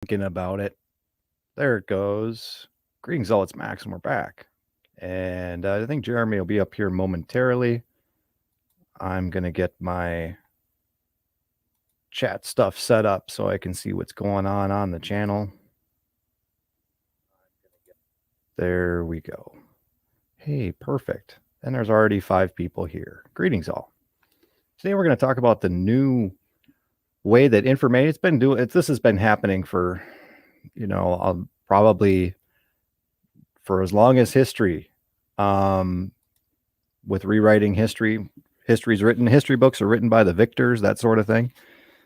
Thinking about it. There it goes. Greetings, all. It's Max, and we're back. And I think Jeremy will be up here momentarily. I'm going to get my chat stuff set up so I can see what's going on the channel. There we go. Hey, perfect. And there's already 5 people here. Greetings, all. Today we're going to talk about the new way that information this has been happening for probably for as long as history, with rewriting history. History books are written by the victors, that sort of thing.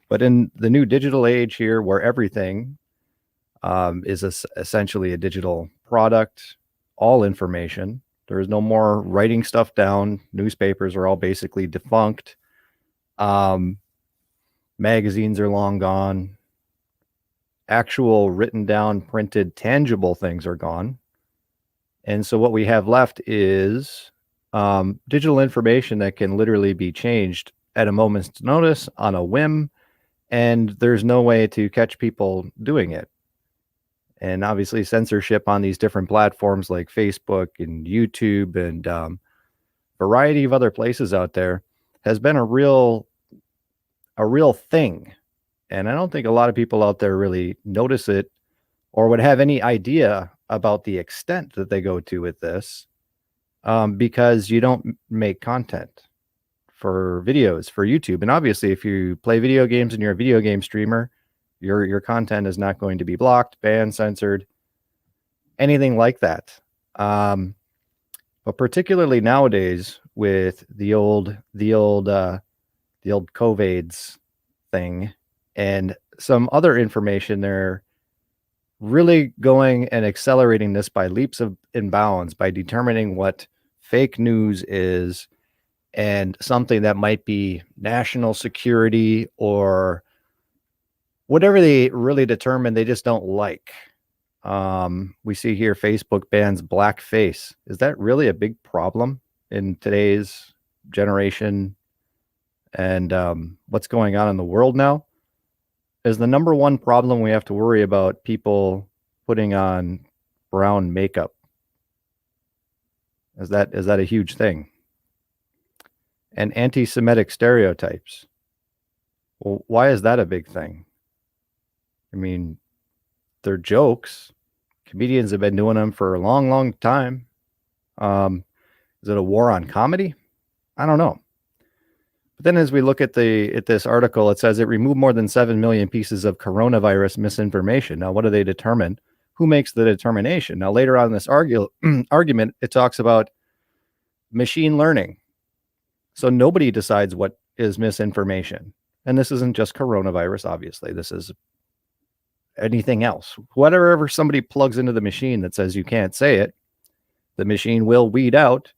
But in the new digital age here, where everything is essentially a digital product, all information, there is no more writing stuff down. Newspapers are all basically defunct. Magazines are long gone. Actual written down, printed, tangible things are gone. And so what we have left is digital information that can literally be changed at a moment's notice on a whim, and there's no way to catch people doing it. And obviously censorship on these different platforms like Facebook and YouTube and variety of other places out there has been a real thing. And I don't think a lot of people out there really notice it or would have any idea about the extent that they go to with this, because you don't make content for videos for YouTube. And obviously, if you play video games and you're a video game streamer, your content is not going to be blocked, banned, censored, anything like that. But particularly nowadays with the old COVIDs thing and some other information, they're really going and accelerating this by leaps and bounds by determining what fake news is and something that might be national security or whatever they really determine they just don't like. We see here Facebook bans blackface. Is that really a big problem in today's generation and what's going on in the world now? Is the number one problem we have to worry about people putting on brown makeup? Is that a huge thing? And anti-Semitic stereotypes. Well, why is that a big thing? I mean, they're jokes. Comedians have been doing them for a long, long time. Is it a war on comedy? I don't know. But then as we look at this article, it says it removed more than 7 million pieces of coronavirus misinformation. Now, what do they determine? Who makes the determination? Now, later on in this argument, it talks about machine learning. So nobody decides what is misinformation. And this isn't just coronavirus, obviously. This is anything else. Whatever somebody plugs into the machine that says you can't say it, the machine will weed out.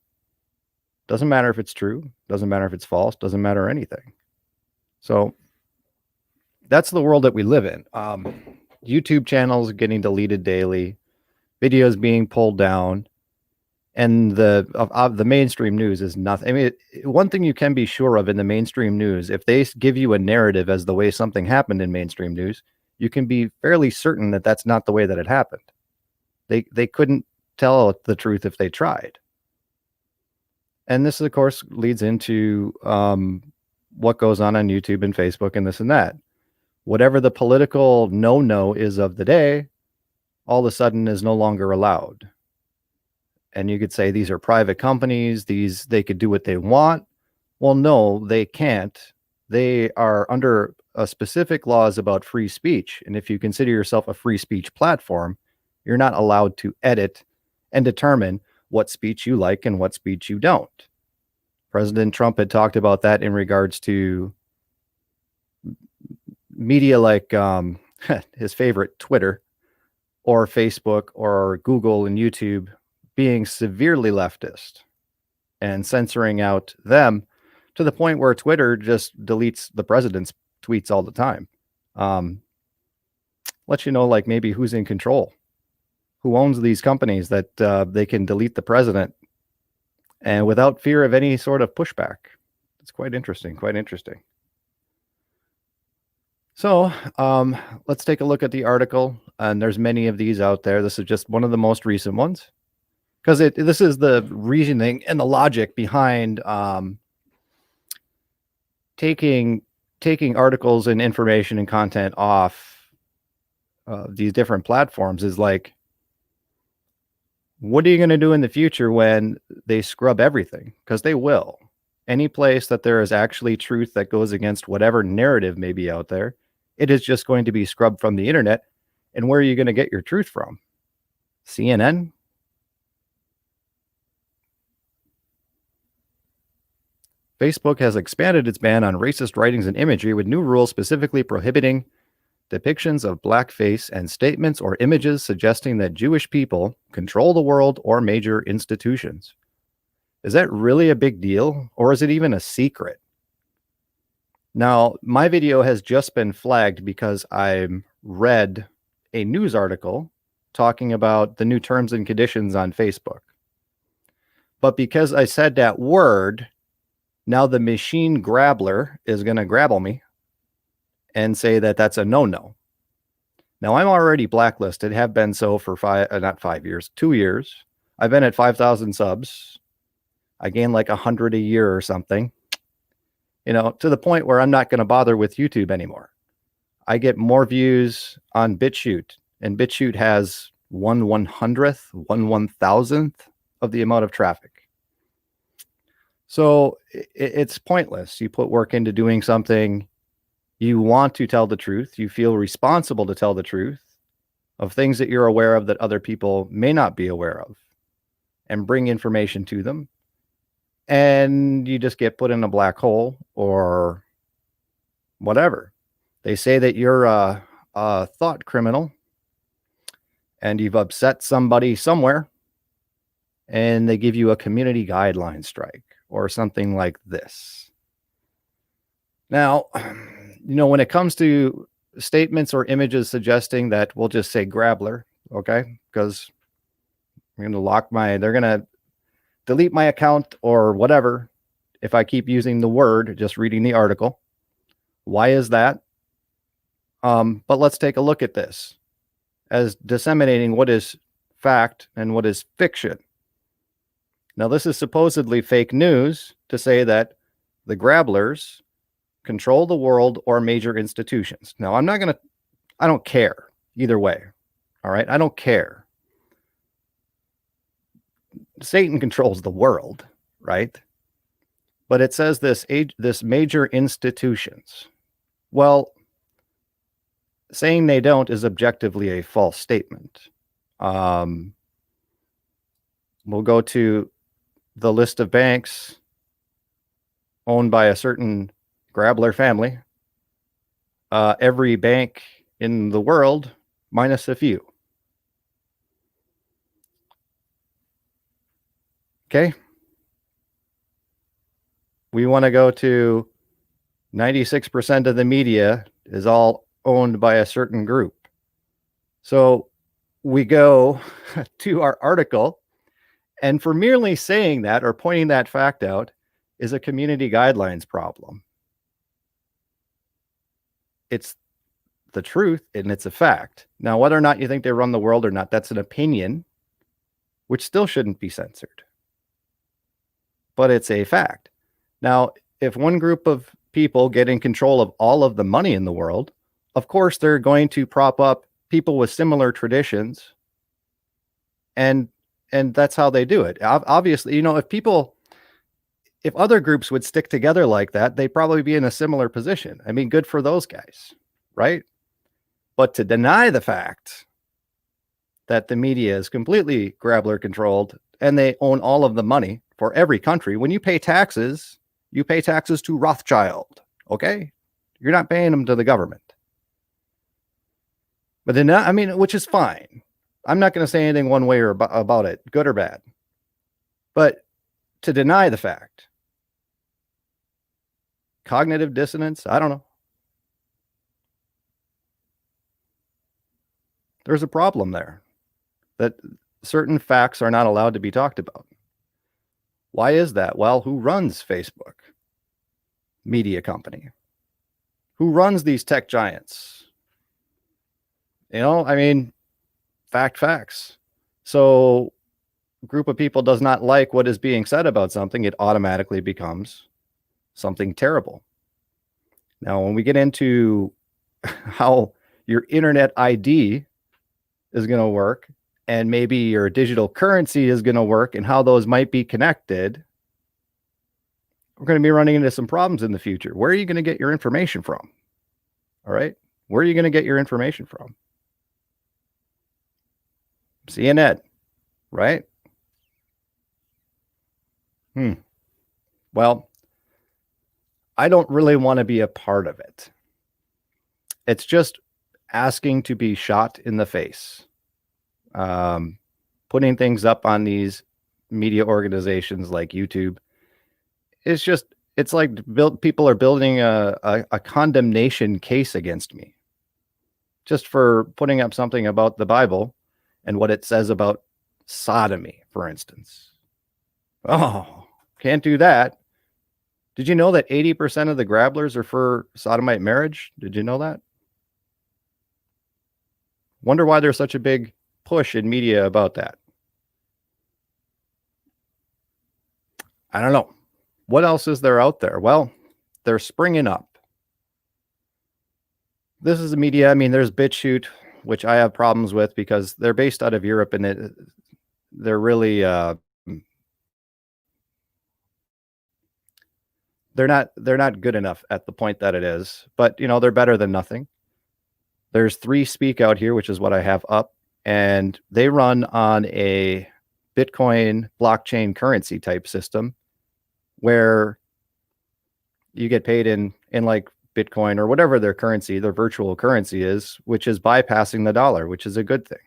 Doesn't matter if it's true, doesn't matter if it's false, doesn't matter anything. So that's the world that we live in. YouTube channels getting deleted daily, videos being pulled down, and the mainstream news is nothing. I mean, one thing you can be sure of in the mainstream news, if they give you a narrative as the way something happened in mainstream news, you can be fairly certain that that's not the way that it happened. They couldn't tell the truth if they tried. And this, of course, leads into what goes on YouTube and Facebook and this and that. Whatever the political no is of the day, all of a sudden is no longer allowed. And you could say these are private companies, they could do what they want. Well, no, they can't. They are under a specific laws about free speech. And if you consider yourself a free speech platform, you're not allowed to edit and determine what speech you like and what speech you don't. President Trump had talked about that in regards to media like his favorite Twitter or Facebook or Google and YouTube being severely leftist and censoring out them to the point where Twitter just deletes the president's tweets all the time. Let you know, like, maybe who's in control, who owns these companies that they can delete the president and without fear of any sort of pushback. It's quite interesting, quite interesting. So let's take a look at the article. And there's many of these out there. This is just one of the most recent ones because this is the reasoning and the logic behind taking articles and information and content off these different platforms. Is like, what are you going to do in the future when they scrub everything? Because they will. Any place that there is actually truth that goes against whatever narrative may be out there, it is just going to be scrubbed from the internet. And where are you going to get your truth from? CNN? Facebook has expanded its ban on racist writings and imagery with new rules specifically prohibiting depictions of blackface and statements or images suggesting that Jewish people control the world or major institutions. Is that really a big deal, or is it even a secret? Now, my video has just been flagged because I read a news article talking about the new terms and conditions on Facebook. But because I said that word, now the machine grabbler is going to grabble me and say that that's a no-no. Now, I'm already blacklisted, have been so for 2 years. I've been at 5,000 subs. I gain like 100 a year or something, to the point where I'm not going to bother with YouTube anymore. I get more views on BitChute, and BitChute has 1/100th, 1/1000th of the amount of traffic. So it's pointless. You put work into doing something. You want to tell the truth. You feel responsible to tell the truth of things that you're aware of that other people may not be aware of, and bring information to them. And you just get put in a black hole or whatever. They say that you're a thought criminal and you've upset somebody somewhere, and they give you a community guideline strike or something like this. Now, when it comes to statements or images suggesting that, we'll just say grabbler, okay? Because I'm going to they're going to delete my account or whatever if I keep using the word, just reading the article. Why is that? But let's take a look at this as disseminating what is fact and what is fiction. Now, this is supposedly fake news to say that the grabblers control the world or major institutions. Now, I don't care either way. All right. I don't care. Satan controls the world, right? But it says this major institutions. Well, saying they don't is objectively a false statement. We'll go to the list of banks owned by a certain grabbler family. Every bank in the world, minus a few. Okay. We want to go to 96% of the media is all owned by a certain group. So we go to our article, and for merely saying that or pointing that fact out is a community guidelines problem. It's the truth and it's a fact. Now, whether or not you think they run the world or not, that's an opinion, which still shouldn't be censored. But it's a fact. Now, if one group of people get in control of all of the money in the world, of course, they're going to prop up people with similar traditions. And that's how they do it. Obviously, if other groups would stick together like that, they'd probably be in a similar position. I mean, good for those guys, right? But to deny the fact that the media is completely grabbler controlled and they own all of the money for every country. When you pay taxes to Rothschild, okay? You're not paying them to the government. But then, which is fine. I'm not going to say anything one way or about it, good or bad. But to deny the fact, cognitive dissonance, I don't know. There's a problem there that certain facts are not allowed to be talked about. Why is that? Well, who runs Facebook? Media company. Who runs these tech giants? I mean, facts. So a group of people does not like what is being said about something, it automatically becomes something terrible. Now, when we get into how your internet ID is going to work and maybe your digital currency is going to work and how those might be connected, we're going to be running into some problems in the future. Where are you going to get your information from? All right. Where are you going to get your information from? CNN, right? Well, I don't really want to be a part of it. It's just asking to be shot in the face. Putting things up on these media organizations like YouTube. It's like people are building a condemnation case against me just for putting up something about the Bible and what it says about sodomy, for instance. Oh, can't do that. Did you know that 80% of the grabblers are for sodomite marriage? Did you know that? Wonder why there's such a big push in media about that. I don't know. What else is there out there? Well, they're springing up. This is the media. I mean, there's BitChute, which I have problems with because they're based out of Europe and they're really they're not good enough at the point that it is. But they're better than nothing. There's 3Speak out here, which is what I have up, and they run on a Bitcoin blockchain currency type system where you get paid in like Bitcoin or whatever their currency, their virtual currency is, which is bypassing the dollar, which is a good thing.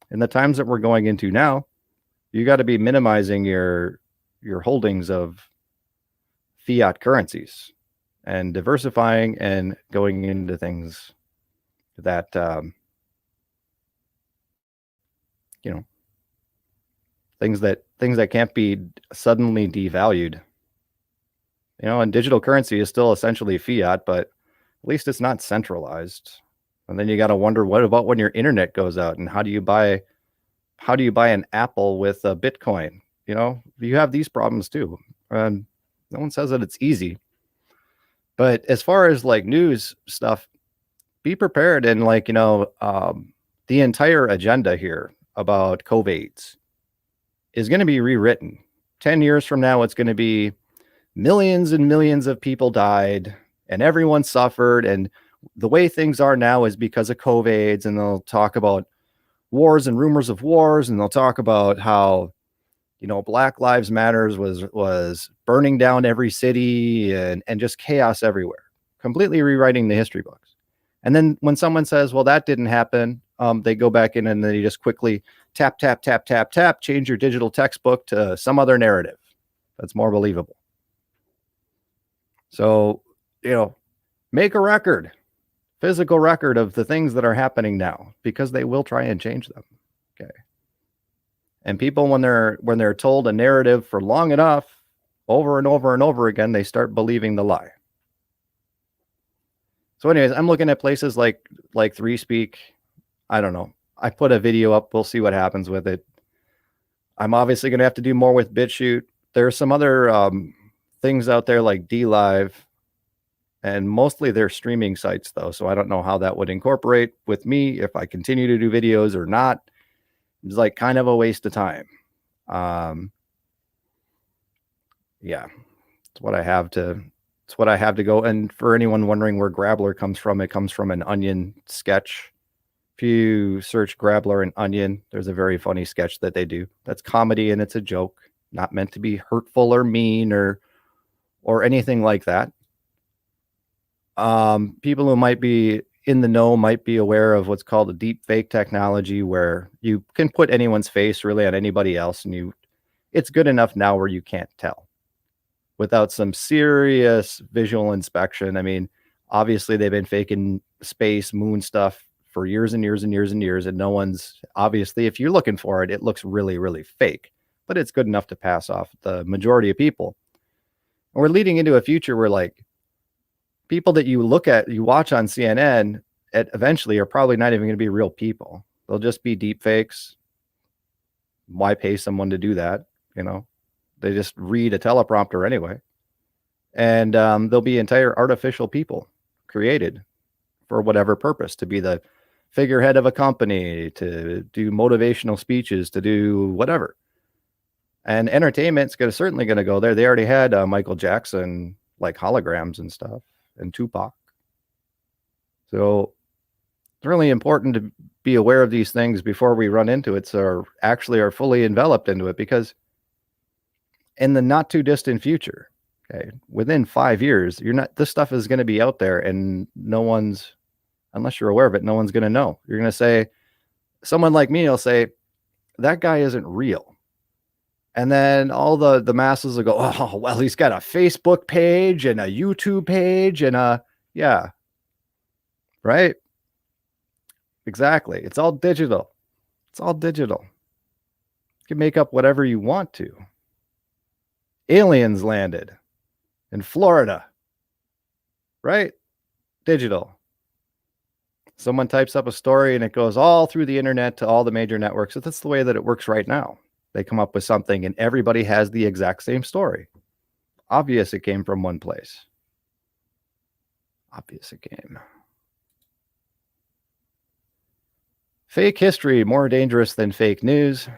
In the times that we're going into now, you got to be minimizing your holdings of fiat currencies and diversifying and going into things that things that can't be suddenly devalued. And digital currency is still essentially fiat, but at least it's not centralized. And then you got to wonder, what about when your internet goes out, and how do you buy an Apple with a Bitcoin? You have these problems too. No one says that it's easy, but as far as like news stuff, be prepared. And the entire agenda here about COVID is going to be rewritten. 10 years from now, it's going to be millions and millions of people died and everyone suffered. And the way things are now is because of COVID. And they'll talk about wars and rumors of wars. And they'll talk about how, Black Lives Matters was burning down every city and just chaos everywhere, completely rewriting the history books. And then when someone says, well, that didn't happen, they go back in and they just quickly tap, change your digital textbook to some other narrative that's more believable. So, make a record, physical record of the things that are happening now, because they will try and change them. Okay. And people, when they're told a narrative for long enough, over and over and over again, they start believing the lie. So anyways, I'm looking at places like 3Speak. I don't know. I put a video up. We'll see what happens with it. I'm obviously going to have to do more with BitChute. There's some other things out there like DLive, and mostly they're streaming sites though. So I don't know how that would incorporate with me if I continue to do videos or not. It's like kind of a waste of time. Yeah, it's what I have to go. And for anyone wondering where Grabbler comes from, it comes from an Onion sketch. If you search Grabbler and Onion, there's a very funny sketch that they do. That's comedy and it's a joke, not meant to be hurtful or mean or anything like that. People who might be in the know might be aware of what's called a deep fake technology, where you can put anyone's face really on anybody else, and it's good enough now where you can't tell without some serious visual inspection. I mean, obviously they've been faking space, moon stuff for years and years and years and years, and no one's, obviously, if you're looking for it, it looks really, really fake, but it's good enough to pass off the majority of people. And we're leading into a future where, like, people that you watch on CNN, eventually are probably not even going to be real people. They'll just be deep fakes. Why pay someone to do that? They just read a teleprompter anyway. And there'll be entire artificial people created for whatever purpose, to be the figurehead of a company, to do motivational speeches, to do whatever. And entertainment's certainly going to go there. They already had Michael Jackson, like holograms and stuff, and Tupac. So it's really important to be aware of these things before we run into it, so actually are fully enveloped into it, because in the not too distant future, okay, within 5 years, this stuff is going to be out there, and unless you're aware of it, no one's going to know. You're going to say, someone like me will say, that guy isn't real. And then all the masses will go, oh, well, he's got a Facebook page and a YouTube page and yeah, right? Exactly. It's all digital. You can make up whatever you want to. Aliens landed in Florida, right? Digital. Someone types up a story and it goes all through the internet to all the major networks. So that's the way that it works right now. They come up with something and everybody has the exact same story. Obvious it came from one place. Obvious it came. Fake history, more dangerous than fake news.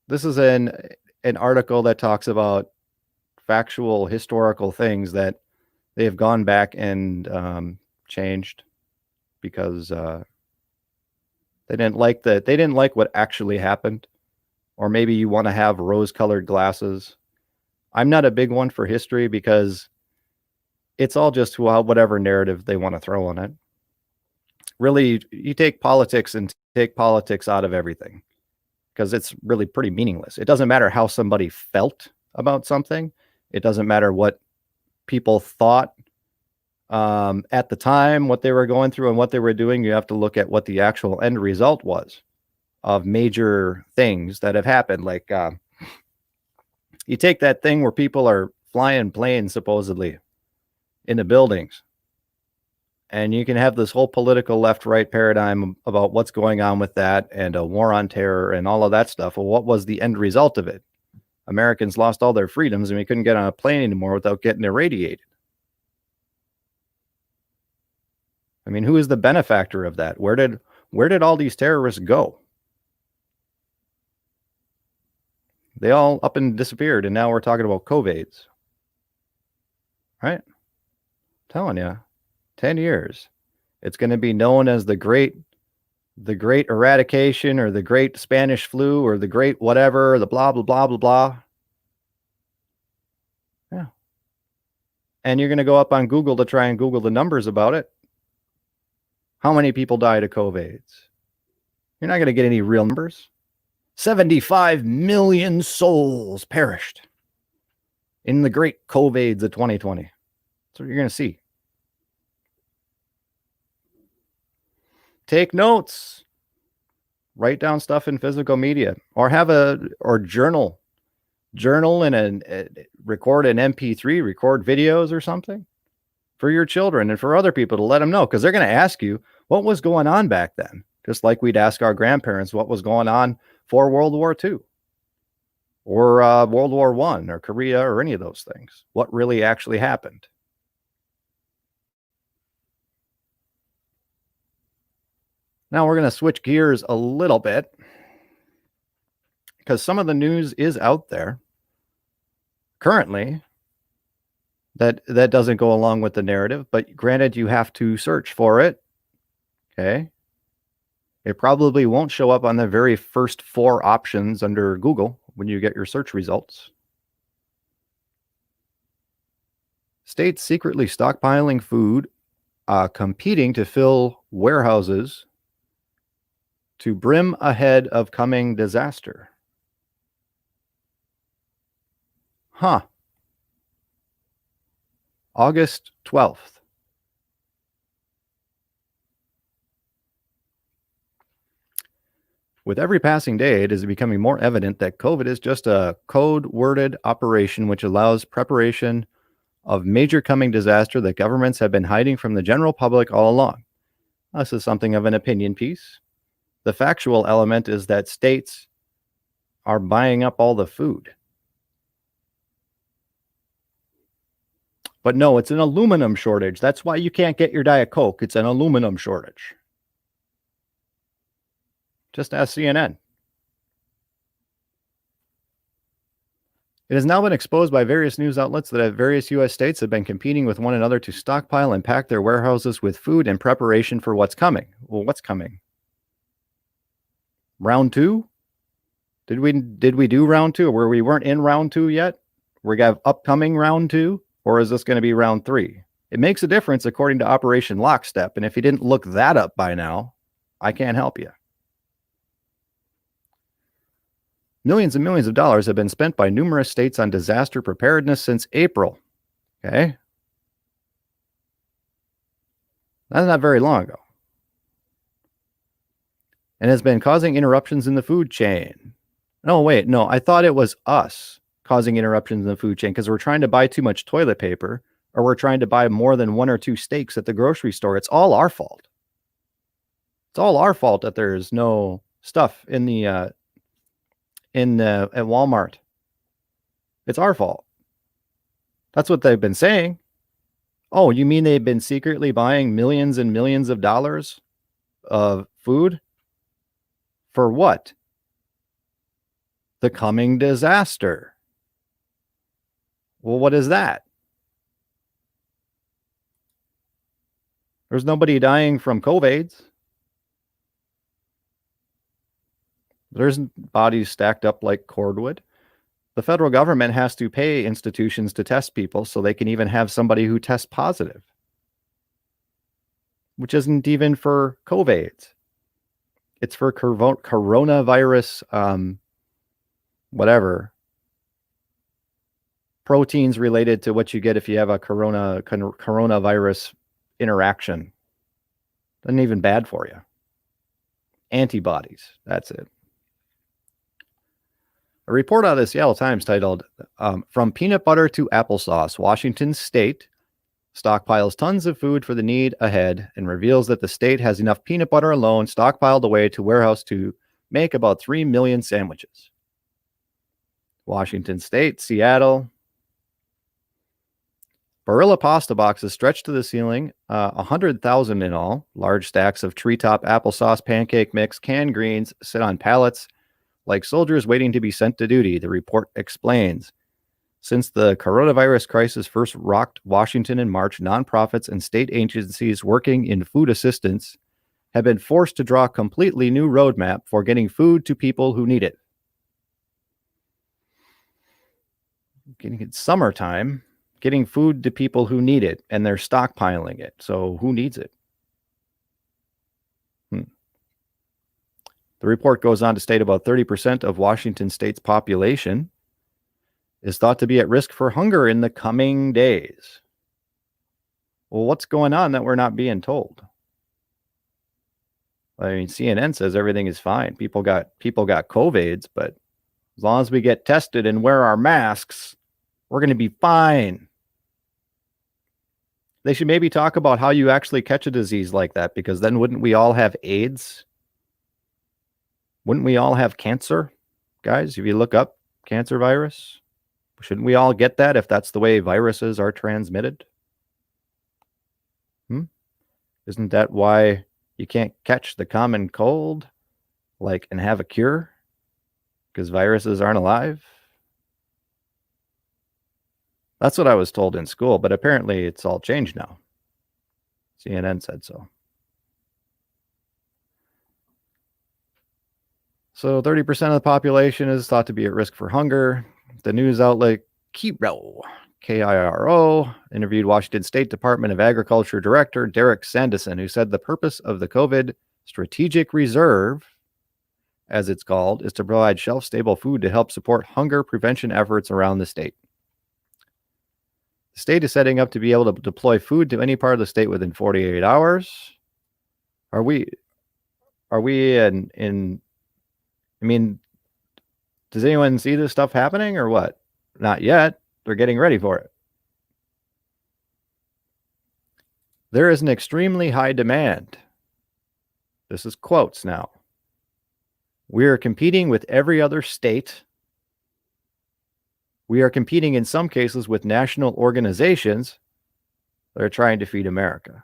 This is an article that talks about factual historical things that they have gone back and changed because they didn't like what actually happened. Or maybe you want to have rose-colored glasses. I'm not a big one for history because it's all just whatever narrative they want to throw on it. Really, you take politics out of everything because it's really pretty meaningless. It doesn't matter how somebody felt about something. It doesn't matter what people thought at the time, what they were going through and what they were doing. You have to look at what the actual end result was of major things that have happened. Like you take that thing where people are flying planes supposedly into buildings, and you can have this whole political left-right paradigm about what's going on with that and a war on terror and all of that stuff. Well, what was the end result of it? Americans lost all their freedoms and we couldn't get on a plane anymore without getting irradiated. I mean, who is the benefactor of that? Where did all these terrorists go? They all up and disappeared, and now we're talking about COVIDs. Right? I'm telling you, 10 years. It's going to be known as the great eradication, or the great Spanish flu, or the great whatever, the blah, blah, blah, blah, blah. Yeah. And you're going to go up on Google to try and Google the numbers about it. How many people died of COVIDs? You're not going to get any real numbers. 75 million souls perished in the great COVIDs of 2020. That's what you're going to see. Take notes. Write down stuff in physical media, or journal and record an MP3, record videos or something for your children and for other people to let them know, because they're going to ask you what was going on back then, just like we'd ask our grandparents what was going on for World War II or World War I or Korea or any of those things. What really actually happened? Now we're going to switch gears a little bit because some of the news is out there currently that doesn't go along with the narrative, but granted, you have to search for it. Okay. It probably won't show up on the very first 4 options under Google when you get your search results. States secretly stockpiling food, competing to fill warehouses to brim ahead of coming disaster. Huh. August 12th. With every passing day, it is becoming more evident that COVID is just a code-worded operation which allows preparation of major coming disaster that governments have been hiding from the general public all along. This is something of an opinion piece. The factual element is that states are buying up all the food. But no, it's an aluminum shortage. That's why you can't get your Diet Coke. It's an aluminum shortage. Just ask CNN. It has now been exposed by various news outlets that various U.S. states have been competing with one another to stockpile and pack their warehouses with food in preparation for what's coming. Well, what's coming? Round two? Did we do round two, or we weren't in round two yet? We got upcoming round two, or is this going to be round three? It makes a difference according to Operation Lockstep, and if you didn't look that up by now, I can't help you. Millions and millions of dollars have been spent by numerous states on disaster preparedness since April. Okay? That's not very long ago. And has been causing interruptions in the food chain. No, wait, no, I thought it was us causing interruptions in the food chain because we're trying to buy too much toilet paper, or we're trying to buy more than 1 or 2 steaks at the grocery store. It's all our fault. It's all our fault that there's no stuff in the at Walmart. It's our fault. That's what they've been saying. Oh, you mean they've been secretly buying millions and millions of dollars of food? For what? The coming disaster. Well, what is that? There's nobody dying from COVIDs. There's bodies stacked up like cordwood. The federal government has to pay institutions to test people so they can even have somebody who tests positive, which isn't even for COVIDs. It's for coronavirus, whatever, proteins related to what you get if you have a coronavirus interaction. Isn't even bad for you. Antibodies, that's it. A report out of the Seattle Times titled, From Peanut Butter to Applesauce, Washington State stockpiles tons of food for the need ahead and reveals that the state has enough peanut butter alone stockpiled away to warehouse to make about 3 million sandwiches. Washington State, Seattle. Barilla pasta boxes stretched to the ceiling, 100,000 in all. Large stacks of treetop applesauce, pancake mix, canned greens sit on pallets like soldiers waiting to be sent to duty, the report explains. Since the coronavirus crisis first rocked Washington in March, nonprofits and state agencies working in food assistance have been forced to draw a completely new roadmap for getting food to people who need it. It's summertime, getting food to people who need it, and they're stockpiling it. So who needs it? The report goes on to state about 30% of Washington State's population is thought to be at risk for hunger in the coming days. Well, what's going on that we're not being told? I mean, CNN says everything is fine. People got COVIDs, but as long as we get tested and wear our masks, we're going to be fine. They should maybe talk about how you actually catch a disease like that, because then wouldn't we all have AIDS? Wouldn't we all have cancer? Guys, if you look up cancer virus, shouldn't we all get that if that's the way viruses are transmitted? Isn't that why you can't catch the common cold, and have a cure? Because viruses aren't alive? That's what I was told in school, but apparently it's all changed now. CNN said so. So 30% of the population is thought to be at risk for hunger. The news outlet Kiro, K-I-R-O, interviewed Washington State Department of Agriculture Director Derek Sanderson, who said the purpose of the COVID Strategic Reserve, as it's called, is to provide shelf-stable food to help support hunger prevention efforts around the state. The state is setting up to be able to deploy food to any part of the state within 48 hours. Are we in I mean, does anyone see this stuff happening or what? Not yet. They're getting ready for it. There is an extremely high demand. This is quotes now. We are competing with every other state. We are competing in some cases with national organizations that are trying to feed America.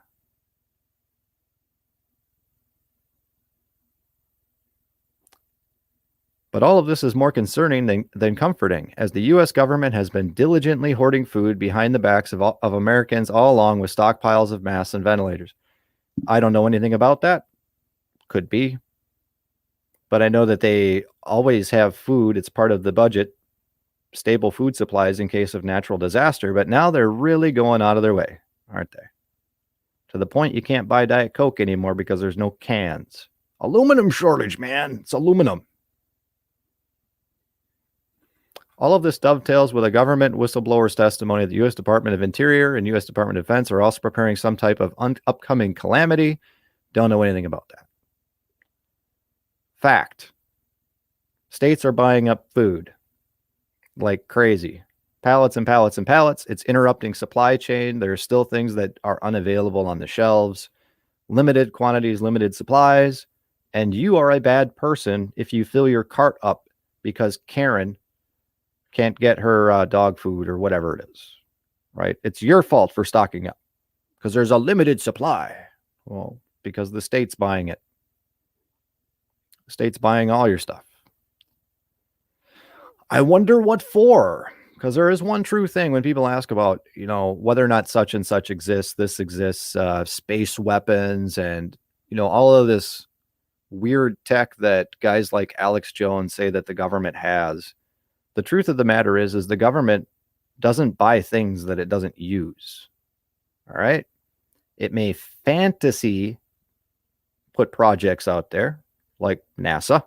But all of this is more concerning than comforting, as the U.S. government has been diligently hoarding food behind the backs of Americans all along with stockpiles of masks and ventilators. I don't know anything about that. Could be. But I know that they always have food. It's part of the budget, stable food supplies in case of natural disaster. But now they're really going out of their way, aren't they? To the point you can't buy Diet Coke anymore because there's no cans. Aluminum shortage, man. It's aluminum. All of this dovetails with a government whistleblower's testimony that the U.S. Department of Interior and U.S. Department of Defense are also preparing some type of upcoming calamity. Don't know anything about that. Fact. States are buying up food like crazy. Pallets and pallets and pallets. It's interrupting supply chain. There are still things that are unavailable on the shelves. Limited quantities, limited supplies. And you are a bad person if you fill your cart up because Karen can't get her dog food or whatever it is, right? It's your fault for stocking up because there's a limited supply. Well, because the state's buying it. The state's buying all your stuff. I wonder what for, because there is one true thing when people ask about, whether or not such and such exists, this exists, space weapons and, all of this weird tech that guys like Alex Jones say that the government has. The truth of the matter is the government doesn't buy things that it doesn't use. All right. It may fantasy put projects out there like NASA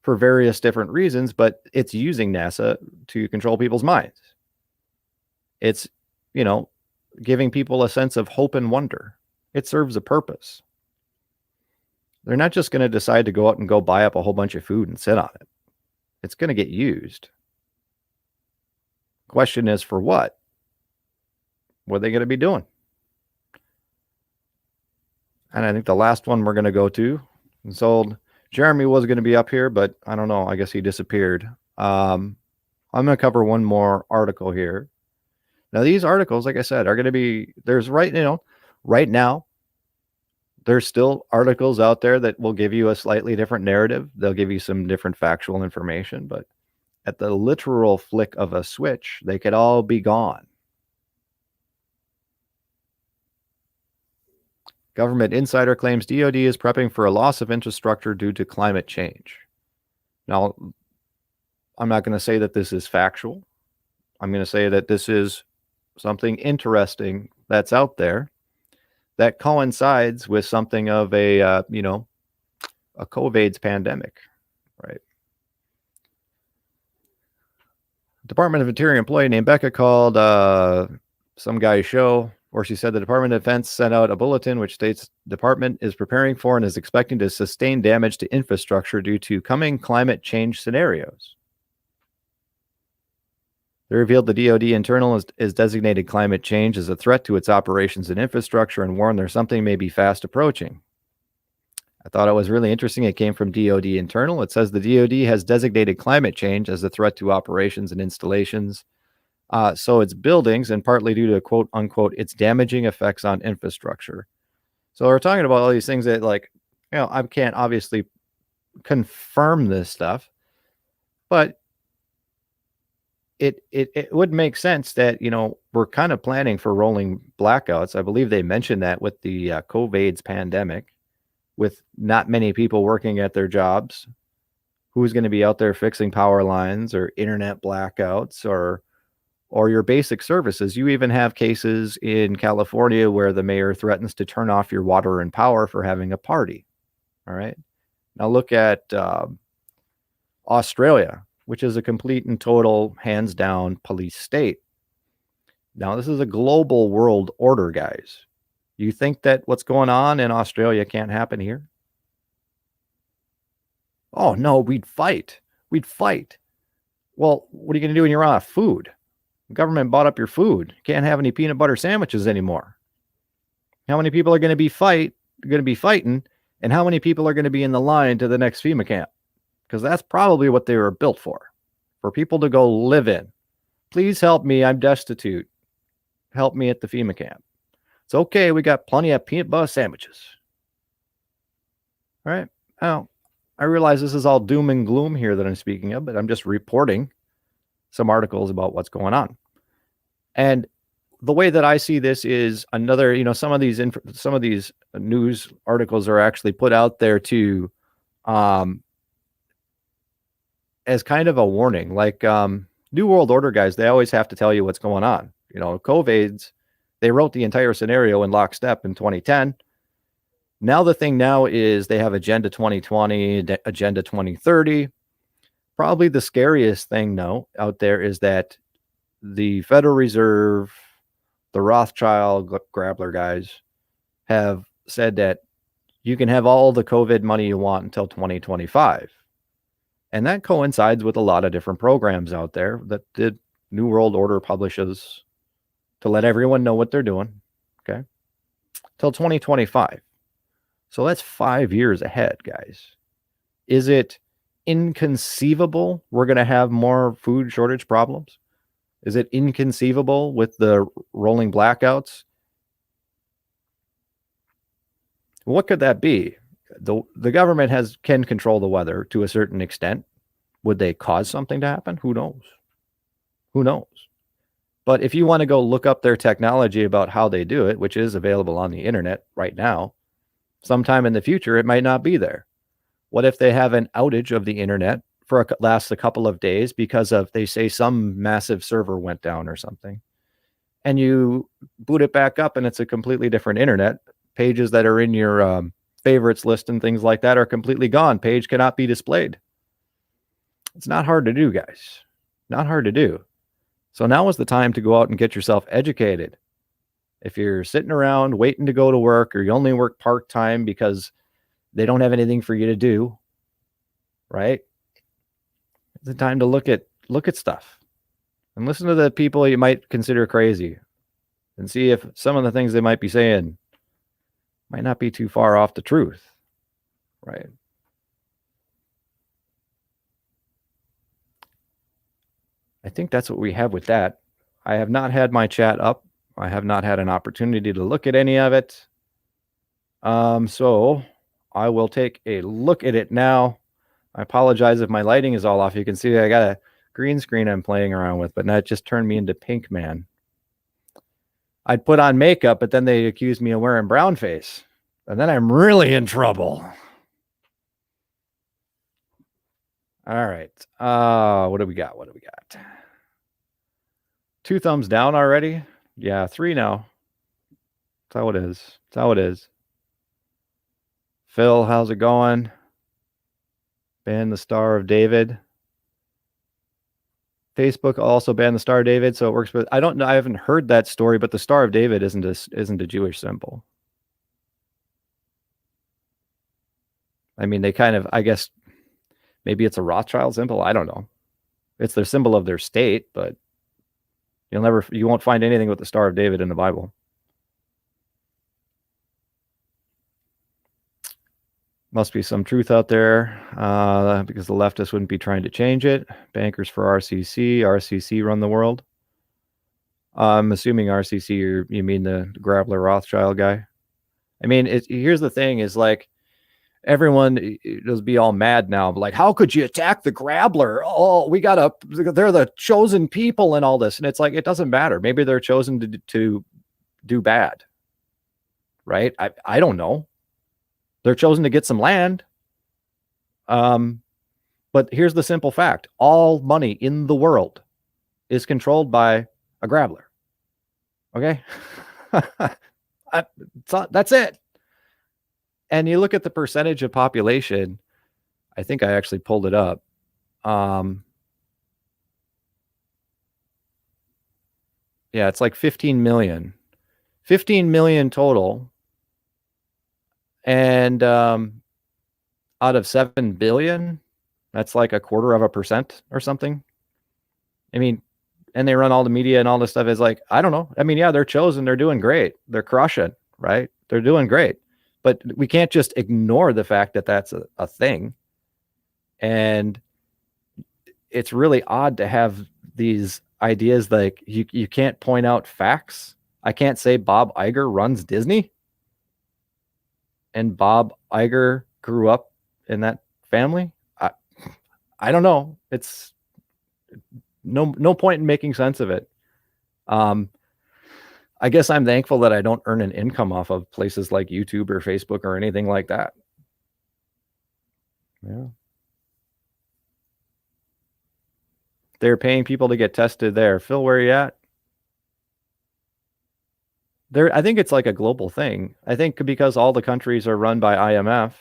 for various different reasons, but it's using NASA to control people's minds. It's, giving people a sense of hope and wonder. It serves a purpose. They're not just going to decide to go out and go buy up a whole bunch of food and sit on it. It's going to get used. Question is for what? What are they going to be doing? And I think the last one we're going to go to, Jeremy was going to be up here, but I don't know. I guess he disappeared. I'm going to cover one more article here. Now, these articles, like I said, are going to be, right now, there's still articles out there that will give you a slightly different narrative. They'll give you some different factual information, but at the literal flick of a switch, they could all be gone. Government insider claims DoD is prepping for a loss of infrastructure due to climate change. Now, I'm not going to say that this is factual. I'm going to say that this is something interesting that's out there that coincides with something of a COVID pandemic, right? Department of Interior employee named Becca called some guy's show where she said the Department of Defense sent out a bulletin which states the department is preparing for and is expecting to sustain damage to infrastructure due to coming climate change scenarios. They revealed the DoD internal is designated climate change as a threat to its operations and infrastructure and warned there's something may be fast approaching. I thought it was really interesting. It came from DoD internal. It says the DoD has designated climate change as a threat to operations and installations. So it's buildings and partly due to quote unquote, its damaging effects on infrastructure. So we're talking about all these things that I can't obviously confirm this stuff, but it would make sense that, we're kind of planning for rolling blackouts. I believe they mentioned that with the COVID pandemic, with not many people working at their jobs. Who's going to be out there fixing power lines or internet blackouts or your basic services? You even have cases in California where the mayor threatens to turn off your water and power for having a party. All right. Now look at Australia, which is a complete and total, hands down police state. Now, this is a global world order, guys. You think that what's going on in Australia can't happen here? Oh, no, we'd fight. We'd fight. Well, what are you going to do when you're out of food? The government bought up your food. You can't have any peanut butter sandwiches anymore. How many people are going to be fighting, and how many people are going to be in the line to the next FEMA camp? Because that's probably what they were built for people to go live in. Please help me. I'm destitute. Help me at the FEMA camp. It's okay. We got plenty of peanut butter sandwiches. All right. Now, I realize this is all doom and gloom here that I'm speaking of, but I'm just reporting some articles about what's going on. And the way that I see this is another, some of these news articles are actually put out there to, as kind of a warning, like New World Order guys, they always have to tell you what's going on. COVID's, they wrote the entire scenario in lockstep in 2010. Now the thing now is they have Agenda 2020, Agenda 2030. Probably the scariest thing now out there is that the Federal Reserve, the Rothschild Grabler guys have said that you can have all the COVID money you want until 2025. And that coincides with a lot of different programs out there that the New World Order publishes to let everyone know what they're doing. Okay. Till 2025. So that's 5 years ahead, guys. Is it inconceivable we're going to have more food shortage problems? Is it inconceivable with the rolling blackouts? What could that be? The government can control the weather to a certain extent. Would they cause something to happen? Who knows? Who knows? But if you want to go look up their technology about how they do it, which is available on the internet right now, sometime in the future, it might not be there. What if they have an outage of the internet for lasts a couple of days because of, they say, some massive server went down or something, and you boot it back up and it's a completely different internet? Pages that are in your favorites list and things like that are completely gone. Page cannot be displayed. It's not hard to do, guys. Not hard to do. So now is the time to go out and get yourself educated. If you're sitting around waiting to go to work, or you only work part-time because they don't have anything for you to do, right? It's the time to look at stuff and listen to the people you might consider crazy and see if some of the things they might be saying might not be too far off the truth, right? I think that's what we have with that. I have not had my chat up. I have not had an opportunity to look at any of it. So I will take a look at it now. I apologize if my lighting is all off. You can see I got a green screen I'm playing around with, but now it just turned me into Pink Man. I'd put on makeup, but then they accused me of wearing brown face. And then I'm really in trouble. All right. What do we got? 2 thumbs down already? Yeah, 3 now. That's how it is. Phil, how's it going? Ban the Star of David. Facebook also banned the Star of David, so it works. But I don't know. I haven't heard that story. But the Star of David isn't a Jewish symbol. I mean, they kind of, I guess, maybe it's a Rothschild symbol. I don't know. It's their symbol of their state, but you won't find anything with the Star of David in the Bible. Must be some truth out there, because the leftists wouldn't be trying to change it. Bankers for RCC run the world. I'm assuming RCC, you mean the Grabler Rothschild guy. I mean, here's the thing is, like, everyone does be all mad now, but like, how could you attack the Grabler? Oh, they're the chosen people and all this. And it's like, it doesn't matter. Maybe they're chosen to do bad, right? I don't know. They're chosen to get some land. But here's the simple fact. All money in the world is controlled by a Grabler. Okay? That's it. And you look at the percentage of population, I think I actually pulled it up. Yeah, it's like 15 million. 15 million total. And out of 7 billion, that's like 0.25% or something. I mean, and they run all the media and all this stuff. Is like, I don't know. I mean, yeah, they're chosen. They're doing great. They're crushing, right? They're doing great. But we can't just ignore the fact that that's a thing. And it's really odd to have these ideas like you can't point out facts. I can't say Bob Iger runs Disney. And Bob Iger grew up in that family. I don't know. It's no point in making sense of it. I guess I'm thankful that I don't earn an income off of places like YouTube or Facebook or anything like that. Yeah. They're paying people to get tested there. Phil, where are you at? There, I think it's like a global thing. I think because all the countries are run by IMF,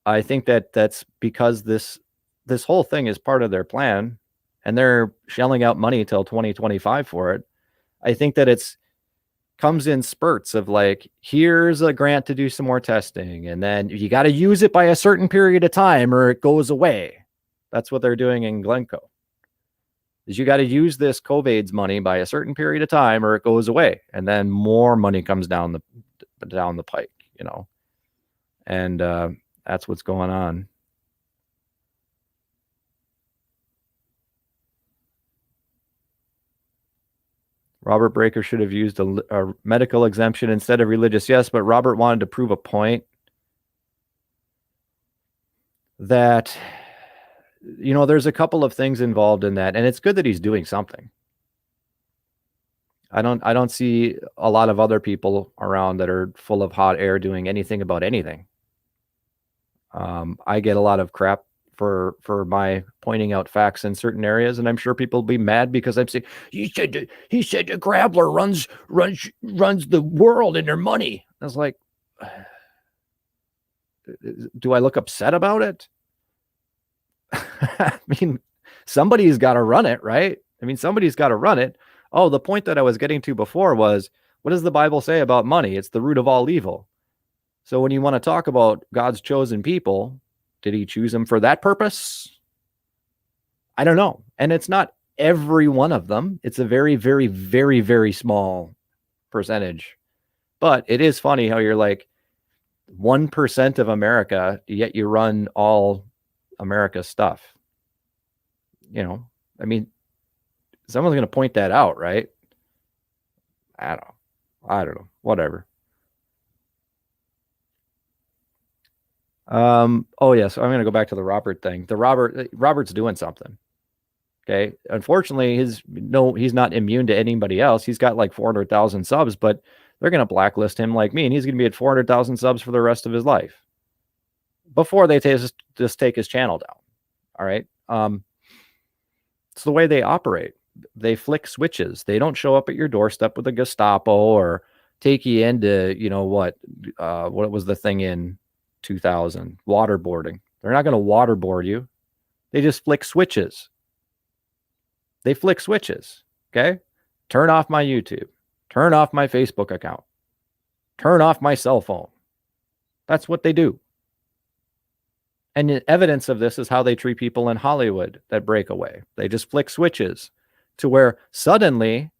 I think that that's because this whole thing is part of their plan, and they're shelling out money till 2025 for it. I think that it's comes in spurts of like, here's a grant to do some more testing, and then you got to use it by a certain period of time or it goes away. That's what they're doing in Glencoe. Is you got to use this COVID's money by a certain period of time or it goes away, and then more money comes down the pike, you know. And that's what's going on. Robert Breaker should have used a medical exemption instead of religious. Yes, but Robert wanted to prove a point that, you know, there's a couple of things involved in that, and it's good that he's doing something. I don't see a lot of other people around that are full of hot air doing anything about anything. I get a lot of crap for my pointing out facts in certain areas, and I'm sure people will be mad because I'm saying he said that Grabler runs the world and their money. I was like, do I look upset about it? I mean, somebody's got to run it, right? I mean, somebody's got to run it. Oh, the point that I was getting to before was, what does the Bible say about money? It's the root of all evil. So when you want to talk about God's chosen people, did he choose them for that purpose? I don't know. And it's not every one of them. It's a very, very, very, very small percentage. But it is funny how you're like 1% of America, yet you run all America's stuff. You know, I mean, someone's going to point that out, right? I don't know. Whatever. Oh yeah, so I'm going to go back to the Robert thing. Robert's doing something. Okay. Unfortunately, he's not immune to anybody else. He's got like 400,000 subs, but they're going to blacklist him like me, and he's going to be at 400,000 subs for the rest of his life before they just take his channel down. All right. It's the way they operate. They flick switches. They don't show up at your doorstep with a Gestapo or take you into, you know, what was the thing in 2000? Waterboarding. They're not going to waterboard you. They just flick switches. They flick switches. Okay. Turn off my YouTube. Turn off my Facebook account. Turn off my cell phone. That's what they do. And the evidence of this is how they treat people in Hollywood that break away. They just flick switches to where suddenly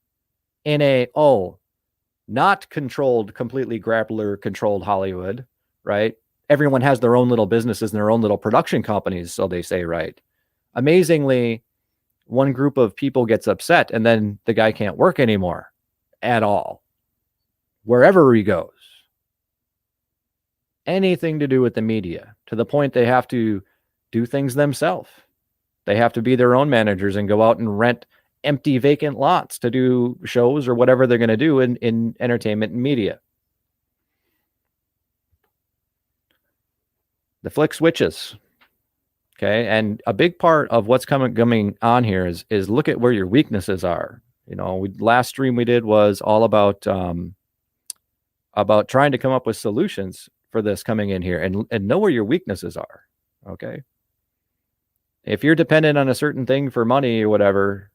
in a, not controlled, completely grappler controlled Hollywood, right? Everyone has their own little businesses and their own little production companies, so they say, right? Amazingly, one group of people gets upset and then the guy can't work anymore at all, wherever he goes. Anything to do with the media, to the point they have to do things themselves. They have to be their own managers and go out and rent empty vacant lots to do shows or whatever they're going to do in entertainment and media. The flick switches. Okay. And a big part of what's coming on here is look at where your weaknesses are. You know, last stream we did was all about trying to come up with solutions for this coming in here and know where your weaknesses are. Okay. If you're dependent on a certain thing for money or whatever,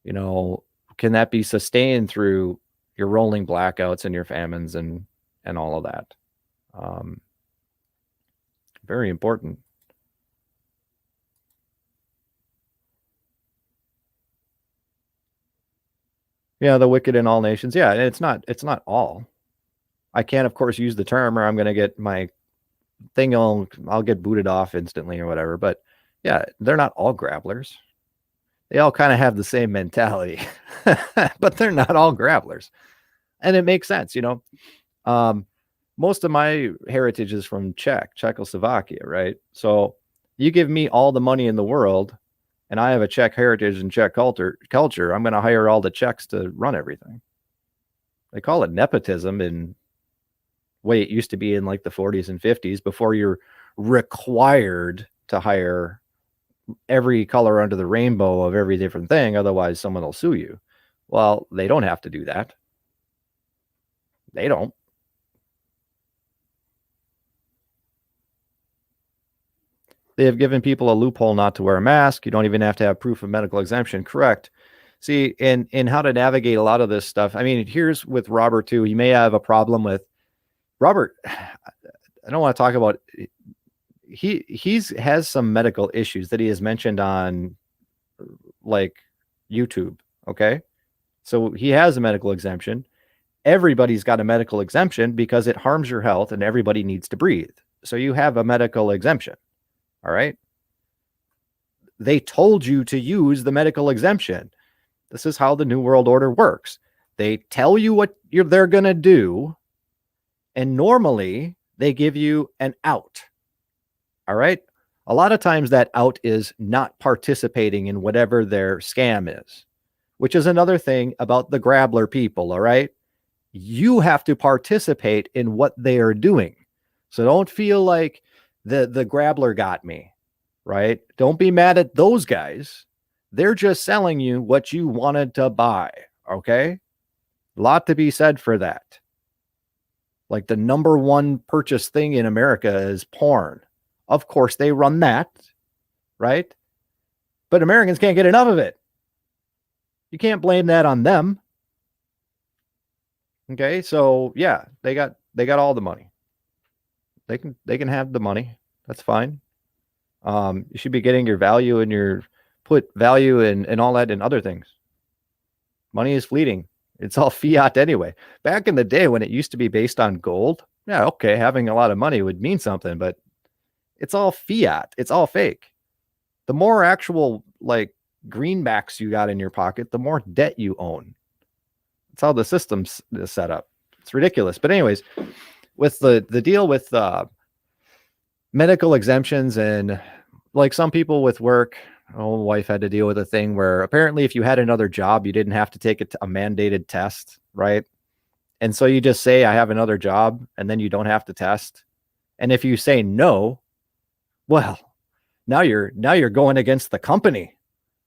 you know, can that be sustained through your rolling blackouts and your famines and all of that? Very important. Yeah, the wicked in all nations. Yeah, it's not all. I can't, of course, use the term or I'm going to get my thing, I'll get booted off instantly or whatever. But yeah, they're not all grabblers. They all kind of have the same mentality, but they're not all grabblers. And it makes sense, most of my heritage is from Czechoslovakia, right? So you give me all the money in the world and I have a Czech heritage and Czech culture, I'm going to hire all the Czechs to run everything. They call it nepotism in way it used to be in like the 40s and 50s before you're required to hire every color under the rainbow of every different thing. Otherwise, someone will sue you. Well, they don't have to do that. They don't. They have given people a loophole not to wear a mask. You don't even have to have proof of medical exemption. Correct. See, in how to navigate a lot of this stuff. I mean, here's with Robert too. He may have a problem with Robert. I don't want to talk about. He's has some medical issues that he has mentioned on like YouTube. Okay. So he has a medical exemption. Everybody's got a medical exemption because it harms your health and everybody needs to breathe. So you have a medical exemption. All right. They told you to use the medical exemption. This is how the New World Order works. They tell you what they're going to do. And normally they give you an out. All right. A lot of times that out is not participating in whatever their scam is, which is another thing about the grabbler people. All right. You have to participate in what they are doing. So don't feel like the grabbler got me, right? Don't be mad at those guys. They're just selling you what you wanted to buy. Okay. A lot to be said for that. Like the number one purchase thing in America is porn. Of course, they run that, right? But Americans can't get enough of it. You can't blame that on them. Okay, so yeah, they got all the money. They can have the money. That's fine. You should be getting your value and put value and all that in other things. Money is fleeting. It's all fiat anyway. Back in the day when it used to be based on gold, yeah, okay, having a lot of money would mean something, but it's all fiat. It's all fake. The more actual like greenbacks you got in your pocket, the more debt you own. That's how the system's set up. It's ridiculous. But anyways, with the deal with medical exemptions and like some people with work, wife had to deal with a thing where apparently if you had another job, you didn't have to take a mandated test, right? And so you just say, I have another job, and then you don't have to test. And if you say no, well, now you're going against the company,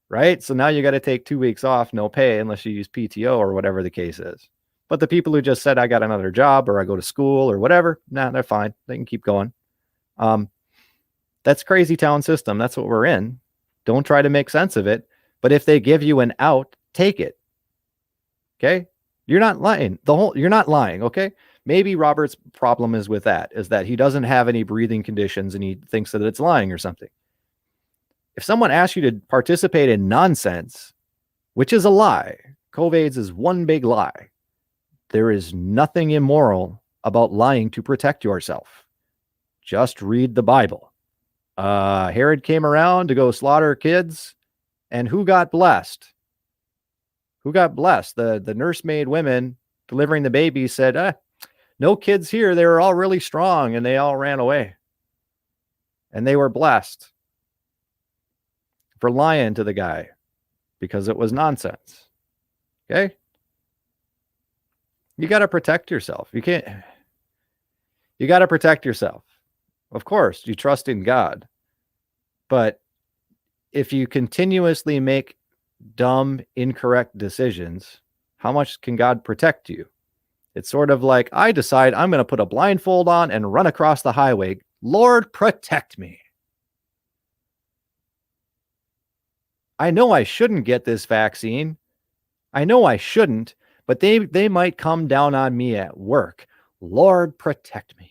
right? So now you got to take 2 weeks off, no pay, unless you use PTO or whatever the case is. But the people who just said, I got another job or I go to school or whatever, they're fine. They can keep going. That's crazy town system. That's what we're in. Don't try to make sense of it. But if they give you an out, take it. Okay. You're not lying. You're not lying. Okay. Maybe Robert's problem is with that, is that he doesn't have any breathing conditions and he thinks that it's lying or something. If someone asks you to participate in nonsense, which is a lie, COVIDs is one big lie. There is nothing immoral about lying to protect yourself. Just read the Bible. Herod came around to go slaughter kids, and who got blessed? Who got blessed? The nursemaid women delivering the baby said, no kids here. They were all really strong, and they all ran away. And they were blessed for lying to the guy because it was nonsense. Okay? You got to protect yourself. You got to protect yourself. Of course, you trust in God. But if you continuously make dumb, incorrect decisions, how much can God protect you? It's sort of like, I decide I'm going to put a blindfold on and run across the highway. Lord, protect me. I know I shouldn't get this vaccine. I know I shouldn't, but they might come down on me at work. Lord, protect me.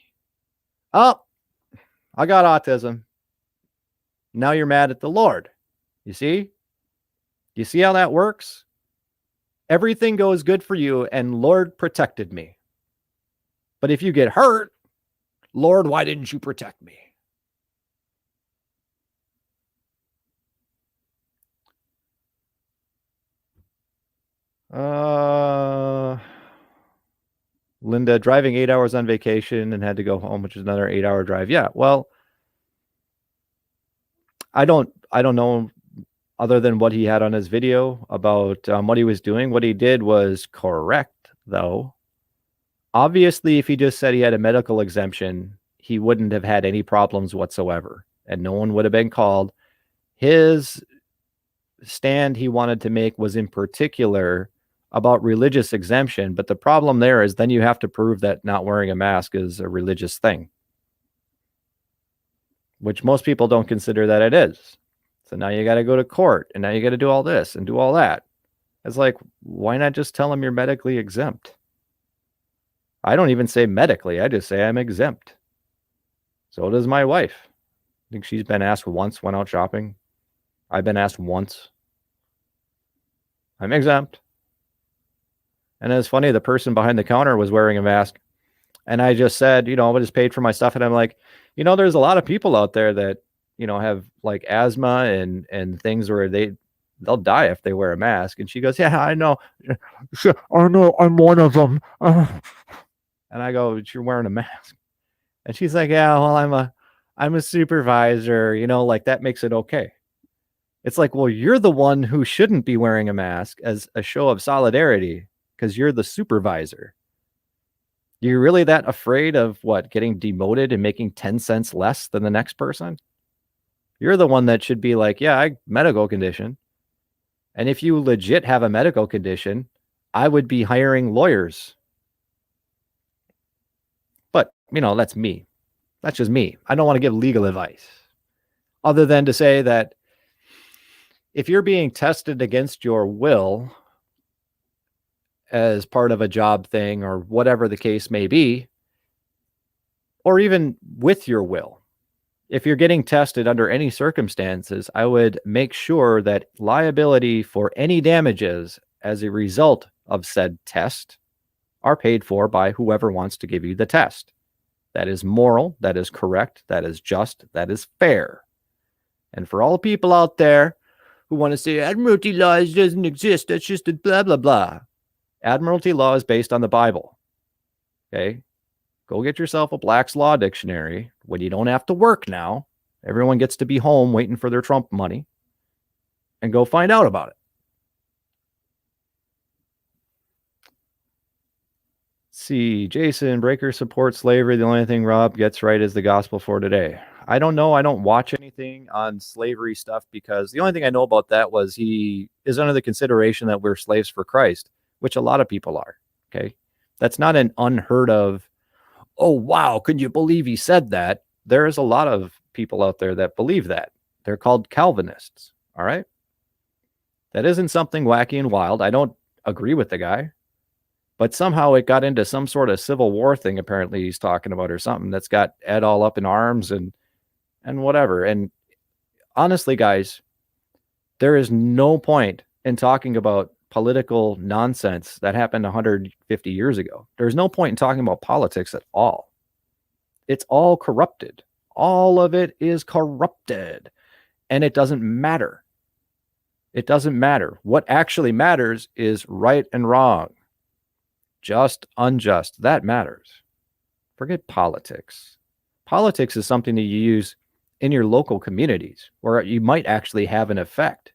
Oh, I got autism. Now you're mad at the Lord. You see? You see how that works? Everything goes good for you, and Lord protected me. But if you get hurt, Lord, why didn't you protect me? Linda, driving 8 hours on vacation and had to go home, which is another 8-hour drive. Yeah, well, I don't know other than what he had on his video about what he was doing. What he did was correct, though. Obviously, if he just said he had a medical exemption, he wouldn't have had any problems whatsoever, and no one would have been called. His stand he wanted to make was in particular about religious exemption, but the problem there is then you have to prove that not wearing a mask is a religious thing, which most people don't consider that it is. So now you got to go to court, and now you got to do all this and do all that. It's like, why not just tell them you're medically exempt? I don't even say medically. I just say I'm exempt. So does my wife. I think she's been asked once, went out shopping. I've been asked once. I'm exempt. And it's funny, the person behind the counter was wearing a mask. And I just said, I just paid for my stuff. And I'm like, there's a lot of people out there that, have like asthma and things where they'll die if they wear a mask. And she goes, yeah, I know. I know, I'm one of them. And I go, but you're wearing a mask. And she's like, yeah, well, I'm a supervisor, like that makes it okay. It's like, well, you're the one who shouldn't be wearing a mask as a show of solidarity because you're the supervisor. You're really that afraid of getting demoted and making 10 cents less than the next person? You're the one that should be like, yeah, I medical condition. And if you legit have a medical condition, I would be hiring lawyers. But, that's me. That's just me. I don't want to give legal advice other than to say that if you're being tested against your will as part of a job thing or whatever the case may be, or even with your will, if you're getting tested under any circumstances, I would make sure that liability for any damages as a result of said test are paid for by whoever wants to give you the test. That is moral, that is correct, that is just, that is fair. And for all the people out there who want to say Admiralty law doesn't exist, that's just a blah, blah, blah. Admiralty law is based on the Bible. Okay? Go get yourself a Black's Law dictionary when you don't have to work now. Everyone gets to be home waiting for their Trump money. And go find out about it. See, Jason, Breaker supports slavery. The only thing Rob gets right is the gospel for today. I don't know. I don't watch anything on slavery stuff because the only thing I know about that was he is under the consideration that we're slaves for Christ, which a lot of people are. Okay. That's not an unheard of, oh, wow, could you believe he said that? There is a lot of people out there that believe that. They're called Calvinists. All right. That isn't something wacky and wild. I don't agree with the guy. But somehow it got into some sort of civil war thing, apparently he's talking about, or something that's got Ed all up in arms and whatever. And honestly, guys, there is no point in talking about political nonsense that happened 150 years ago. There's no point in talking about politics at all. It's all corrupted. All of it is corrupted. And it doesn't matter. It doesn't matter. What actually matters is right and wrong. Just, unjust, that matters. Forget politics. Politics is something that you use in your local communities where you might actually have an effect.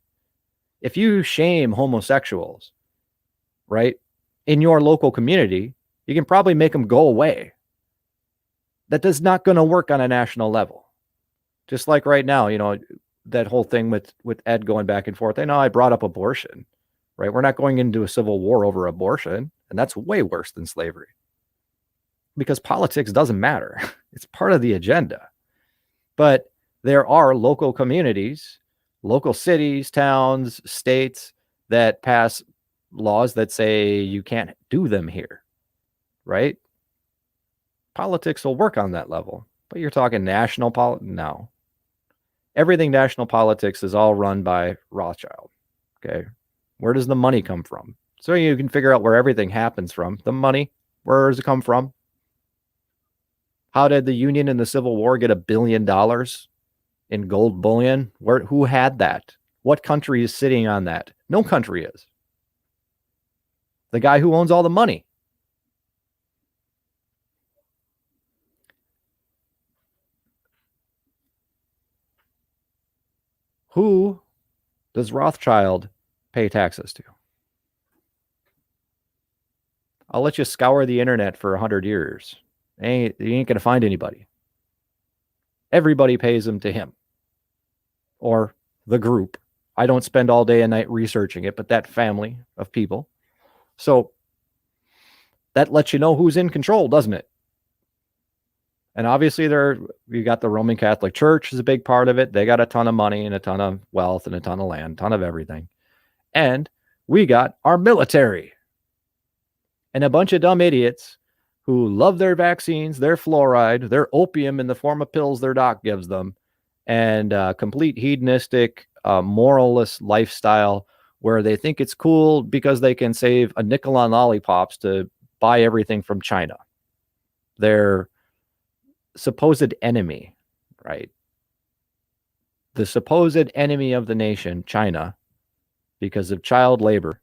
If you shame homosexuals, right, in your local community, you can probably make them go away. That is not going to work on a national level. Just like right now, that whole thing with Ed going back and forth. I know I brought up abortion, right? We're not going into a civil war over abortion. And that's way worse than slavery because politics doesn't matter. It's part of the agenda. But there are local communities, local cities, towns, states that pass laws that say you can't do them here, right? Politics will work on that level. But you're talking national politics? No. Everything national politics is all run by Rothschild. Okay. Where does the money come from? So you can figure out where everything happens from. The money, where does it come from? How did the Union in the Civil War get $1 billion in gold bullion? Who had that? What country is sitting on that? No country is. The guy who owns all the money. Who does Rothschild pay taxes to? I'll let you scour the internet for 100 years. You ain't going to find anybody. Everybody pays them to him or the group. I don't spend all day and night researching it, but that family of people. So that lets you know who's in control, doesn't it? And obviously you got the Roman Catholic Church is a big part of it. They got a ton of money and a ton of wealth and a ton of land, ton of everything. And we got our military and a bunch of dumb idiots who love their vaccines, their fluoride, their opium in the form of pills their doc gives them, and complete hedonistic, moralist lifestyle where they think it's cool because they can save a nickel on lollipops to buy everything from China. Their supposed enemy, right? The supposed enemy of the nation, China, because of child labor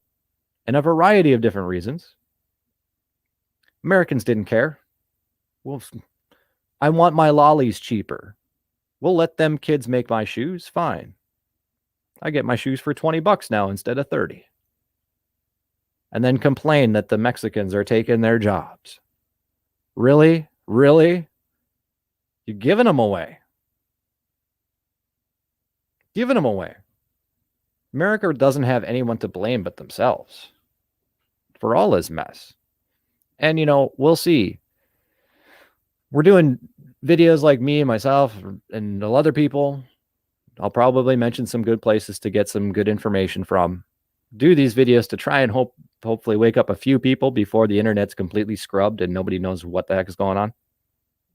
and a variety of different reasons. Americans didn't care. Well, I want my lollies cheaper. We'll let them kids make my shoes. Fine. I get my shoes for $20 now instead of 30. And then complain that the Mexicans are taking their jobs. Really? Really? You're giving them away. Giving them away. America doesn't have anyone to blame but themselves for all this mess. And, we'll see. We're doing videos like me and myself and other people. I'll probably mention some good places to get some good information from. Do these videos to try and hopefully wake up a few people before the internet's completely scrubbed and nobody knows what the heck is going on.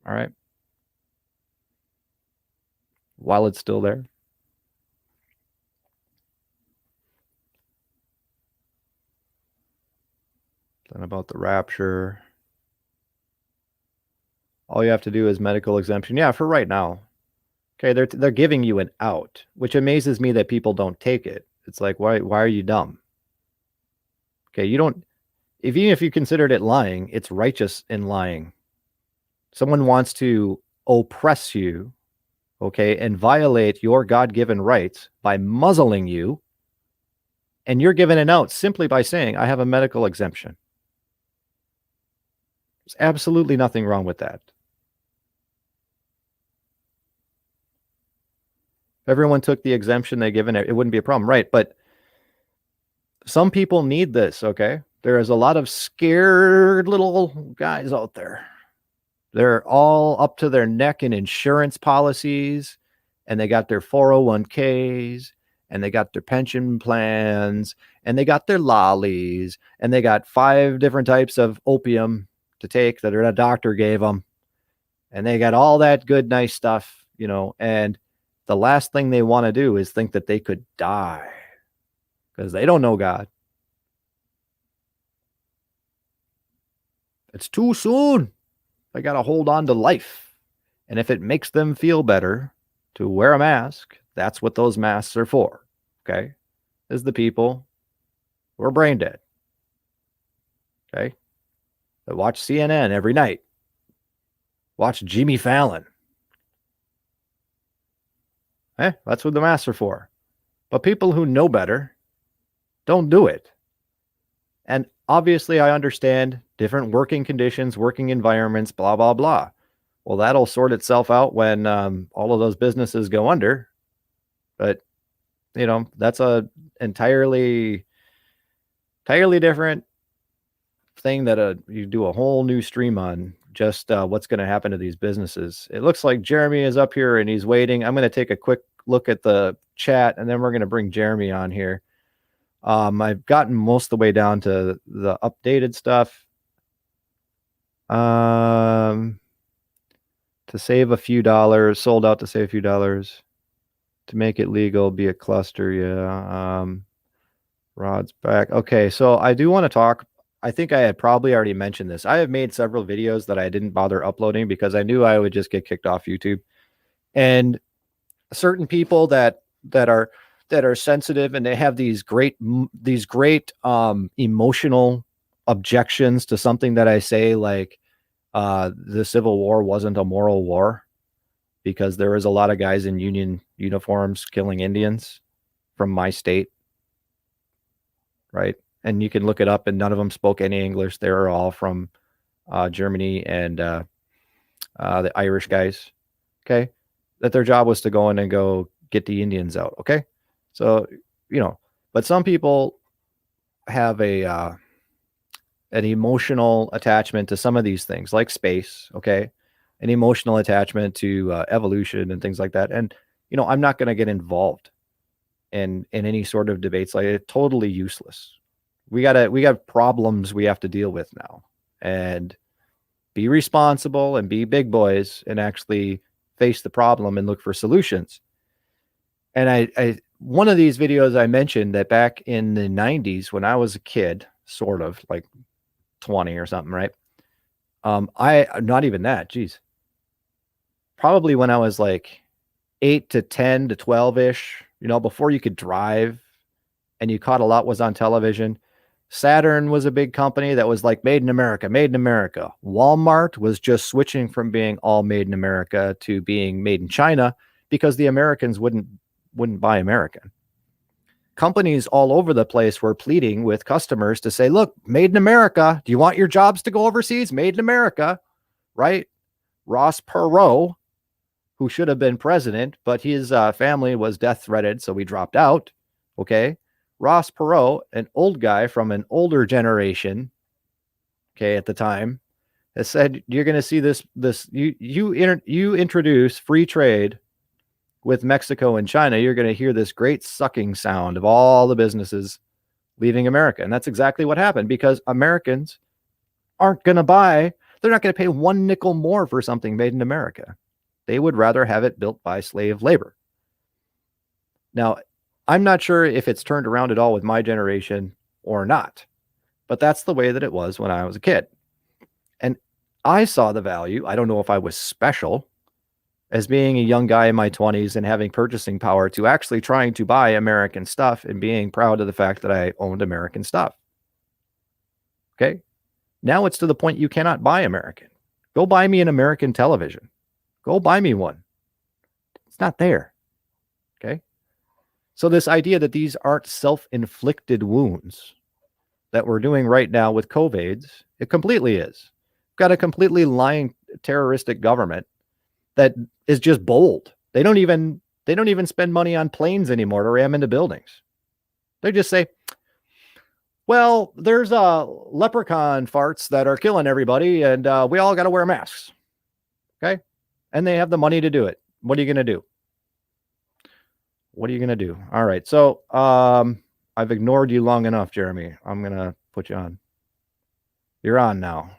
All right. While it's still there. Then about the rapture. All you have to do is medical exemption. Yeah, for right now. Okay, they're giving you an out, which amazes me that people don't take it. It's like, why are you dumb? Okay, even if you considered it lying, it's righteous in lying. Someone wants to oppress you, okay, and violate your God-given rights by muzzling you, and you're given an out simply by saying, I have a medical exemption. There's absolutely nothing wrong with that. If everyone took the exemption they given, it wouldn't be a problem, right? But some people need this, okay? There is a lot of scared little guys out there. They're all up to their neck in insurance policies, and they got their 401ks, and they got their pension plans, and they got their lollies, and they got 5 different types of opium to take that a doctor gave them, and they got all that good, nice stuff, and the last thing they want to do is think that they could die because they don't know God. It's too soon. They got to hold on to life. And if it makes them feel better to wear a mask, that's what those masks are for. Okay? Is the people who are brain dead. Okay? That watch CNN every night. Watch Jimmy Fallon. That's what the masks are for. But people who know better don't do it. And obviously, I understand different working conditions, working environments, blah, blah, blah. Well, that'll sort itself out when all of those businesses go under. But, that's a entirely different thing that you do a whole new stream on. Just what's going to happen to these businesses. It looks like Jeremy is up here and he's waiting. I'm going to take a quick look at the chat and then we're going to bring Jeremy on here. I've gotten most of the way down to the updated stuff. To save a few dollars, sold out to save a few dollars. To make it legal, be a cluster, yeah. Rod's back. Okay, so I do want to talk. I think I had probably already mentioned this. I have made several videos that I didn't bother uploading because I knew I would just get kicked off YouTube. And certain people that are that are sensitive and they have these great emotional objections to something that I say, like the Civil War wasn't a moral war because there was a lot of guys in Union uniforms killing Indians from my state, right? And you can look it up, and none of them spoke any English. They were all from Germany and the Irish guys. Okay, that their job was to go in and go get the Indians out. Okay, so but some people have an emotional attachment to some of these things, like space. Okay, an emotional attachment to evolution and things like that. And I'm not going to get involved in any sort of debates. Like, it's totally useless. We got problems we have to deal with now, and be responsible and be big boys and actually face the problem and look for solutions. And I one of these videos I mentioned that back in the 90s when I was a kid, sort of like 20 or something, right? I not even that, geez. Probably when I was like 8 to 10 to 12-ish, before you could drive and you caught a lot was on television. Saturn was a big company that was like made in America, made in America. Walmart was just switching from being all made in America to being made in China because the Americans wouldn't buy American. Companies all over the place were pleading with customers to say, look, made in America. Do you want your jobs to go overseas? Made in America, right? Ross Perot, who should have been president, but his family was death threatened, so he dropped out. Okay. Ross Perot, an old guy from an older generation, okay, at the time, has said, you're going to see this, you introduce free trade with Mexico and China, you're going to hear this great sucking sound of all the businesses leaving America. And that's exactly what happened, because Americans aren't going to buy, they're not going to pay one nickel more for something made in America. They would rather have it built by slave labor. Now, I'm not sure if it's turned around at all with my generation or not, but that's the way that it was when I was a kid. And I saw the value. I don't know if I was special as being a young guy in my 20s and having purchasing power to actually trying to buy American stuff and being proud of the fact that I owned American stuff. Okay. Now it's to the point you cannot buy American. Go buy me an American television. Go buy me one. It's not there. Okay. So this idea that these aren't self-inflicted wounds that we're doing right now with COVIDs, it completely is. We've got a completely lying terroristic government that is just bold. They don't even spend money on planes anymore to ram into buildings. They just say, well, there's leprechaun farts that are killing everybody, and we all got to wear masks. Okay. And they have the money to do it. What are you going to do? What are you going to do? All right. So I've ignored you long enough, Jeremy. I'm going to put you on. You're on now.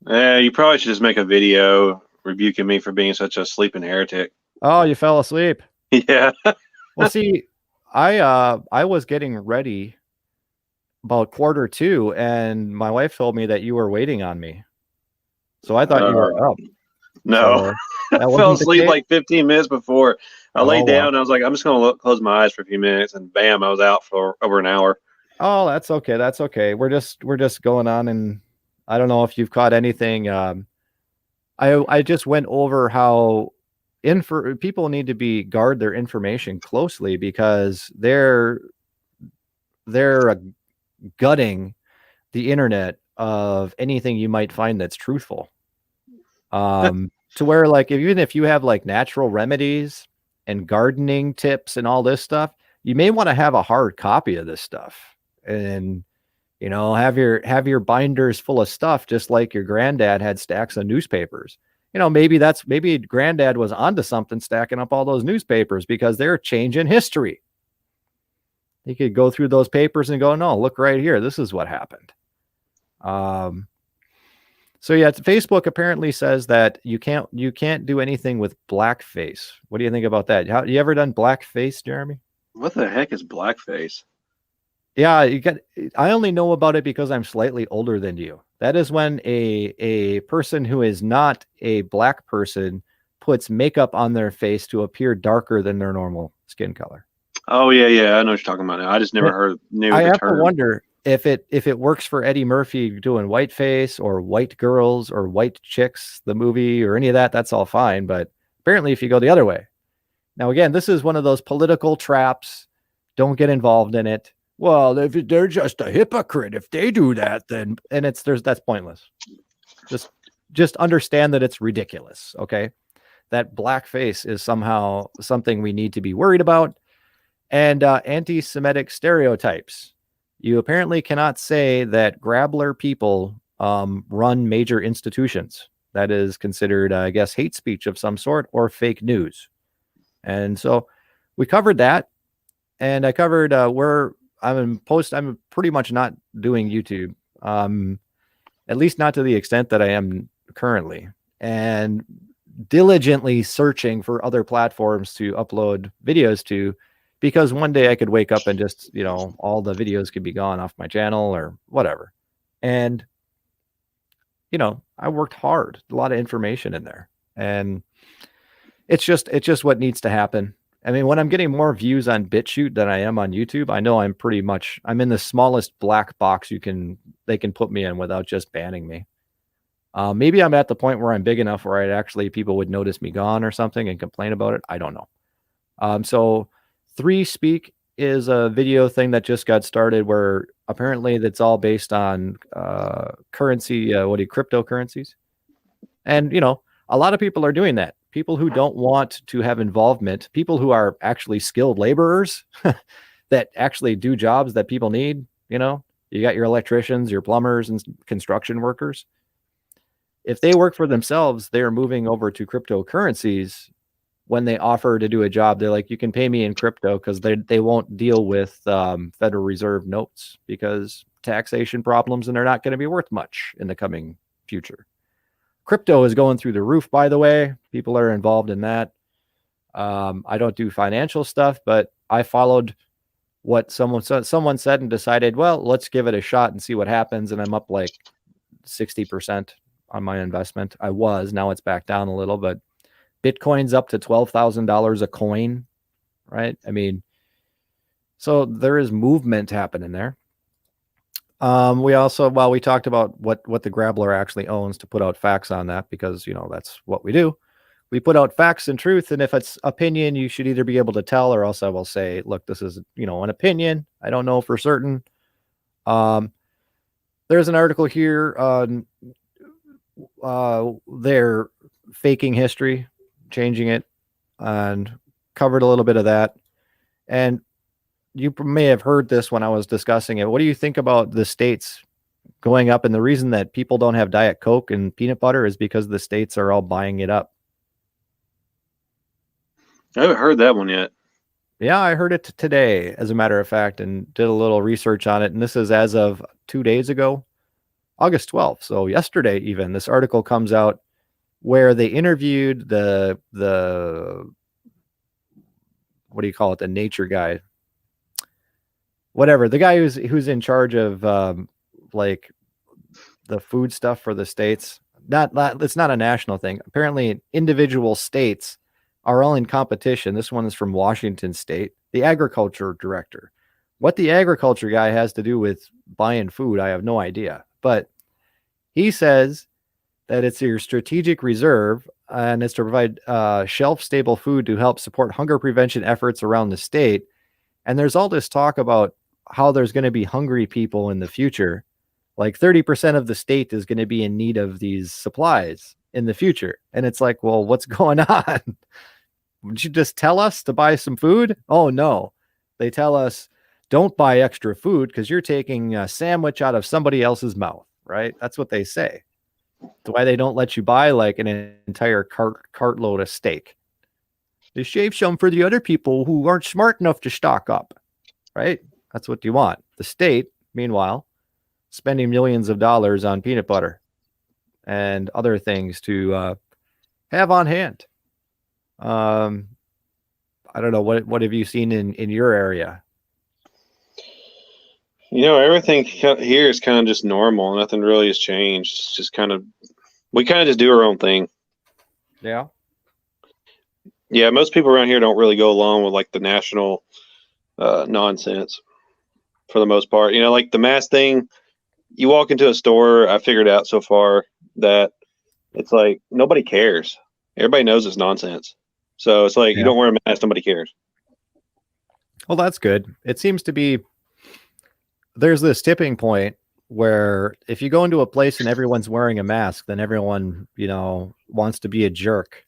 You probably should just make a video rebuking me for being such a sleeping heretic. Oh, you fell asleep. Yeah. Well, see, I was getting ready about 1:45, and my wife told me that you were waiting on me. So I thought you were up. No, so I fell asleep like 15 minutes before. I laid down. And I was like, I'm just going to close my eyes for a few minutes, and bam, I was out for over an hour. Oh, that's okay. That's okay. We're just going on, and I don't know if you've caught anything. I just went over how people need to guard their information closely because they're gutting the internet of anything you might find that's truthful. To where, like, even if you have like natural remedies and gardening tips and all this stuff, you may want to have a hard copy of this stuff and, have your binders full of stuff, just like your granddad had stacks of newspapers. Maybe granddad was onto something, stacking up all those newspapers because they're changing history. He could go through those papers and go, no, look right here. This is what happened. So yeah, Facebook apparently says that you can't do anything with blackface. What do you think about that? You ever done blackface, Jeremy? What the heck is blackface? Yeah, I only know about it because I'm slightly older than you. That is when a person who is not a black person puts makeup on their face to appear darker than their normal skin color. Oh yeah, yeah, I know what you're talking about now. I just And never knew I the have to term. wonder if it works for Eddie Murphy doing whiteface or white girls or white chicks, the movie or any of that, that's all fine. But apparently, if you go the other way, now again, this is one of those political traps. Don't get involved in it. Well, if they're just a hypocrite, if they do that, then and that's pointless. Just understand that it's ridiculous. Okay, that blackface is somehow something we need to be worried about, and anti-Semitic stereotypes. You apparently cannot say that Grabler people run major institutions. That is considered, I guess, hate speech of some sort or fake news. And so we covered that, and I covered where I'm pretty much not doing YouTube, at least not to the extent that I am currently, and diligently searching for other platforms to upload videos to, because one day I could wake up and just, all the videos could be gone off my channel or whatever. And, I worked hard, a lot of information in there. And it's just what needs to happen. I mean, when I'm getting more views on BitChute than I am on YouTube, I know I'm in the smallest black box they can put me in without just banning me. Maybe I'm at the point where I'm big enough where people would notice me gone or something and complain about it. I don't know. So 3Speak is a video thing that just got started where apparently that's all based on currency, cryptocurrencies. And, a lot of people are doing that. People who don't want to have involvement, people who are actually skilled laborers that actually do jobs that people need, you got your electricians, your plumbers, and construction workers. If they work for themselves, they're moving over to cryptocurrencies. When they offer to do a job, they're like, you can pay me in crypto, because they won't deal with Federal Reserve notes because taxation problems, and they're not going to be worth much in the coming future. Crypto is going through the roof, by the way. People are involved in that. I don't do financial stuff, but I followed what someone said and decided, well, let's give it a shot and see what happens. And I'm up like 60% on my investment. Now it's back down a little, but Bitcoin's up to $12,000 a coin, right? I mean, so there is movement happening there. We talked about what the Grabler actually owns to put out facts on that, because, that's what we do. We put out facts and truth. And if it's opinion, you should either be able to tell, or else I will say, look, this is, an opinion. I don't know for certain. There's an article here on they're faking history, changing it, and covered a little bit of that. And you may have heard this when I was discussing it. What do you think about the states going up? And the reason that people don't have Diet Coke and peanut butter is because the states are all buying it up. I haven't heard that one yet. Yeah, I heard it today, as a matter of fact, and did a little research on it. And this is as of 2 days ago, August 12th. So yesterday, even, this article comes out where they interviewed the what do you call it? The nature guy, whatever, the guy who's in charge of like the food stuff for the states. It's not a national thing. Apparently, individual states are all in competition. This one is from Washington State, the agriculture director. What the agriculture guy has to do with buying food, I have no idea. But he says that it's your strategic reserve, and it's to provide shelf-stable food to help support hunger prevention efforts around the state. And there's all this talk about how there's going to be hungry people in the future. Like 30% of the state is going to be in need of these supplies in the future. And it's like, well, what's going on? Would you just tell us to buy some food? Oh, no. They tell us, don't buy extra food because you're taking a sandwich out of somebody else's mouth, right? That's what they say. That's why they don't let you buy like an entire cartload of steak. They shave some for the other people who aren't smart enough to stock up, right? That's what you want. The state, meanwhile, spending millions of dollars on peanut butter and other things to have on hand. I don't know. What have you seen in your area? Everything here is kind of just normal. Nothing really has changed. It's just we kind of just do our own thing. Yeah. Yeah, most people around here don't really go along with like the national nonsense for the most part. Like the mask thing. You walk into a store. I figured out so far that it's like nobody cares. Everybody knows it's nonsense. So it's like you Yeah. don't wear a mask, nobody cares. Well, that's good. It seems to be there's this tipping point where if you go into a place and everyone's wearing a mask, then everyone, wants to be a jerk.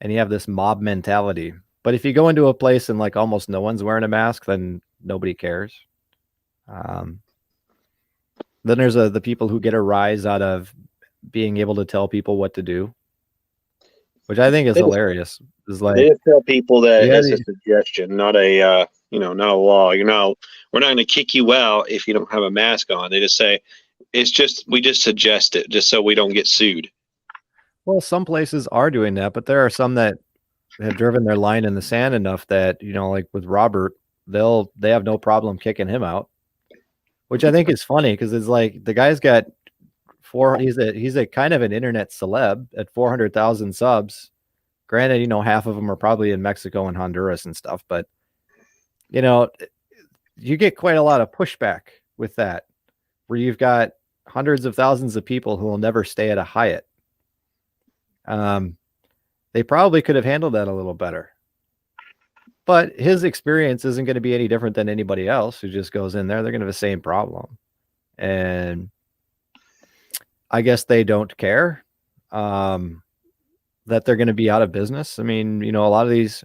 And you have this mob mentality. But if you go into a place and like almost no one's wearing a mask, then nobody cares. Um, then there's the people who get a rise out of being able to tell people what to do, which I think is They just, hilarious. It's they like, just tell people that yeah, it's a suggestion, not not a law. We're not going to kick you out if you don't have a mask on. They just say we just suggest it just so we don't get sued. well, some places are doing that, but there are some that have driven their line in the sand enough that, like with Robert, they have no problem kicking him out, which I think is funny because it's like the guy's got he's a kind of an internet celeb at 400,000 subs. Granted, half of them are probably in Mexico and Honduras and stuff, but you get quite a lot of pushback with that, where you've got hundreds of thousands of people who will never stay at a Hyatt. They probably could have handled that a little better. But his experience isn't going to be any different than anybody else who just goes in there. They're going to have the same problem. And I guess they don't care that they're going to be out of business. I mean, a lot of these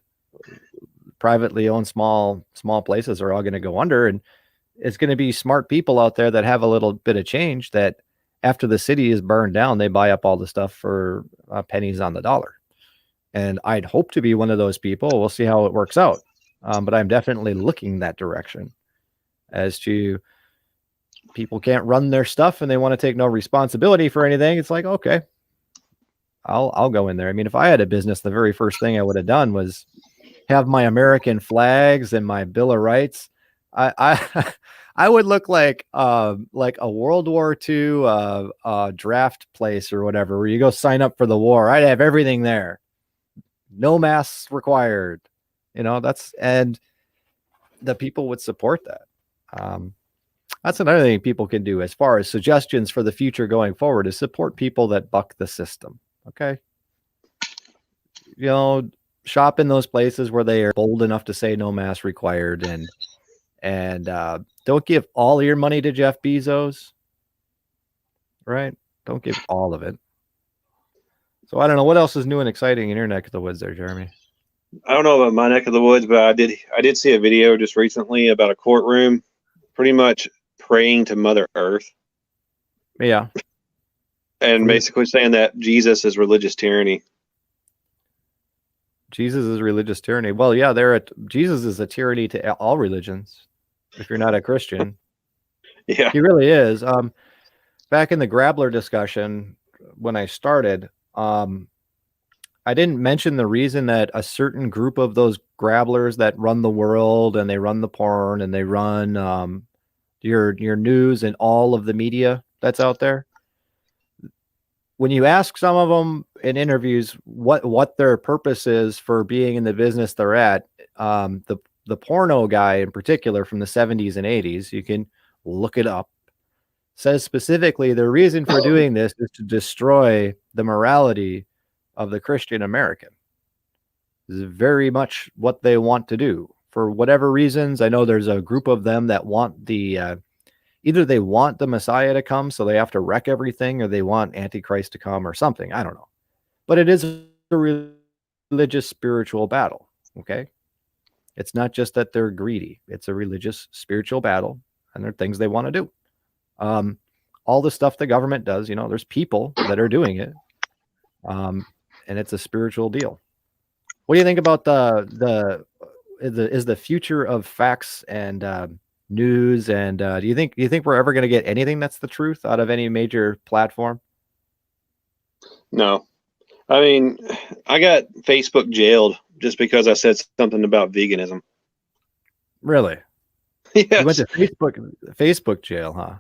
privately owned small places are all going to go under, and it's going to be smart people out there that have a little bit of change that after the city is burned down, they buy up all the stuff for pennies on the dollar. And I'd hope to be one of those people. We'll see how it works out. But I'm definitely looking that direction as to people can't run their stuff and they want to take no responsibility for anything. It's like, okay, I'll go in there. I mean, if I had a business, the very first thing I would have done was have my American flags and my Bill of Rights. I I would look like a World War II draft place or whatever, where you go sign up for the war. I'd have everything there. No masks required. And the people would support that. That's another thing people can do as far as suggestions for the future going forward is support people that buck the system. Okay. Shop in those places where they are bold enough to say no mask required, and don't give all your money to Jeff Bezos. Right. Don't give all of it. So I don't know what else is new and exciting in your neck of the woods there, Jeremy. I don't know about my neck of the woods, but I did see a video just recently about a courtroom pretty much praying to Mother Earth. Yeah. And basically saying that Jesus is religious tyranny. Jesus is religious tyranny. Well, yeah, Jesus is a tyranny to all religions. If you're not a Christian, Yeah, he really is. Back in the Grabler discussion when I started, I didn't mention the reason that a certain group of those grabblers that run the world and they run the porn and they run your news and all of the media that's out there. When you ask some of them in interviews what their purpose is for being in the business they're at, the porno guy in particular from the 70s and 80s, you can look it up, says specifically the reason for doing this is to destroy the morality of the Christian American. This is very much what they want to do for whatever reasons. I know there's a group of them that want either they want the Messiah to come, so they have to wreck everything, or they want Antichrist to come or something. I don't know. But it is a religious spiritual battle. Okay. It's not just that they're greedy. It's a religious spiritual battle, and there are things they want to do. All the stuff the government does, there's people that are doing it. And it's a spiritual deal. What do you think about the future of facts and news? And do you think we're ever going to get anything that's the truth out of any major platform? No. I mean, I got Facebook jailed just because I said something about veganism. Really? You went Yes. to Facebook jail, huh?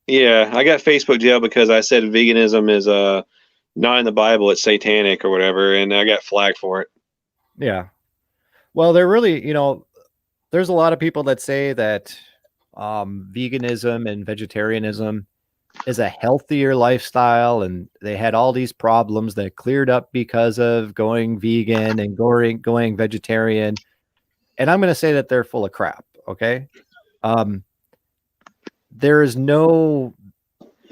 Yeah, I got Facebook jail because I said veganism is not in the Bible, it's satanic or whatever, and I got flagged for it. Yeah. Well, they're really, there's a lot of people that say that veganism and vegetarianism is a healthier lifestyle, and they had all these problems that cleared up because of going vegan and going vegetarian. And I'm going to say that they're full of crap. Okay. Um, there is no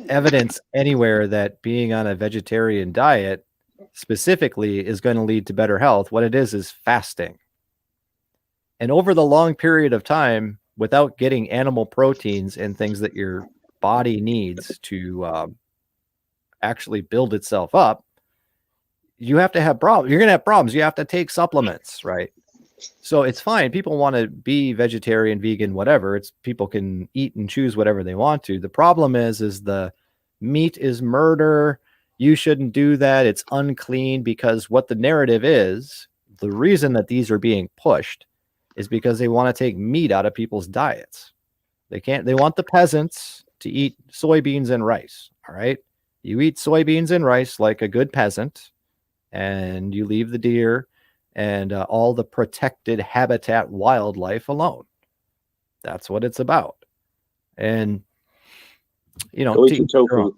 evidence anywhere that being on a vegetarian diet specifically is going to lead to better health. What it is fasting. And over the long period of time, without getting animal proteins and things that your body needs to actually build itself up, you have to have problems. You're going to have problems. You have to take supplements, right? So it's fine. People want to be vegetarian, vegan, whatever. It's people can eat and choose whatever they want to. The problem is the meat is murder. You shouldn't do that. It's unclean, because what the narrative is, the reason that these are being pushed is because they want to take meat out of people's diets. They want the peasants to eat soybeans and rice. All right. You eat soybeans and rice like a good peasant, and you leave the deer and all the protected habitat wildlife alone. That's what it's about. And, Go eat to your each their own. tofu.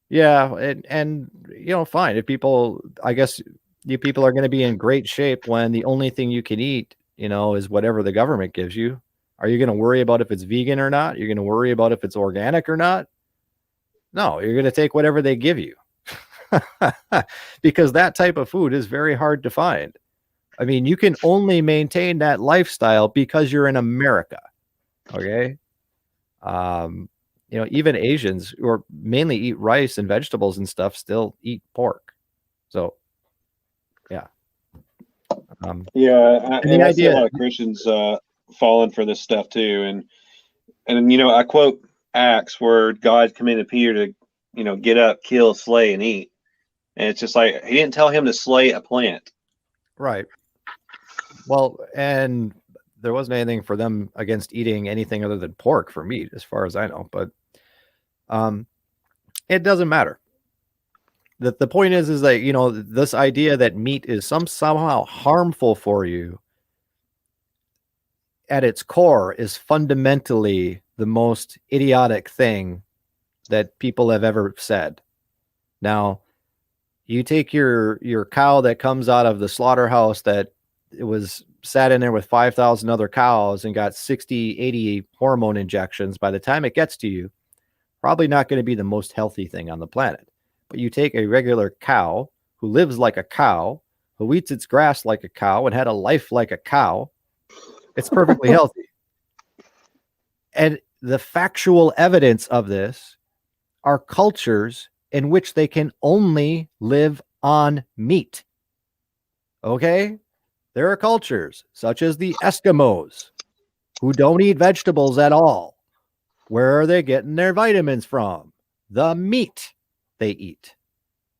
Yeah. And, fine. If people, I guess you people are going to be in great shape when the only thing you can eat, is whatever the government gives you. Are you going to worry about if it's vegan or not? You're going to worry about if it's organic or not? No, you're going to take whatever they give you. Because that type of food is very hard to find. I mean, you can only maintain that lifestyle because you're in America. Okay. Even Asians who are mainly eat rice and vegetables and stuff still eat pork. So, yeah. Yeah, And the and I see a idea, lot of Christians falling for this stuff too. And I quote Acts where God commanded Peter to, get up, kill, slay, and eat. And it's just like he didn't tell him to slay a plant. right. Well, and there wasn't anything for them against eating anything other than pork for meat, as far as I know. But it doesn't matter. The point is that, this idea that meat is somehow harmful for you at its core is fundamentally the most idiotic thing that people have ever said. Now, you take your cow that comes out of the slaughterhouse that it was sat in there with 5,000 other cows and got 60, 80 hormone injections. By the time it gets to you, probably not going to be the most healthy thing on the planet. But you take a regular cow who lives like a cow, who eats its grass like a cow and had a life like a cow, it's perfectly healthy. And the factual evidence of this are cultures in which they can only live on meat. Okay? There are cultures such as the Eskimos who don't eat vegetables at all. Where are they getting their vitamins from? The meat they eat.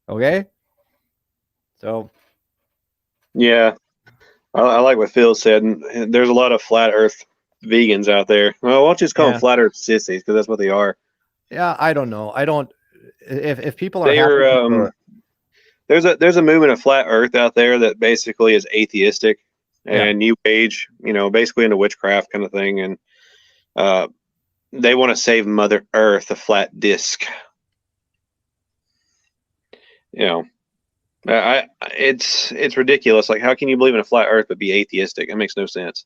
Okay? So, Yeah, I like what Phil said. And there's a lot of flat Earth vegans out there. Well, why don't you just call them yeah. flat Earth sissies? Because that's what they are. Yeah, I don't know. I don't if people are They happy are. to There's a movement of flat Earth out there that basically is atheistic yeah. and New Age. Basically into witchcraft kind of thing, and uh, they want to save Mother Earth, a flat disc. You know, it's ridiculous. Like, how can you believe in a flat Earth but be atheistic? It makes no sense.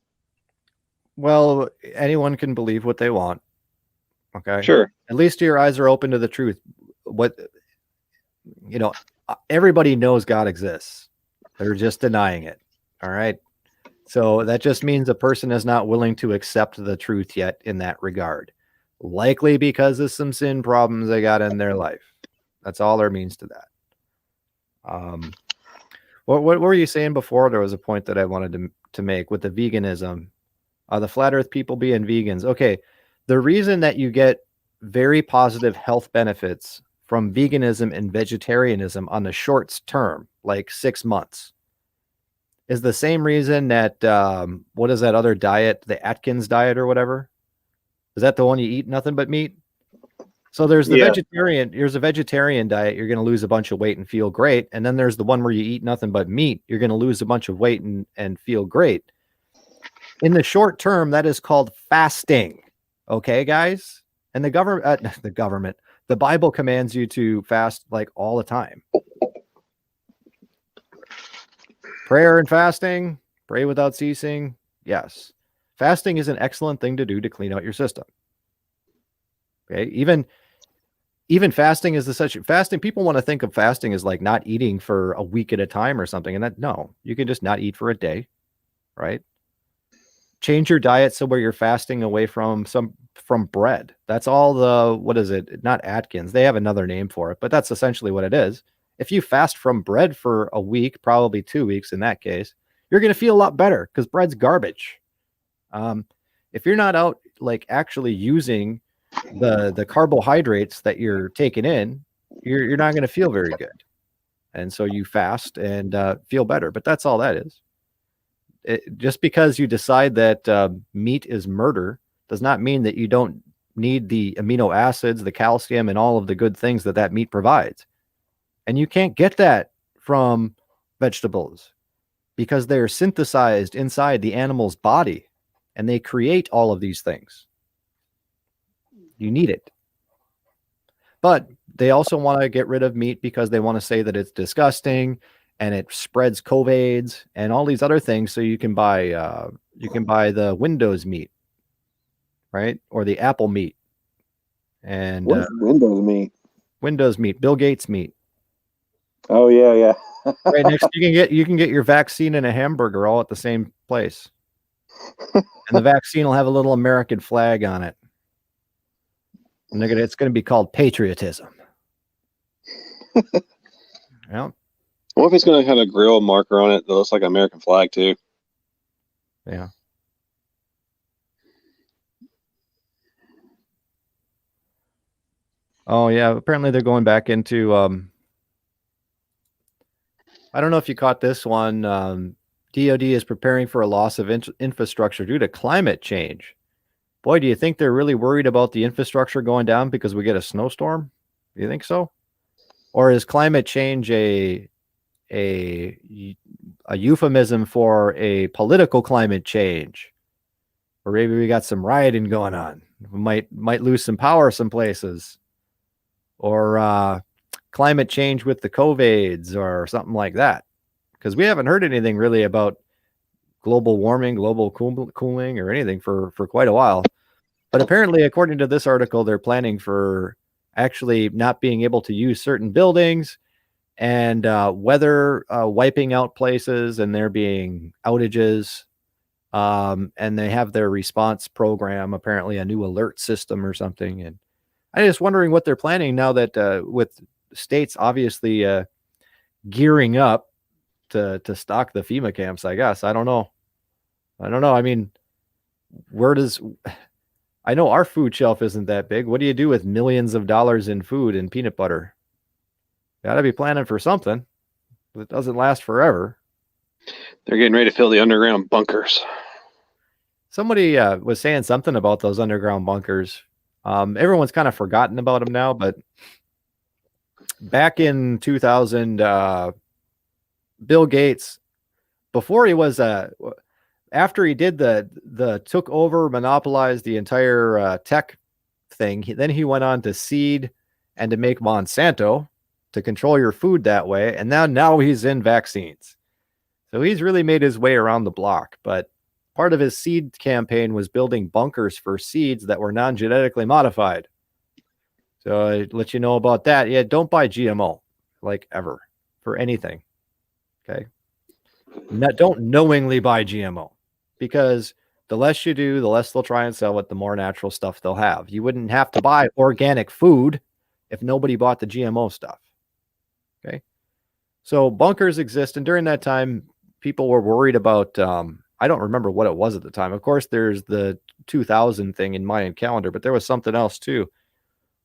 Well, anyone can believe what they want. Okay? Sure. At least your eyes are open to the truth. What everybody knows God exists. They're just denying it. All right? So that just means a person is not willing to accept the truth yet in that regard. Likely because of some sin problems they got in their life. That's all there means to that. What were you saying before? There was a point that I wanted to make with the veganism. The flat earth people being vegans. Okay. The reason that you get very positive health benefits from veganism and vegetarianism on the short term, like 6 months, is the same reason that what is that other diet, the Atkins diet or whatever? Is that the one you eat nothing but meat? So there's the vegetarian. Here's a vegetarian diet. You're going to lose a bunch of weight and feel great. And then there's the one where you eat nothing but meat. You're going to lose a bunch of weight and feel great. In the short term, that is called fasting. Okay, guys? And the Bible commands you to fast like all the time. Prayer and fasting, pray without ceasing. Yes. Fasting is an excellent thing to do to clean out your system. Okay. Even fasting is fasting. People want to think of fasting as like not eating for a week at a time or something. And no, you can just not eat for a day, right? Change your diet so where you're fasting away from bread. That's all what is it? Not Atkins. They have another name for it, but that's essentially what it is. If you fast from bread for a week, probably 2 weeks in that case, you're going to feel a lot better because bread's garbage. If you're not out like actually using the carbohydrates that you're taking in, you're not going to feel very good. And so you fast and feel better. But that's all that is. Just because you decide that meat is murder does not mean that you don't need the amino acids, the calcium, and all of the good things that meat provides. And you can't get that from vegetables because they're synthesized inside the animal's body and they create all of these things. You need it. But they also want to get rid of meat because they want to say that it's disgusting and it spreads COVIDs and all these other things. So you can buy the Windows meat, right? Or the Apple meat. And what's Windows meat? Windows meat, Bill Gates meat. Oh yeah. Right next, you can get your vaccine and a hamburger all at the same place, and the vaccine will have a little American flag on it, and it's going to be called patriotism. Yeah. What if it's going to have a grill marker on it that looks like an American flag too? Yeah. Oh yeah. Apparently they're going back into. I don't know if you caught this one. DoD is preparing for a loss of infrastructure due to climate change. Boy, do you think they're really worried about the infrastructure going down because we get a snowstorm? Do you think so? Or is climate change a euphemism for a political climate change? Or maybe we got some rioting going on. We might lose some power some places. Or climate change with the COVIDs or something like that. Because we haven't heard anything really about global warming, global cooling, or anything for quite a while. But apparently, according to this article, they're planning for actually not being able to use certain buildings and weather wiping out places, and there being outages. And they have their response program, apparently a new alert system or something. And I'm just wondering what they're planning now that with states obviously gearing up to stock the FEMA camps, I guess. I don't know. I mean, I know our food shelf isn't that big. What do you do with millions of dollars in food and peanut butter? Got to be planning for something. It doesn't last forever. They're getting ready to fill the underground bunkers. Somebody was saying something about those underground bunkers. Everyone's kind of forgotten about them now, but back in 2000, Bill Gates, before he was after he did the took over, monopolized the entire tech thing, then he went on to seed and to make Monsanto to control your food that way. And now he's in vaccines. So he's really made his way around the block. But part of his seed campaign was building bunkers for seeds that were non-genetically modified. So I let you know about that. Yeah, don't buy GMO, like ever, for anything. Okay. Don't knowingly buy GMO, because the less you do, the less they'll try and sell it, the more natural stuff they'll have. You wouldn't have to buy organic food if nobody bought the GMO stuff. Okay. So bunkers exist. And during that time, people were worried about, I don't remember what it was at the time. Of course, there's the 2000 thing in Mayan calendar, but there was something else too,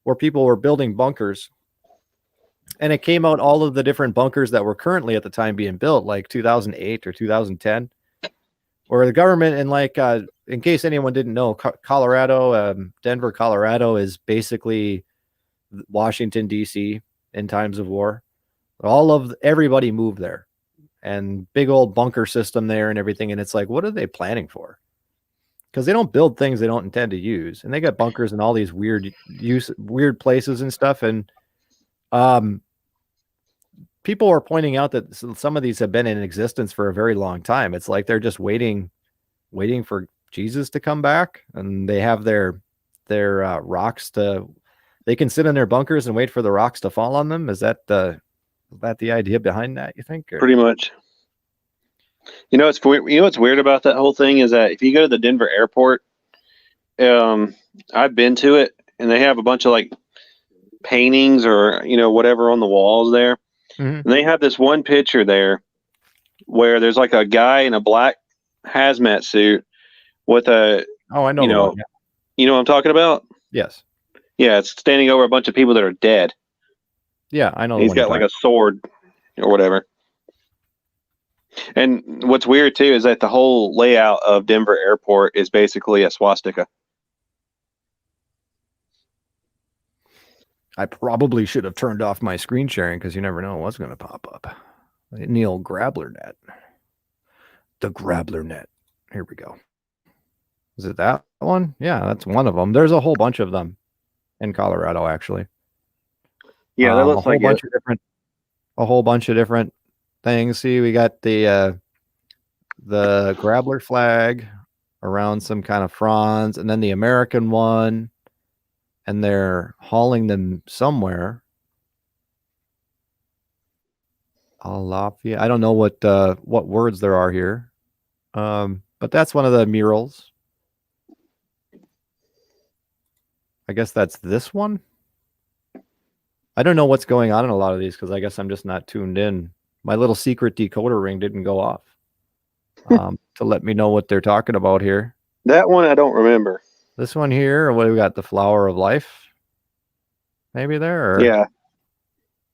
where people were building bunkers. And it came out all of the different bunkers that were currently at the time being built, like 2008 or 2010, where the government and like in case anyone didn't know, Colorado, Denver, Colorado is basically Washington, D.C. in times of war. Everybody moved there, and big old bunker system there and everything. And it's like, what are they planning for? Because they don't build things they don't intend to use, and they got bunkers in all these weird places and stuff. And people are pointing out that some of these have been in existence for a very long time. It's like they're just waiting for Jesus to come back, and they have their rocks to. They can sit in their bunkers and wait for the rocks to fall on them. Is that the idea behind that, you think? Or? Pretty much. You know, what's weird about that whole thing is that if you go to the Denver airport, I've been to it, and they have a bunch of like paintings or whatever on the walls there. Mm-hmm. And they have this one picture there where there's like a guy in a black hazmat suit with a I know you know one, yeah. you know what I'm talking about? Yes. Yeah, it's standing over a bunch of people that are dead. Yeah, I know. He's got like a sword or whatever. And what's weird too is that the whole layout of Denver Airport is basically a swastika. I probably should have turned off my screen sharing because you never know what's going to pop up. Neil Grablernet. The Grablernet. Here we go. Is it that one? Yeah, that's one of them. There's a whole bunch of them in Colorado, actually. Yeah, that looks a whole bunch of different things. See, we got the Grabler flag around some kind of fronds, and then the American one, and they're hauling them somewhere. Alafia. I don't know what words there are here, but that's one of the murals. I guess that's this one. I don't know what's going on in a lot of these because I guess I'm just not tuned in. My little secret decoder ring didn't go off to let me know what they're talking about here. That one I don't remember. This one here, what do we got? The Flower of Life? Maybe there? Yeah.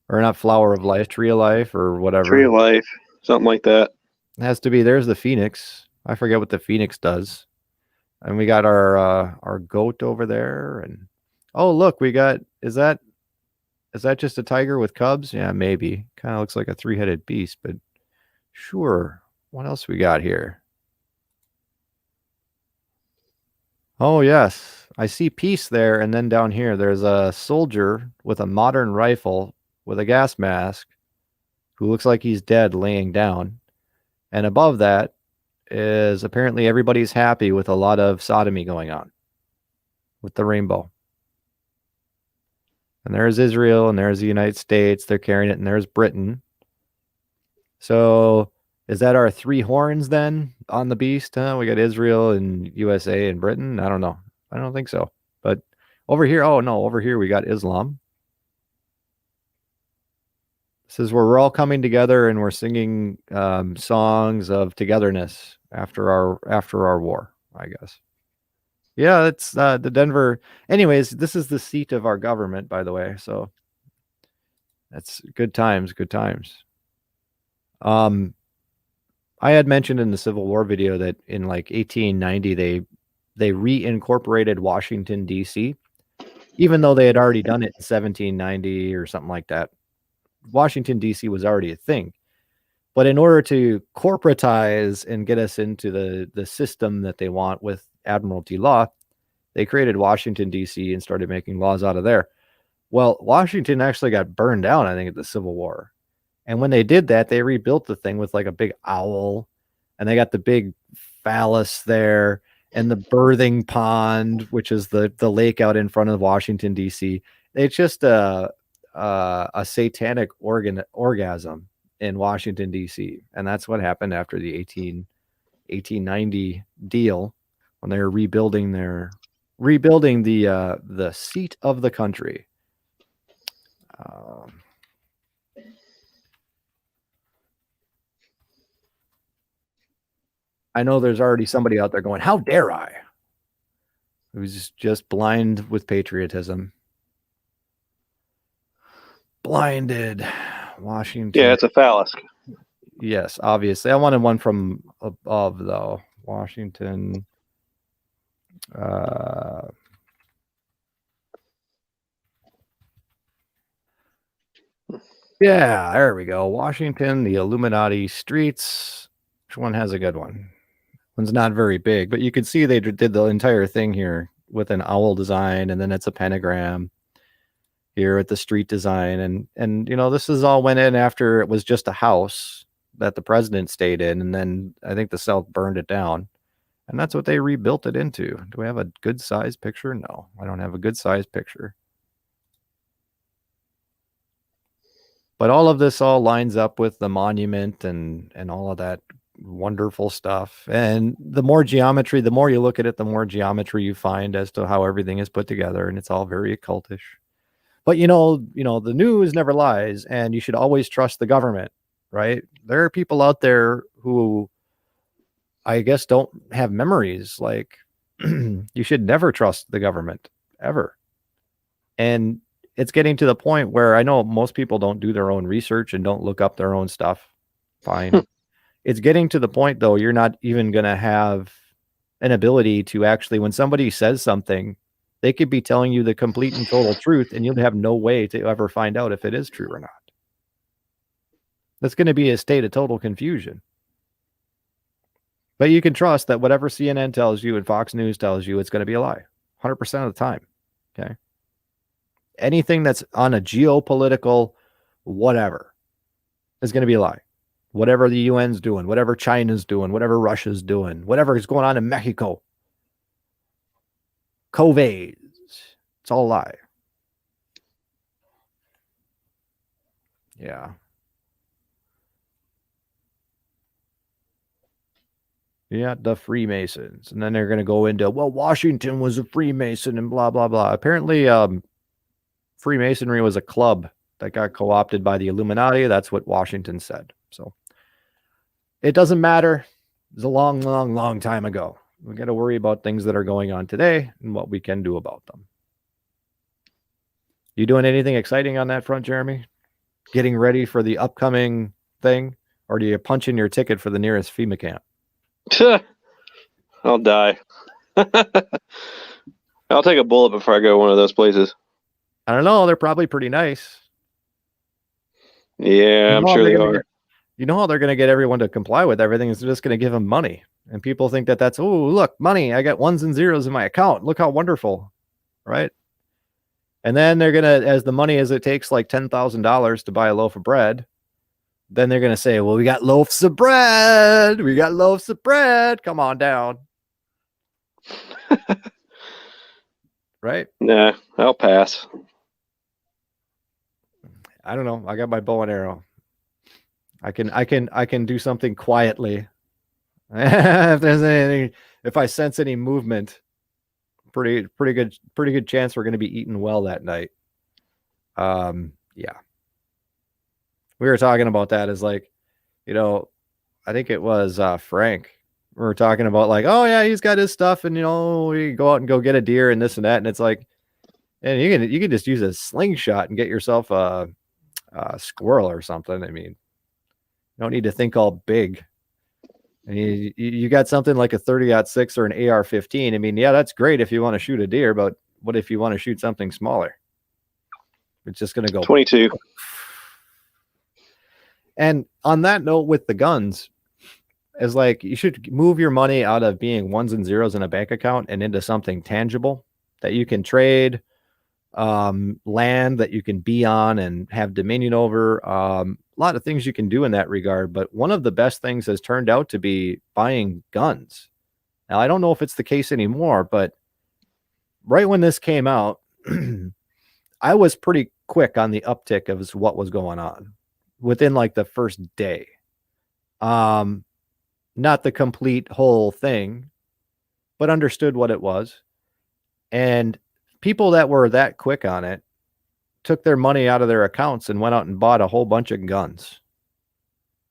Or not Flower of Life, Tree of Life or whatever. Tree of Life, something like that. It has to be. There's the Phoenix. I forget what the Phoenix does. And we got our goat over there. And oh, look, we got, is that just a tiger with cubs? Yeah, maybe. Kind of looks like a three-headed beast, but sure. What else we got here? Oh, yes. I see peace there. And then down here, there's a soldier with a modern rifle with a gas mask who looks like he's dead laying down. And above that is apparently everybody's happy with a lot of sodomy going on with the rainbow. And there's Israel, and there's the United States. They're carrying it, and there's Britain. So is that our three horns then on the beast? Huh? We got Israel and USA and Britain. I don't know. I don't think so. But over here, over here we got Islam. This is where we're all coming together and we're singing songs of togetherness after our war, I guess. Yeah, it's the Denver. Anyways, this is the seat of our government, by the way. So that's good times, good times. I had mentioned in the Civil War video that in like 1890 they reincorporated Washington D.C. even though they had already done it in 1790 or something like that. Washington D.C. was already a thing, but in order to corporatize and get us into the system that they want with Admiralty law, they created Washington D.C. and started making laws out of there. Well, Washington actually got burned down, I think, at the Civil War. And when they did that, they rebuilt the thing with like a big owl, and they got the big phallus there and the birthing pond, which is the lake out in front of Washington, D.C. It's just a satanic orgasm in Washington, D.C. And that's what happened after the 1890 deal when they were rebuilding the seat of the country. I know there's already somebody out there going, how dare I? Who's just blind with patriotism. Blinded. Washington. Yeah, it's a phallus. Yes, obviously. I wanted one from above, though. Washington Yeah, there we go. Washington, the Illuminati streets. Which one has a good one? One's not very big, but you can see they did the entire thing here with an owl design, and then it's a pentagram here at the street design. And this is all went in after it was just a house that the president stayed in, and then I think the South burned it down. And that's what they rebuilt it into. Do we have a good size picture? No, I don't have a good size picture. But all of this all lines up with the monument and all of that wonderful stuff. And the more geometry, the more you look at it, the more geometry you find as to how everything is put together. And it's all very occultish. But the news never lies, and you should always trust the government, right? There are people out there who I guess don't have memories. Like you should never trust the government ever. And it's getting to the point where I know most people don't do their own research and don't look up their own stuff. Fine. It's getting to the point though, you're not even going to have an ability to actually, when somebody says something, they could be telling you the complete and total truth, and you'll have no way to ever find out if it is true or not. That's going to be a state of total confusion. But you can trust that whatever CNN tells you and Fox News tells you, it's going to be a lie 100% of the time. Okay. Anything that's on a geopolitical whatever is going to be a lie. Whatever the UN's doing, whatever China's doing, whatever Russia's doing, whatever is going on in Mexico, COVID, it's all a lie. Yeah. Yeah, the Freemasons. And then they're going to go into, well, Washington was a Freemason and blah, blah, blah. Apparently, Freemasonry was a club that got co-opted by the Illuminati. That's what Washington said. So it doesn't matter. It's a long, long, long time ago. We got to worry about things that are going on today and what we can do about them. You doing anything exciting on that front, Jeremy? Getting ready for the upcoming thing? Or do you punch in your ticket for the nearest FEMA camp? I'll die. I'll take a bullet before I go to one of those places. I don't know. They're probably pretty nice. Yeah, I'm sure they are. You know how they're going to get everyone to comply with everything is they're just going to give them money. And people think that that's, oh, look, money. I got ones and zeros in my account. Look how wonderful. Right? And then they're going to, as the money as it takes like $10,000 to buy a loaf of bread, then they're going to say, well, we got loaves of bread. We got loaves of bread. Come on down. Right? Nah, I'll pass. I don't know. I got my bow and arrow. I can do something quietly. If there's anything, if I sense any movement, pretty good chance we're going to be eating well that night. Yeah. We were talking about that as like, I think it was Frank. We were talking about like, oh yeah, he's got his stuff, and we go out and go get a deer and this and that, and it's like, and you can just use a slingshot and get yourself a squirrel or something. I mean, you don't need to think all big. And you got something like a 30-06 or an AR-15. I mean, yeah, that's great if you want to shoot a deer, but what if you want to shoot something smaller? It's just going to go 22. And on that note, with the guns, is like you should move your money out of being ones and zeros in a bank account and into something tangible that you can trade, land that you can be on and have dominion over. A lot of things you can do in that regard. But one of the best things has turned out to be buying guns. Now, I don't know if it's the case anymore, but right when this came out, I was pretty quick on the uptick of what was going on within like the first day. Not the complete whole thing, but understood what it was. And people that were that quick on it took their money out of their accounts and went out and bought a whole bunch of guns.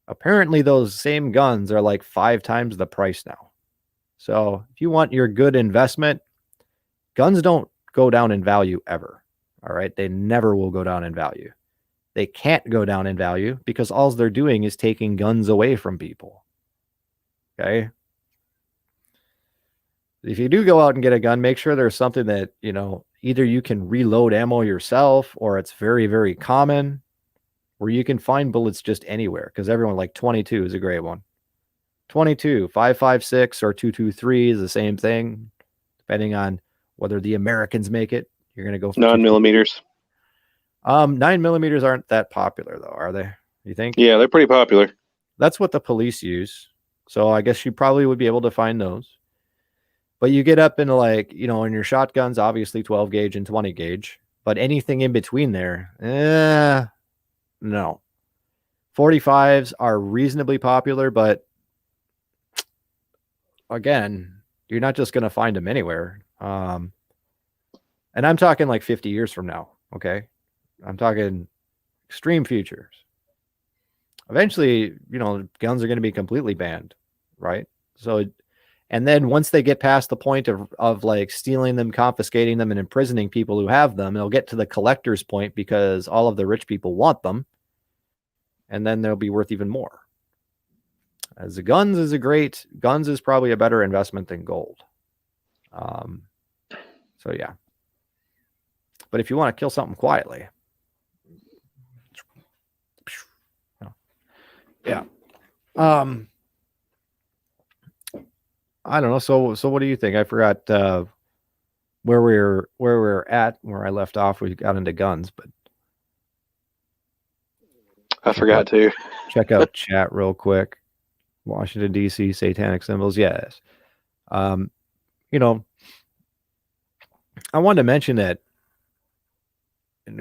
Apparently those same guns are like 5 times the price now. So if you want your good investment, guns don't go down in value ever. All right. They never will go down in value. They can't go down in value because all they're doing is taking guns away from people. Okay. If you do go out and get a gun, make sure there's something that, either you can reload ammo yourself or it's very, very common where you can find bullets just anywhere. Because everyone, like 22 is a great one. 22, 5.56 or 223 is the same thing, depending on whether the Americans make it. You're going to go for 9mm. 9mm aren't that popular, though, are they? You think? Yeah, they're pretty popular. That's what the police use. So I guess you probably would be able to find those. But you get up into in your shotguns, obviously 12 gauge and 20 gauge. But anything in between there, no. 45s are reasonably popular, but again, you're not just going to find them anywhere. And I'm talking like 50 years from now, okay? I'm talking extreme futures. Eventually, guns are going to be completely banned, right? So, and then once they get past the point of like stealing them, confiscating them, and imprisoning people who have them, they'll get to the collector's point because all of the rich people want them. And then they'll be worth even more. As the guns is probably a better investment than gold. So yeah. But if you want to kill something quietly, yeah. I don't know. So what do you think? I forgot where we're at, where I left off. We got into guns, but I forgot to check out chat real quick. Washington D.C. satanic symbols, yes. I wanted to mention that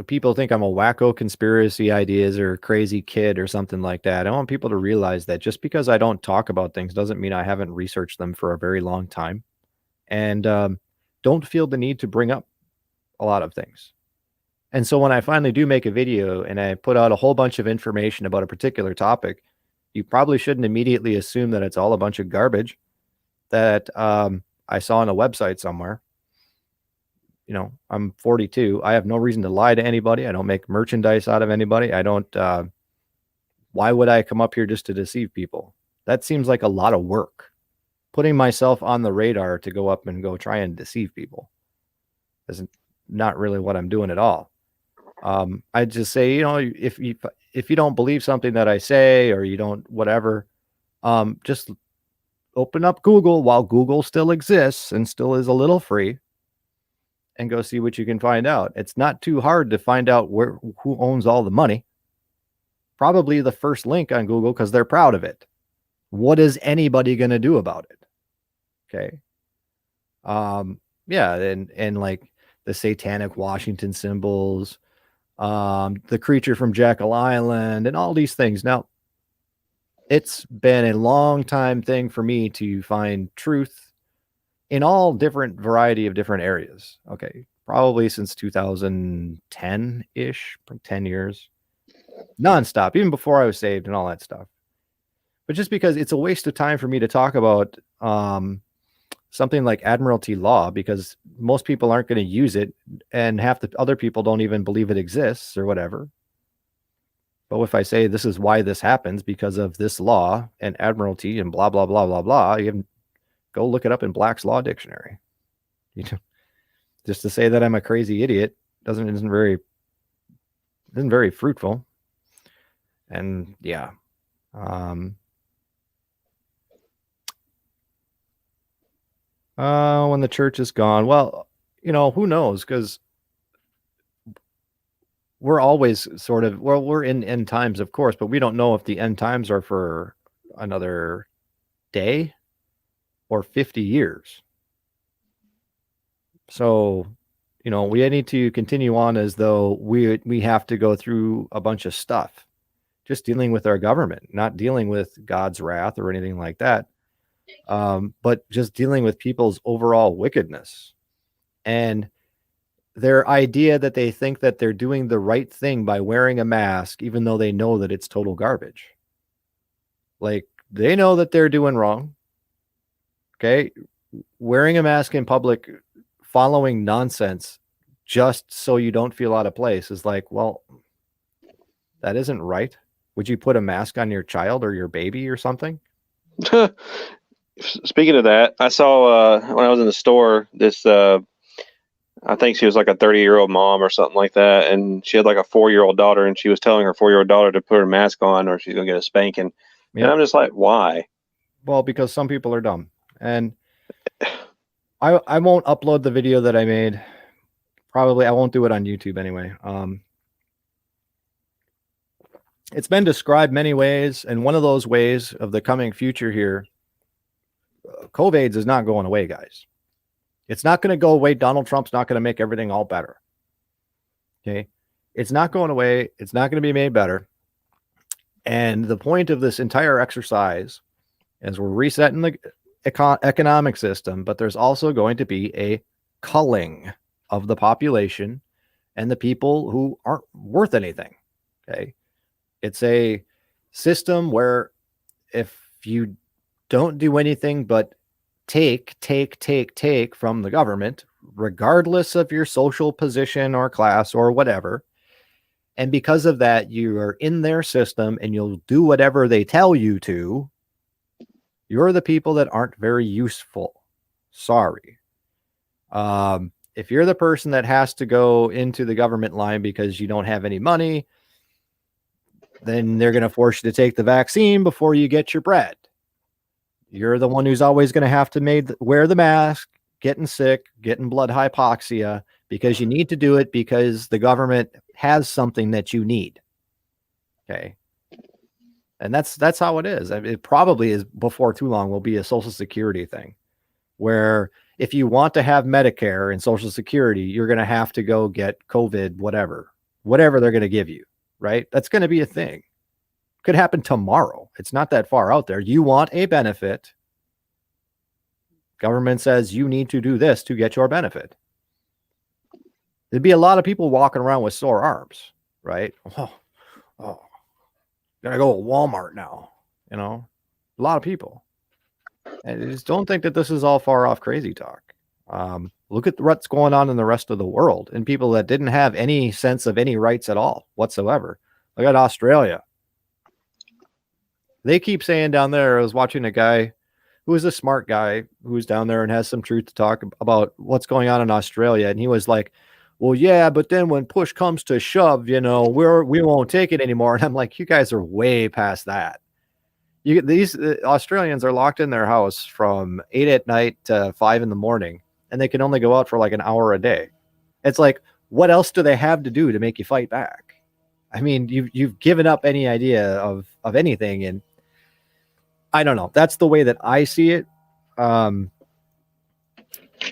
people think I'm a wacko conspiracy ideas or crazy kid or something like that. I want people to realize that just because I don't talk about things doesn't mean I haven't researched them for a very long time, and don't feel the need to bring up a lot of things. And so when I finally do make a video and I put out a whole bunch of information about a particular topic, you probably shouldn't immediately assume that it's all a bunch of garbage that I saw on a website somewhere. I'm 42. I have no reason to lie to anybody. I don't make merchandise out of anybody. I don't. Why would I come up here just to deceive people? That seems like a lot of work. Putting myself on the radar to go up and go try and deceive people is not really what I'm doing at all. I just say, if you don't believe something that I say, or you don't whatever, just open up Google while Google still exists and still is a little free, and go see what you can find out. It's not too hard to find out who owns all the money. Probably the first link on Google because they're proud of it. What is anybody going to do about it? Okay. Yeah, and like the satanic Washington symbols, the creature from Jekyll Island, and all these things. Now, it's been a long time thing for me to find truth in all different variety of different areas. Okay. Probably since 2010-ish, 10 years. Nonstop, even before I was saved and all that stuff. But just because it's a waste of time for me to talk about something like Admiralty law, because most people aren't going to use it, and half the other people don't even believe it exists or whatever. But if I say this is why this happens because of this law and Admiralty and blah, blah, blah, blah, blah, you can go look it up in Black's Law Dictionary. Just to say that I'm a crazy idiot isn't very fruitful. And yeah. When the church is gone, well, who knows? Because we're always we're in end times, of course, but we don't know if the end times are for another day or 50 years. So, we need to continue on as though we have to go through a bunch of stuff, just dealing with our government, not dealing with God's wrath or anything like that. But just dealing with people's overall wickedness and their idea that they think that they're doing the right thing by wearing a mask, even though they know that it's total garbage. Like, they know that they're doing wrong. Okay. Wearing a mask in public, following nonsense just so you don't feel out of place is like, well, that isn't right. Would you put a mask on your child or your baby or something? Speaking of that, I saw when I was in the store this. I think she was like a 30-year-old mom or something like that, and she had like a 4-year-old daughter, and she was telling her 4-year-old daughter to put her mask on or she's gonna get a spanking. And Yep. I'm just like, why? Well, because some people are dumb, and I won't upload the video that I made. Probably I won't do it on YouTube anyway. It's been described many ways, and one of those ways of the coming future here, COVID is not going away, guys. It's not going to go away. Donald Trump's not going to make everything all better. Okay. It's not going away. It's not going to be made better. And the point of this entire exercise is we're resetting the economic system, but there's also going to be a culling of the population and the people who aren't worth anything. Okay. It's a system where if you don't do anything but take from the government, regardless of your social position or class or whatever, and because of that, you are in their system and you'll do whatever they tell you to, you're the people that aren't very useful. Sorry. If you're the person that has to go into the government line because you don't have any money, then they're going to force you to take the vaccine before you get your bread. You're the one who's always going to have to wear the mask, getting sick, getting blood hypoxia, because you need to do it because the government has something that you need. Okay. And that's how it is. I mean, it probably is before too long will be a Social Security thing where if you want to have Medicare and Social Security, you're going to have to go get COVID, whatever they're going to give you, right? That's going to be a thing. Could happen tomorrow. It's not that far out there. You want a benefit. Government says you need to do this to get your benefit. There'd be a lot of people walking around with sore arms, right? Oh, gotta go to Walmart now. A lot of people. And I just don't think that this is all far off crazy talk. Look at what's going on in the rest of the world and people that didn't have any sense of any rights at all whatsoever. Look at Australia. They keep saying down there, I was watching a guy who is a smart guy who's down there and has some truth to talk about what's going on in Australia. And he was like, well, yeah, but then when push comes to shove, we won't take it anymore. And I'm like, you guys are way past that. These Australians are locked in their house from 8 at night to 5 in the morning, and they can only go out for like an hour a day. It's like, what else do they have to do to make you fight back? I mean, you've given up any idea of anything, and I don't know. That's the way that I see it.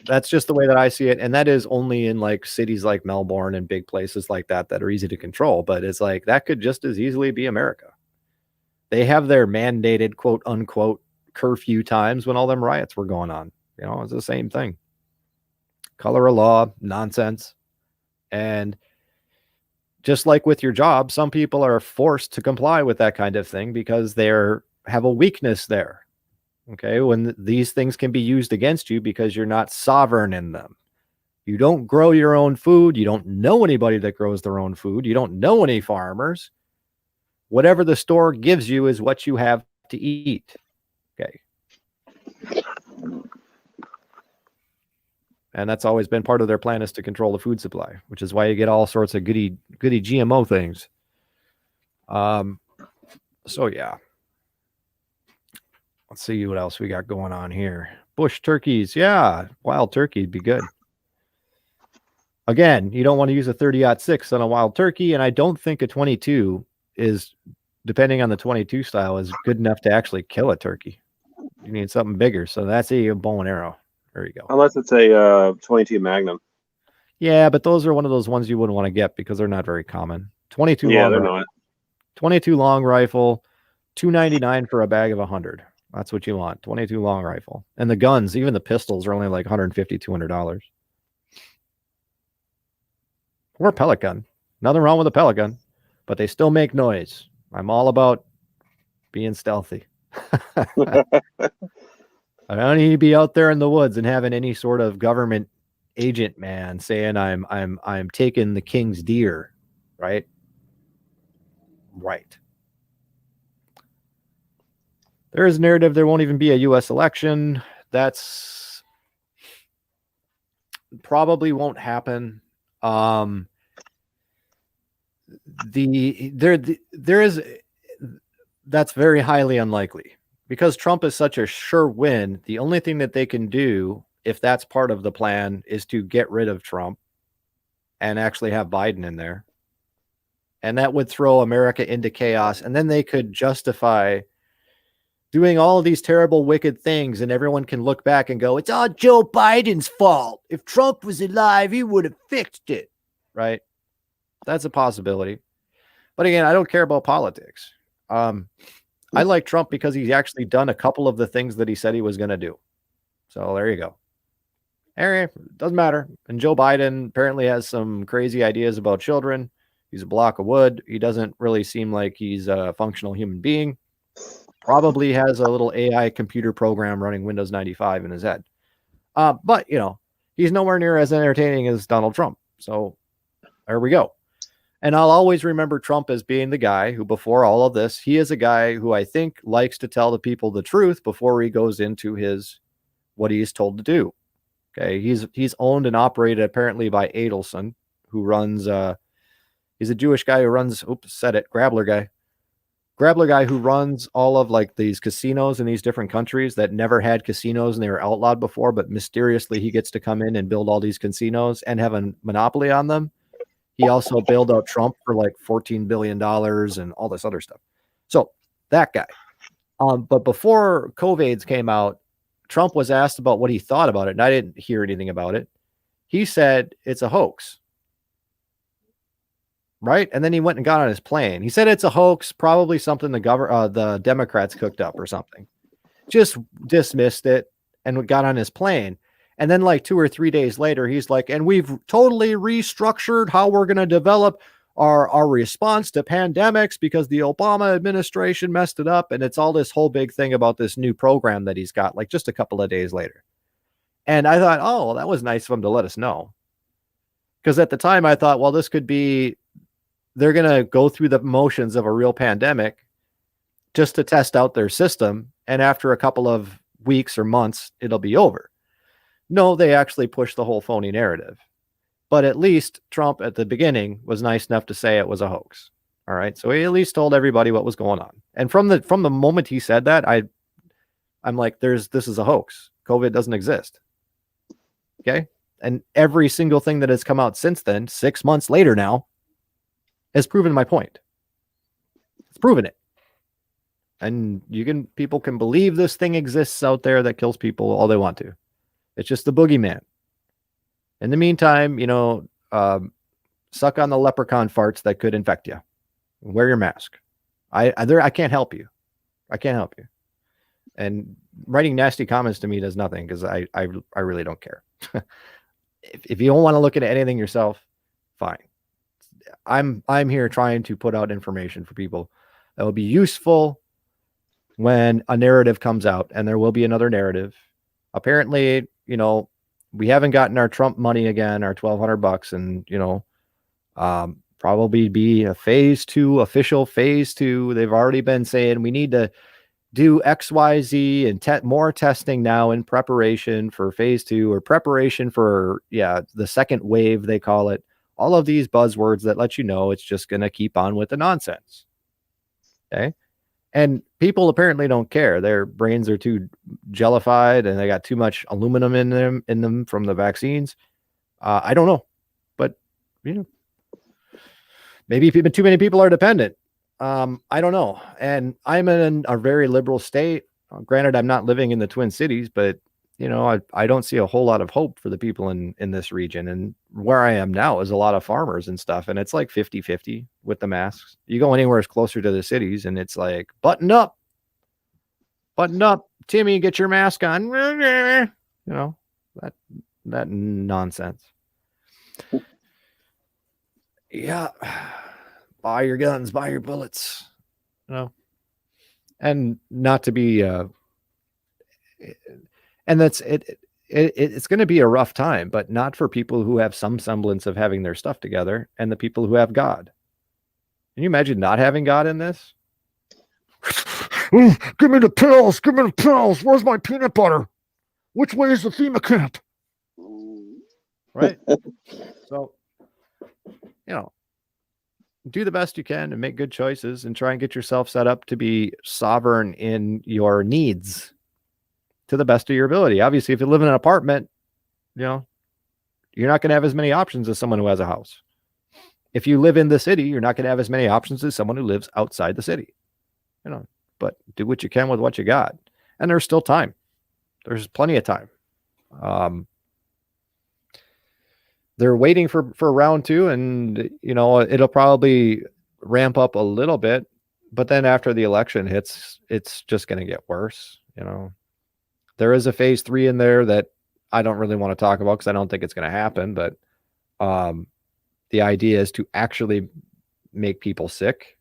That's just the way that I see it. And that is only in like cities like Melbourne and big places like that are easy to control. But it's like that could just as easily be America. They have their mandated quote unquote curfew times when all them riots were going on. It's the same thing. Color of law, nonsense. And just like with your job, some people are forced to comply with that kind of thing because they have a weakness there. Okay, when these things can be used against you because you're not sovereign in them. You don't grow your own food. You don't know anybody that grows their own food. You don't know any farmers. Whatever the store gives you is what you have to eat. Okay. And that's always been part of their plan, is to control the food supply, which is why you get all sorts of goody GMO things. So yeah. Let's see what else we got going on here. Bush turkeys. Yeah. Wild turkey would be good. Again, you don't want to use a 30-06 on a wild turkey. And I don't think a 22 is, depending on the 22 style, is good enough to actually kill a turkey. You need something bigger. So that's a bow and arrow. There you go. Unless it's a 22 Magnum. Yeah, but those are one of those ones you wouldn't want to get because they're not very common. 22 Yeah, long they're rifle. not. 22 long rifle, $2.99 for a bag of 100. That's what you want. 22 long rifle. And the guns, even the pistols, are only like $150, $200. Or a pellet gun. Nothing wrong with a pellet gun, but they still make noise. I'm all about being stealthy. I don't need to be out there in the woods and having any sort of government agent man saying I'm taking the king's deer, right? Right. There is a narrative there won't even be a U.S. election. That's probably won't happen. There is that's very highly unlikely because Trump is such a sure win. The only thing that they can do, if that's part of the plan, is to get rid of Trump and actually have Biden in there. And that would throw America into chaos. And then they could justify doing all of these terrible, wicked things. And everyone can look back and go, it's all Joe Biden's fault. If Trump was alive, he would have fixed it. Right? That's a possibility. But again, I don't care about politics. I like Trump because he's actually done a couple of the things that he said he was going to do. So there you go. Anyway, doesn't matter. And Joe Biden apparently has some crazy ideas about children. He's a block of wood. He doesn't really seem like he's a functional human being. Probably has a little AI computer program running Windows 95 in his head. But, you know, he's nowhere near as entertaining as Donald Trump. So there we go. And I'll always remember Trump as being the guy who, before all of this, he is a guy who I think likes to tell the people the truth before he goes into what he's told to do. Okay, he's owned and operated apparently by Adelson, who runs. He's a Jewish guy who runs. Oops, said it. Grabler guy who runs all of like these casinos in these different countries that never had casinos and they were outlawed before, but mysteriously he gets to come in and build all these casinos and have a monopoly on them. He also bailed out Trump for like $14 billion and all this other stuff. So that guy. But before COVIDs came out, Trump was asked about what he thought about it, and I didn't hear anything about it. He said it's a hoax. Right? And then he went and got on his plane. He said it's a hoax, probably something the Democrats cooked up or something. Just dismissed it and got on his plane. And then like 2 or 3 days later, he's like, and we've totally restructured how we're going to develop our response to pandemics because the Obama administration messed it up. And it's all this whole big thing about this new program that he's got like just a couple of days later. And I thought, oh, well, that was nice of him to let us know. Because at the time I thought, well, this could be, they're going to go through the motions of a real pandemic just to test out their system. And after a couple of weeks or months, it'll be over. No, they actually pushed the whole phony narrative. But at least Trump at the beginning was nice enough to say it was a hoax. All right. So he at least told everybody what was going on. And from the moment he said that, I'm like, this is a hoax. COVID doesn't exist. Okay. And every single thing that has come out since then, 6 months later now, has proven my point. It's proven it. And people can believe this thing exists out there that kills people all they want to. It's just the boogeyman. In the meantime, suck on the leprechaun farts that could infect you. Wear your mask. I can't help you. I can't help you. And writing nasty comments to me does nothing because I really don't care. If you don't want to look at anything yourself, fine. I'm here trying to put out information for people that will be useful when a narrative comes out, and there will be another narrative. Apparently, we haven't gotten our Trump money again, our $1,200, and probably be a official phase 2. They've already been saying we need to do XYZ and more testing now in preparation for phase 2 or preparation for the second wave, they call it. All of these buzzwords that let you know it's just going to keep on with the nonsense. Okay. And people apparently don't care. Their brains are too jellified and they got too much aluminum in them from the vaccines. I don't know, but maybe too many people are dependent. I don't know. And I'm in a very liberal state. Granted, I'm not living in the Twin Cities, but I don't see a whole lot of hope for the people in this region. And where I am now is a lot of farmers and stuff. And it's like 50-50 with the masks. You go anywhere closer to the cities and it's like, button up, Timmy, get your mask on. That nonsense. Yeah. Buy your guns, buy your bullets, and not to be, and that's it. It's going to be a rough time, but not for people who have some semblance of having their stuff together and the people who have God. Can you imagine not having God in this? Give me the pills. Give me the pills. Where's my peanut butter? Which way is the FEMA camp? Right? So, do the best you can and make good choices and try and get yourself set up to be sovereign in your needs to the best of your ability. Obviously, if you live in an apartment, you're not going to have as many options as someone who has a house. If you live in the city, you're not going to have as many options as someone who lives outside the city. But do what you can with what you got. And there's still time. There's plenty of time. They're waiting for round 2, and it'll probably ramp up a little bit, but then after the election hits, it's just going to get worse. There is a phase 3 in there that I don't really want to talk about because I don't think it's going to happen, but the idea is to actually make people sick.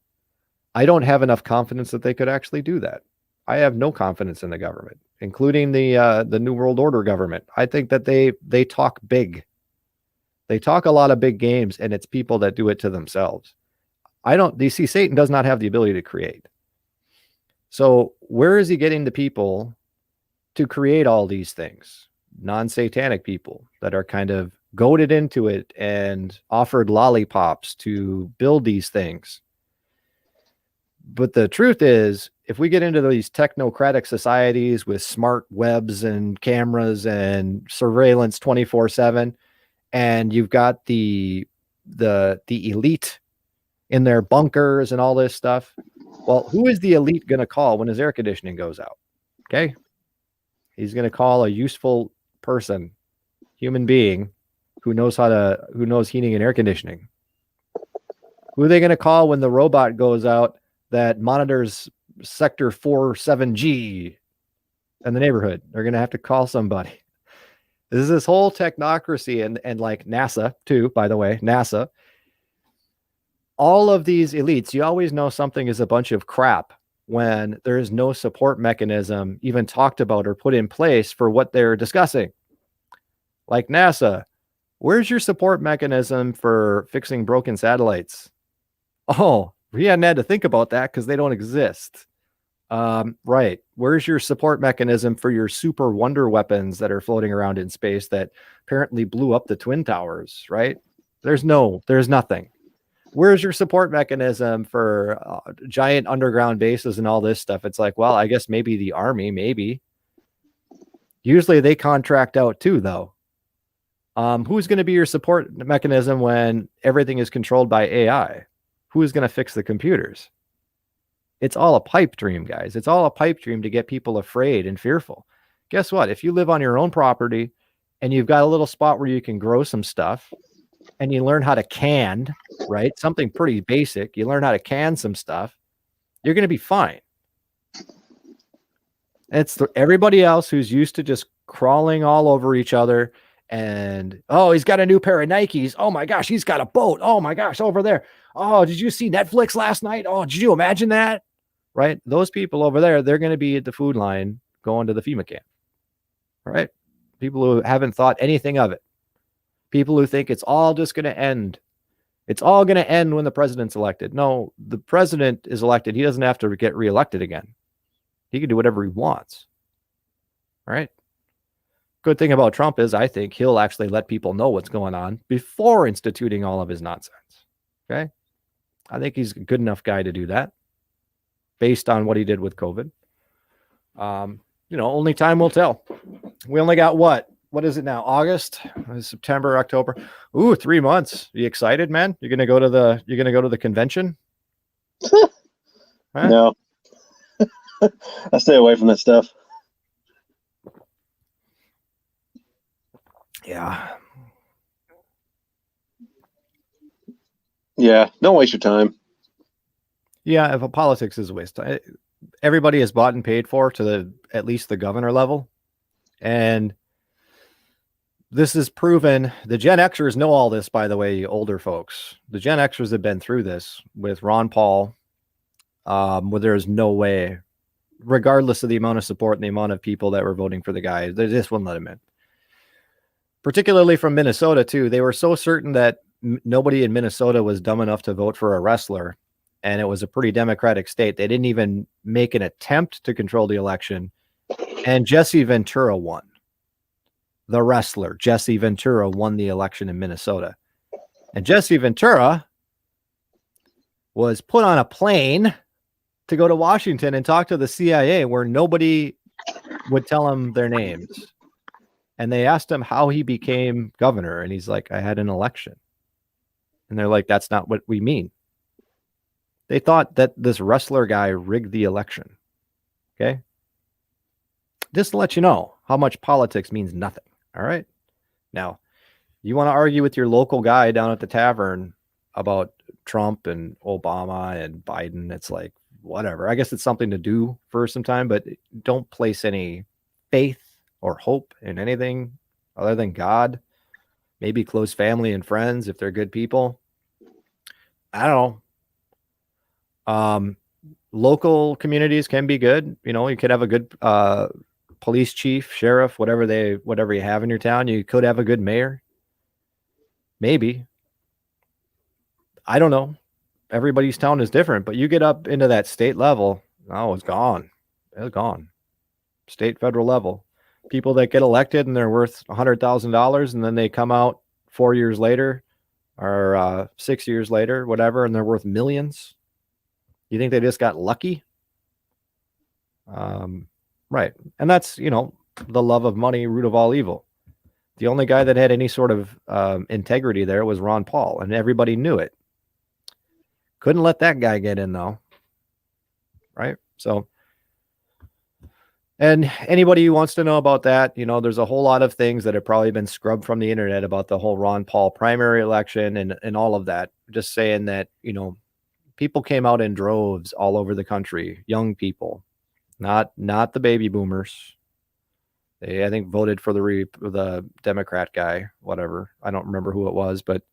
I don't have enough confidence that they could actually do that. I have no confidence in the government, including the New World Order government. I think that they talk big. They talk a lot of big games, and it's people that do it to themselves. You see, Satan does not have the ability to create. So where is he getting the people to create all these things? Non-satanic people that are kind of goaded into it and offered lollipops to build these things. But the truth is, if we get into these technocratic societies with smart webs and cameras and surveillance 24/7, and you've got the elite in their bunkers and all this stuff, well, who is the elite going to call when his air conditioning goes out? Okay. He's going to call a useful person, human being who knows heating and air conditioning. Who are they going to call when the robot goes out that monitors sector 47G in the neighborhood? They're going to have to call somebody. This is this whole technocracy and like NASA too, by the way, NASA. All of these elites, you always know something is a bunch of crap when there is no support mechanism even talked about or put in place for what they're discussing. Like NASA, where's your support mechanism for fixing broken satellites? Oh, we hadn't had to think about that because they don't exist. Right. Where's your support mechanism for your super wonder weapons that are floating around in space that apparently blew up the Twin Towers, right? There's nothing. Where's your support mechanism for giant underground bases and all this stuff? It's like, well, I guess maybe the Army, maybe. Usually they contract out too, though. Who's going to be your support mechanism when everything is controlled by AI? Who is going to fix the computers? It's all a pipe dream, guys. It's all a pipe dream to get people afraid and fearful. Guess what? If you live on your own property and you've got a little spot where you can grow some stuff and you learn how to can, right? Something pretty basic. You learn how to can some stuff. You're going to be fine. It's everybody else who's used to just crawling all over each other and, oh, he's got a new pair of Nikes. Oh my gosh, he's got a boat. Oh my gosh, over there. Oh, did you see Netflix last night? Oh, did you imagine that? Right? Those people over there, they're going to be at the food line going to the FEMA camp. Right? People who haven't thought anything of it. People who think it's all just going to end. It's all going to end when the president's elected. No, the president is elected. He doesn't have to get reelected again. He can do whatever he wants. Right? Good thing about Trump is I think he'll actually let people know what's going on before instituting all of his nonsense. Okay? I think he's a good enough guy to do that based on what he did with COVID. Only time will tell. We only got what is it now? August, September, October. Ooh, 3 months. You excited, man? You're gonna go to the convention? Huh? No. I stay away from that stuff. Yeah. Yeah, don't waste your time. Yeah, if politics is a waste, everybody is bought and paid for to at least the governor level. And this is proven. The Gen Xers know all this, by the way, you older folks. The Gen Xers have been through this with Ron Paul, where there is no way, regardless of the amount of support and the amount of people that were voting for the guy, they just wouldn't let him in. Particularly from Minnesota, too. They were so certain that nobody in Minnesota was dumb enough to vote for a wrestler. and it was a pretty Democratic state. They didn't even make an attempt to control the election, and Jesse Ventura won. The wrestler, Jesse Ventura, won the election in Minnesota. And Jesse Ventura was put on a plane to go to Washington and talk to the CIA, where nobody would tell him their names. And they asked him how he became governor. And he's like, I had an election. And they're like, that's not what we mean. They thought that this wrestler guy rigged the election. Okay. Just to let you know how much politics means nothing. All right. Now, you want to argue with your local guy down at the tavern about Trump and Obama and Biden. It's like, whatever. I guess it's something to do for some time, but don't place any faith or hope in anything other than God. Maybe close family and friends if they're good people. I don't know. Local communities can be good. You know, you could have a good police chief, sheriff, whatever you have in your town. You could have a good mayor. Maybe. I don't know. Everybody's town is different, but you get up into that state level. Oh, it's gone. It's gone. State, federal level. People that get elected and they're worth $100,000 and then they come out 4 years later or 6 years later, whatever, and they're worth millions. You think they just got lucky? Right. And that's, you know, the love of money, root of all evil. The only guy that had any sort of integrity there was Ron Paul, and everybody knew it. Couldn't let that guy get in, though. Right? So, and anybody who wants to know about that, you know, there's a whole lot of things that have probably been scrubbed from the internet about the whole Ron Paul primary election and all of that. Just saying that, you know, people came out in droves all over the country, young people, not the baby boomers. They, I think, voted for the Democrat guy, whatever. I don't remember who it was, but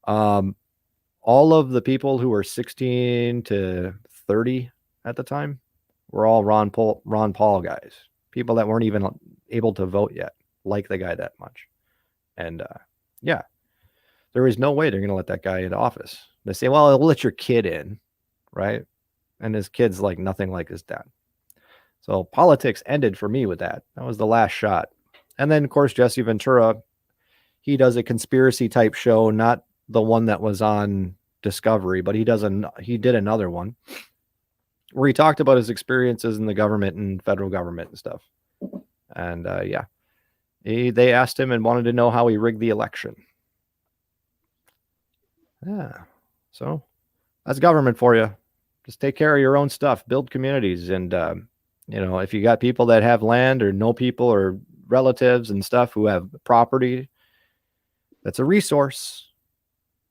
all of the people who were 16 to 30 at the time were all Ron Paul guys, people that weren't even able to vote yet, like the guy that much. And yeah, there is no way they're going to let that guy into office. They say, well, we'll let your kid in, right? And his kid's like nothing like his dad. So politics ended for me with that. That was the last shot. And then, of course, Jesse Ventura, he does a conspiracy type show, not the one that was on Discovery, but he did another one where he talked about his experiences in the government and federal government and stuff. And yeah, they asked him and wanted to know how he rigged the election. Yeah. So that's government for you. Just take care of your own stuff, build communities. And, you know, if you got people that have land or know people or relatives and stuff who have property, that's a resource.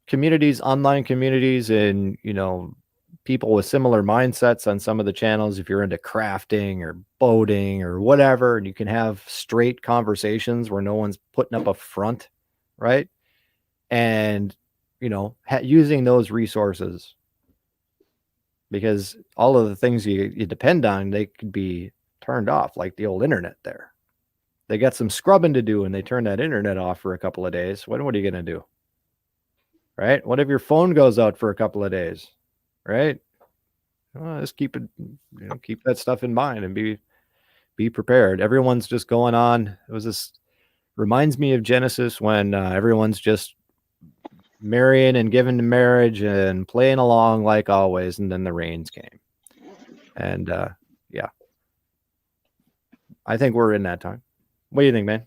Communities, online communities, and, you know, people with similar mindsets on some of the channels. If you're into crafting or boating or whatever, and you can have straight conversations where no one's putting up a front, right? And, you know, using those resources, because all of the things you depend on, they could be turned off, like the old internet there. They got some scrubbing to do and they turn that internet off for a couple of days. What are you going to do? Right? What if your phone goes out for a couple of days? Right? Well, just keep it, you know, keep that stuff in mind and be prepared. Everyone's just going on. It was this reminds me of Genesis when everyone's just marrying and giving to marriage and playing along like always, and then the rains came. And yeah, I think we're in that time. What do you think, man?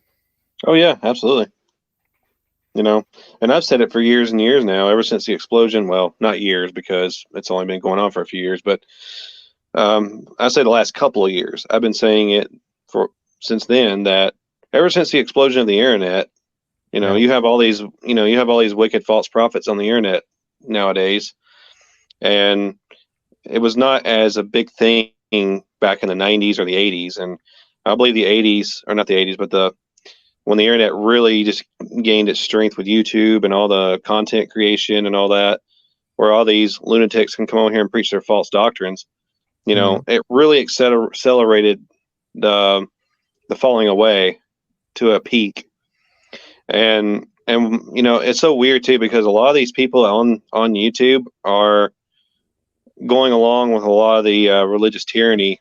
Oh yeah, absolutely. You know, and I've said it for years and years now, ever since the explosion. Well, not years, because it's only been going on for a few years, but I say the last couple of years. I've been saying it since then, that ever since the explosion of the internet, you know, Yeah. you have all these wicked false prophets on the internet nowadays, and it was not as a big thing back in the 90s or the 80s, and I believe the 80s, or not the 80s, but when the internet really just gained its strength with YouTube and all the content creation and all that, where all these lunatics can come on here and preach their false doctrines, you know, it really accelerated the falling away to a peak. And you know, it's so weird too, because a lot of these people on YouTube are going along with a lot of the religious tyranny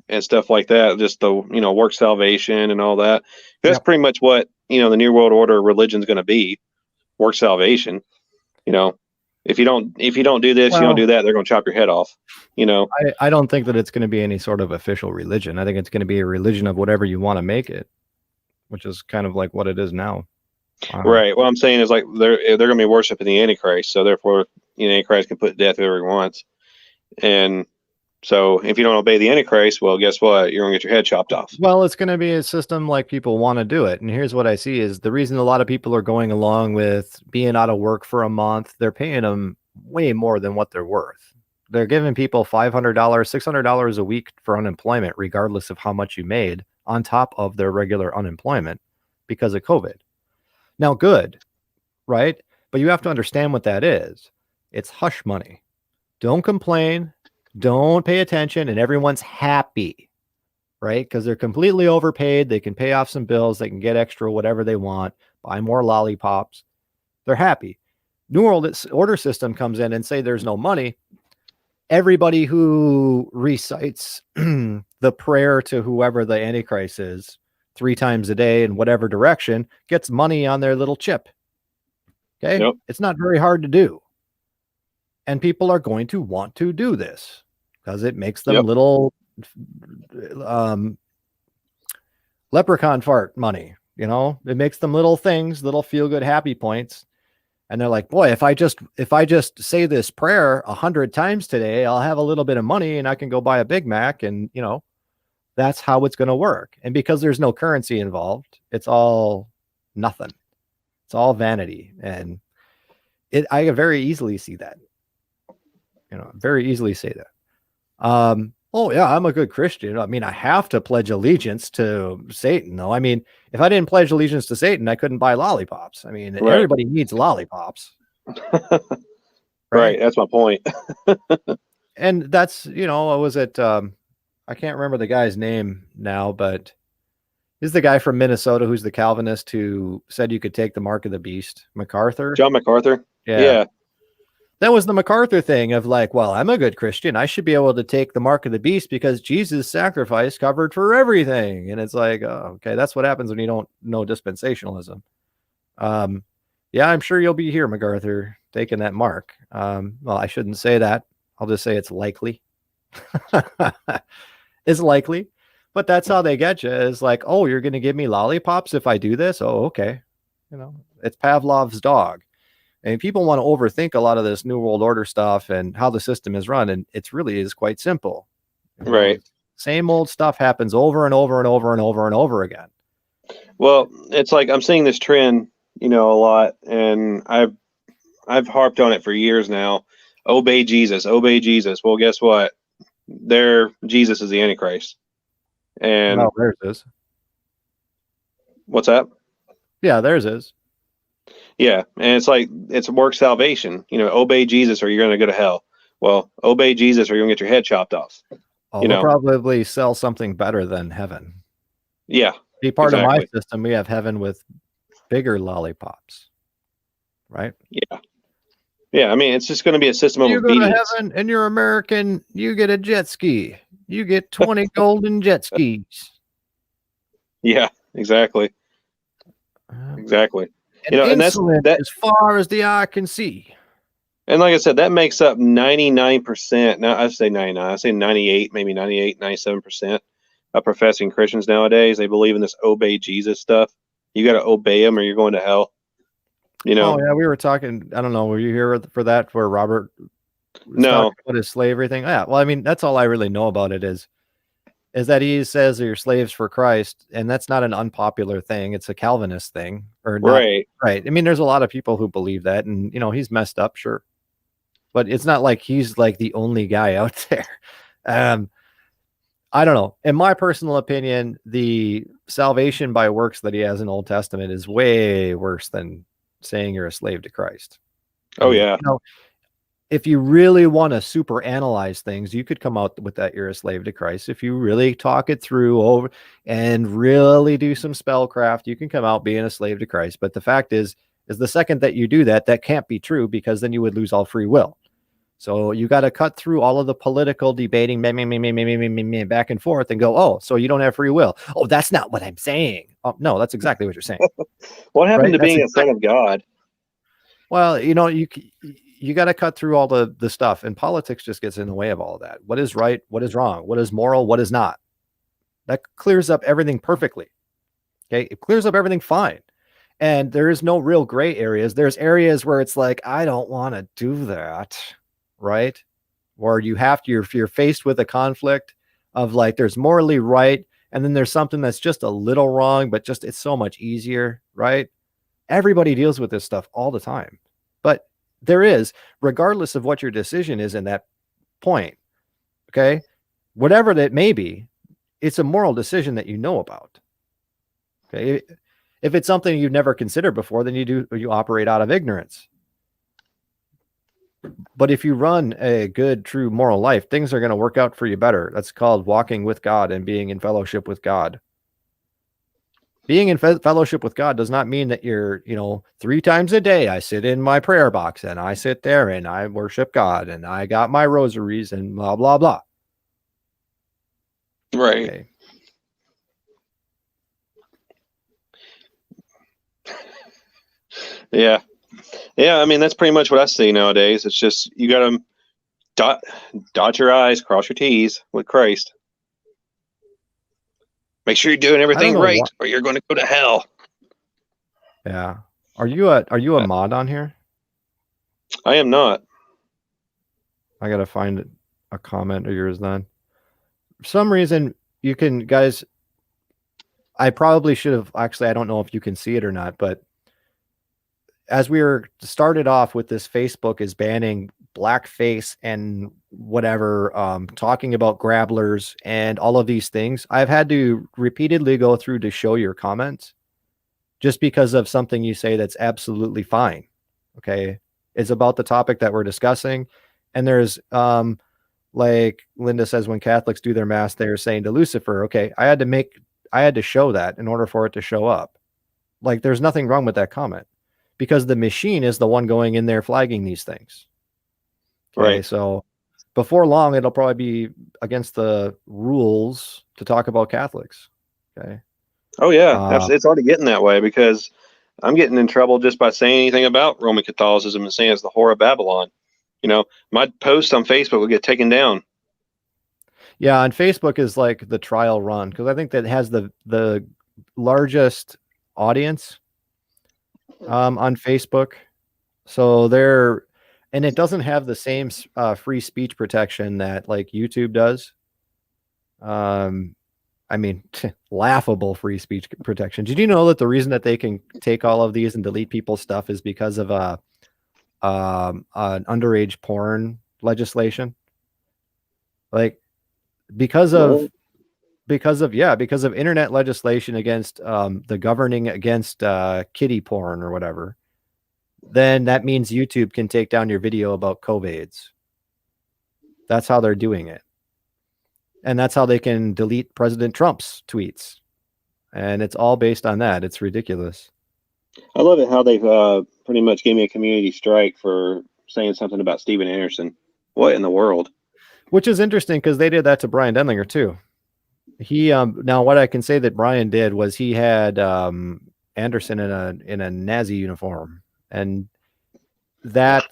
and stuff like that, just the work salvation and all that. That's pretty much what the New World Order religion is going to be: work salvation. If you don't do this, you don't do that, they're going to chop your head off. I don't think that it's going to be any sort of official religion. I think it's going to be a religion of whatever you want to make it, which is kind of like what it is now. Right. What I'm saying is, like, they're going to be worshiping the Antichrist, so therefore, Antichrist can put to death whoever he wants. And so, if you don't obey the Antichrist, well, guess what? You're going to get your head chopped off. Well, it's going to be a system like people want to do it. And here's what I see is the reason a lot of people are going along with being out of work for a month. They're paying them way more than what they're worth. They're giving people $500, $600 a week for unemployment, regardless of how much you made, on top of their regular unemployment because of COVID. Now, good, right? But you have to understand what that is. It's hush money. Don't complain. Don't pay attention. And everyone's happy, right? Because they're completely overpaid. They can pay off some bills. They can get extra whatever they want, buy more lollipops. They're happy. New World Order system comes in and say there's no money. Everybody who recites the prayer to whoever the Antichrist is 3 times a day in whatever direction gets money on their little chip. Okay. Yep. It's not very hard to do. And people are going to want to do this because it makes them little leprechaun fart money. It makes them little things, little feel good, happy points. And they're like, boy, if I just say this prayer 100 times today, I'll have a little bit of money and I can go buy a Big Mac. And, that's how it's going to work. And because there's no currency involved, it's all nothing. It's all vanity. And I can very easily see that. Very easily say that. Oh yeah, I'm a good Christian. I mean, I have to pledge allegiance to Satan, though. I mean, if I didn't pledge allegiance to Satan, I couldn't buy lollipops. I mean, everybody needs lollipops. Right. That's my point. And that's, was it, I can't remember the guy's name now, but this is the guy from Minnesota who's the Calvinist who said you could take the mark of the beast. MacArthur? John MacArthur? Yeah. That was the MacArthur thing of like, well, I'm a good Christian. I should be able to take the mark of the beast because Jesus' sacrifice covered for everything. And it's like, oh, okay, that's what happens when you don't know dispensationalism. Yeah, I'm sure you'll be here, MacArthur, taking that mark. Well, I shouldn't say that. I'll just say it's likely. It's likely. But that's how they get you. Is like, oh, you're going to give me lollipops if I do this? Oh, okay. It's Pavlov's dog. And people want to overthink a lot of this New World Order stuff and how the system is run. And it really is quite simple. Right. Same old stuff happens over and over and over and over and over again. Well, it's like I'm seeing this trend, a lot. And I've harped on it for years now. Obey Jesus. Obey Jesus. Well, guess what? Jesus is the Antichrist. And there's his. What's that? Yeah, there's his. Yeah, and it's like it's work salvation. Obey Jesus or you're going to go to hell. Well, obey Jesus or you're going to get your head chopped off. They'll probably sell something better than heaven. Yeah. Be part of my system. We have heaven with bigger lollipops, right? Yeah. Yeah, I mean, it's just going to be a system of obedience. You go to heaven and you're American, you get a jet ski. You get 20 golden jet skis. Yeah, exactly. Exactly. And that's that as far as the eye can see. And like I said, that makes up 99%. Now I say 99, I say 98, maybe 98, 97% of professing Christians nowadays. They believe in this obey Jesus stuff. You got to obey him or you're going to hell. Oh yeah, we were talking. I don't know. Were you here for that? Where Robert? No. What his slavery thing? Yeah. Well, I mean, that's all I really know about it is that he says you're slaves for Christ, and that's not an unpopular thing. It's a Calvinist thing, or not, right? Right. I mean, there's a lot of people who believe that, and he's messed up, sure, but it's not like he's like the only guy out there. I don't know. In my personal opinion, the salvation by works that he has in Old Testament is way worse than saying you're a slave to Christ. Oh yeah. If you really want to super analyze things, you could come out with that you're a slave to Christ. If you really talk it through over and really do some spellcraft, you can come out being a slave to Christ. But the fact is the second that you do that, that can't be true because then you would lose all free will. So you got to cut through all of the political debating back and forth and go, oh, so you don't have free will. Oh, that's not what I'm saying. Oh, no, that's exactly what you're saying. What happened Right? to That's being a son of God? Well, you got to cut through all the stuff, and politics just gets in the way of all of that. What is right? What is wrong? What is moral? What is not? That clears up everything perfectly. Okay. It clears up everything fine. And there is no real gray areas. There's areas where it's like, I don't want to do that. Right. Or you have to, if you're faced with a conflict of like, there's morally right. And then there's something that's just a little wrong, but just, it's so much easier. Right. Everybody deals with this stuff all the time, but there is, regardless of what your decision is in that point. Okay. Whatever that may be, it's a moral decision that you know about. Okay. If it's something you've never considered before, then you operate out of ignorance. But if you run a good, true moral life, things are going to work out for you better. That's called walking with God and being in fellowship with God. Being in fellowship with God does not mean that you're, 3 times a day, I sit in my prayer box and I sit there and I worship God and I got my rosaries and blah, blah, blah. Right. Okay. Yeah. Yeah. I mean, that's pretty much what I see nowadays. It's just, you got to dot your I's, cross your T's with Christ. Make sure you're doing everything right or you're going to go to hell. Yeah. Are you a mod on here? I am not. I got to find a comment of yours then. For some reason, you can, guys, I probably should have, actually, I don't know if you can see it or not, but as we were started off with this, Facebook is banning blackface and whatever, talking about grabblers and all of these things. I've had to repeatedly go through to show your comments just because of something you say that's absolutely fine. Okay. It's about the topic that we're discussing. And there's, like Linda says, when Catholics do their mass, they're saying to Lucifer, okay, I had to show that in order for it to show up. Like, there's nothing wrong with that comment because the machine is the one going in there flagging these things. Okay. Right. So before long, it'll probably be against the rules to talk about Catholics. Okay. Oh yeah. It's already getting that way because I'm getting in trouble just by saying anything about Roman Catholicism and saying it's the whore of Babylon. My post on Facebook will get taken down. Yeah, and Facebook is like the trial run because I think that has the largest audience on Facebook. So and it doesn't have the same free speech protection that like YouTube does. I mean, laughable free speech protection. Did you know that the reason that they can take all of these and delete people's stuff is because of an underage porn legislation? Like, because of internet legislation against the governing against kiddie porn or whatever, then that means YouTube can take down your video about COVIDs. That's how they're doing it. And that's how they can delete President Trump's tweets. And it's all based on that. It's ridiculous. I love it how they've pretty much gave me a community strike for saying something about Steven Anderson. What in the world? Which is interesting because they did that to Brian Denlinger too. He now what I can say that Brian did was he had Anderson in a Nazi uniform, and that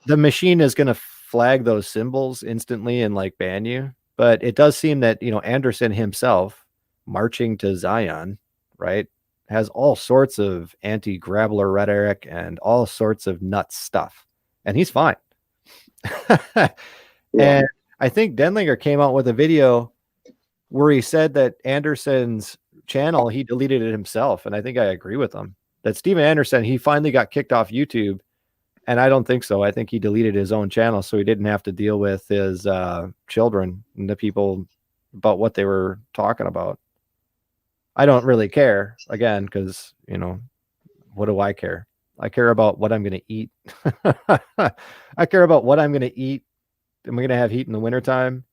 the machine is going to flag those symbols instantly and like ban you. But it does seem that Anderson himself marching to Zion, right, has all sorts of anti-grabbler rhetoric and all sorts of nuts stuff, and he's fine. Yeah. And I think Denlinger came out with a video where he said that Anderson's channel, he deleted it himself. And I think I agree with him that Steven Anderson, he finally got kicked off YouTube. And I don't think so. I think he deleted his own channel so he didn't have to deal with his children and the people about what they were talking about. I don't really care, again, because, what do I care? I care about what I'm going to eat. I care about what I'm going to eat. Am I going to have heat in the wintertime?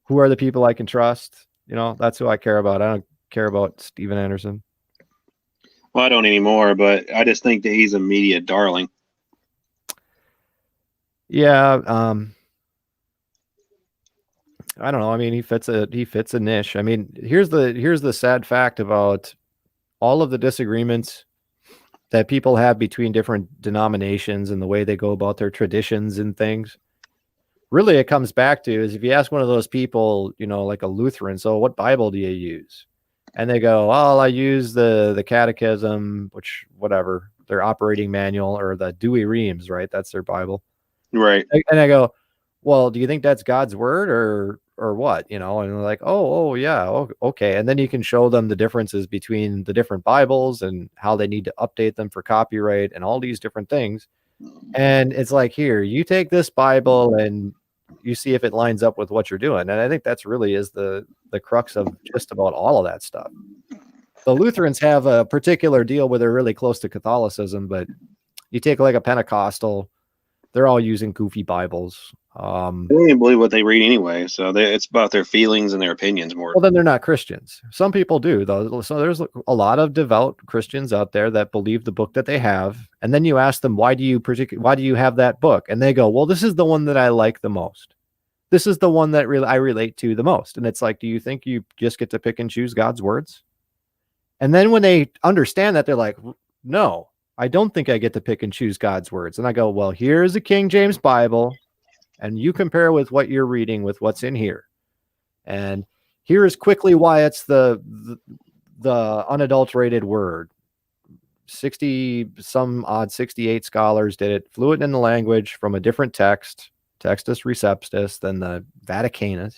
Who are the people I can trust? That's who I care about. I don't care about Steven Anderson. Well, I don't anymore, but I just think that he's a media darling. Yeah, I don't know. I mean, he fits a niche. I mean, here's the sad fact about all of the disagreements that people have between different denominations and the way they go about their traditions and things. Really, it comes back to is if you ask one of those people, like a Lutheran, so what Bible do you use? And they go, well, I use the Catechism, which whatever, their operating manual, or the Dewey Reams, right? That's their Bible. Right. And I go, well, do you think that's God's word or what? And they're like, oh yeah, okay. And then you can show them the differences between the different Bibles and how they need to update them for copyright and all these different things. And it's like, here, you take this Bible and you see if it lines up with what you're doing. And I think that's really is the crux of just about all of that stuff. The Lutherans have a particular deal where they're really close to Catholicism, but you take like a Pentecostal, they're all using goofy Bibles. They don't even believe what they read anyway, so it's about their feelings and their opinions more. Well, then they're not Christians. Some people do, though. So there's a lot of devout Christians out there that believe the book that they have, and then you ask them, why do you have that book? And they go, well, this is the one that I like the most. This is the one that I relate to the most. And it's like, do you think you just get to pick and choose God's words? And then when they understand that, they're like, no, I don't think I get to pick and choose God's words. And I go, well, here's a King James Bible, and you compare with what you're reading with what's in here. And here is quickly why it's the unadulterated word. 68 scholars did it, fluent in the language from a different text, Textus Receptus, than the Vaticanus.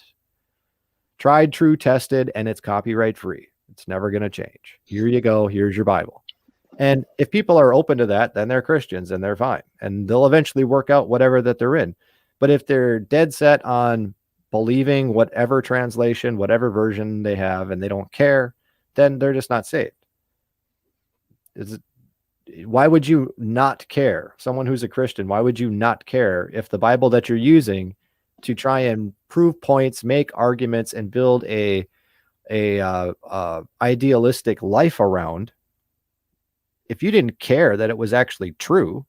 Tried, true, tested, and it's copyright free. It's never going to change. Here you go. Here's your Bible. And if people are open to that, then they're Christians and they're fine. And they'll eventually work out whatever that they're in. But if they're dead set on believing whatever translation, whatever version they have, and they don't care, then they're just not saved. Why would you not care? Someone who's a Christian, why would you not care if the Bible that you're using to try and prove points, make arguments, and build a idealistic life around, if you didn't care that it was actually true,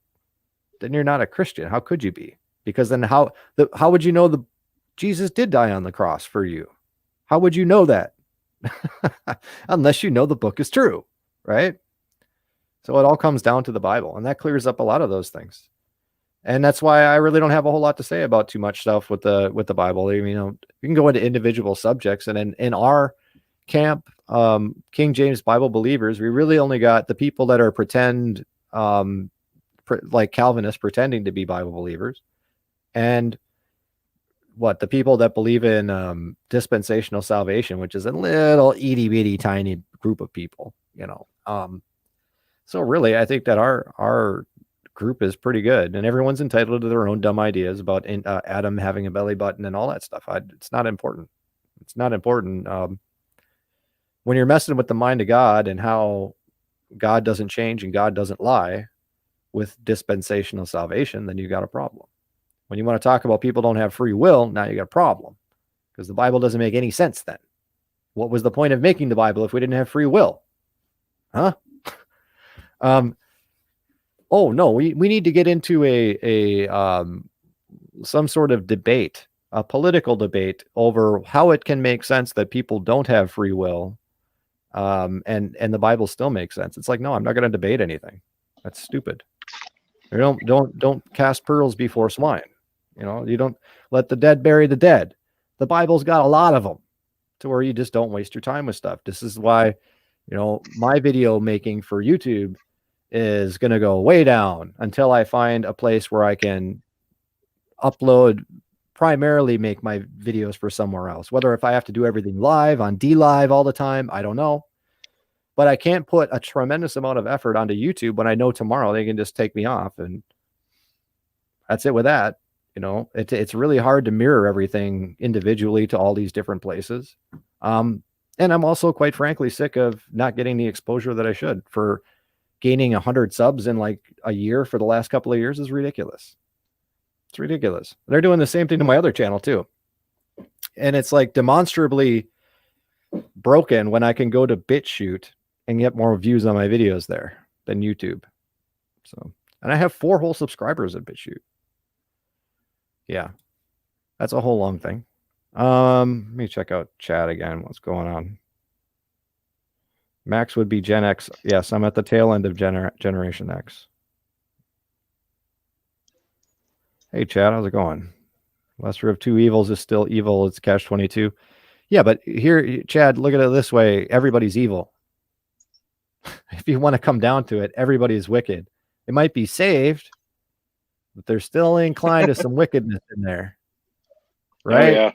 then you're not a Christian. How could you be? Because then how would you know Jesus did die on the cross for you? How would you know that? Unless you know the book is true, right? So it all comes down to the Bible, and that clears up a lot of those things. And that's why I really don't have a whole lot to say about too much stuff with the Bible. You can go into individual subjects, and in our camp, King James Bible believers, we really only got the people that are like Calvinists pretending to be Bible believers, and the people that believe in dispensational salvation, which is a little itty bitty tiny group of people, So really, I think that our group is pretty good, and everyone's entitled to their own dumb ideas about Adam having a belly button and all that stuff. It's not important. It's not important. When you're messing with the mind of God and how God doesn't change and God doesn't lie with dispensational salvation, then you got a problem. When you want to talk about people don't have free will, now you got a problem, because the Bible doesn't make any sense then. What was the point of making the Bible if we didn't have free will? Huh? Oh no, we need to get into some sort of debate, a political debate over how it can make sense that people don't have free will, and the Bible still makes sense. It's like, no, I'm not going to debate anything. That's stupid. You don't cast pearls before swine. You don't let the dead bury the dead. The Bible's got a lot of them, to where you just don't waste your time with stuff. This is why, my video making for YouTube is going to go way down until I find a place where I can primarily make my videos for somewhere else. Whether if I have to do everything live on DLive all the time, I don't know. But I can't put a tremendous amount of effort onto YouTube when I know tomorrow they can just take me off, and that's it with that. It's really hard to mirror everything individually to all these different places. And I'm also, quite frankly, sick of not getting the exposure that I should. For gaining 100 subs in like a year for the last couple of years is ridiculous. It's ridiculous. They're doing the same thing to my other channel too. And it's like demonstrably broken when I can go to BitChute and get more views on my videos there than YouTube. So, and I have 4 whole subscribers at BitChute. Yeah, that's a whole long thing. Let me check out chat again. What's going on? Max would be Gen X. Yes, I'm at the tail end of Generation X. Hey, Chad, how's it going? Lesser of two evils is still evil. It's Catch 22. Yeah, but here, Chad, look at it this way. Everybody's evil. If you want to come down to it, everybody's wicked. They might be saved, but they're still inclined to some wickedness in there. Right? Oh yeah.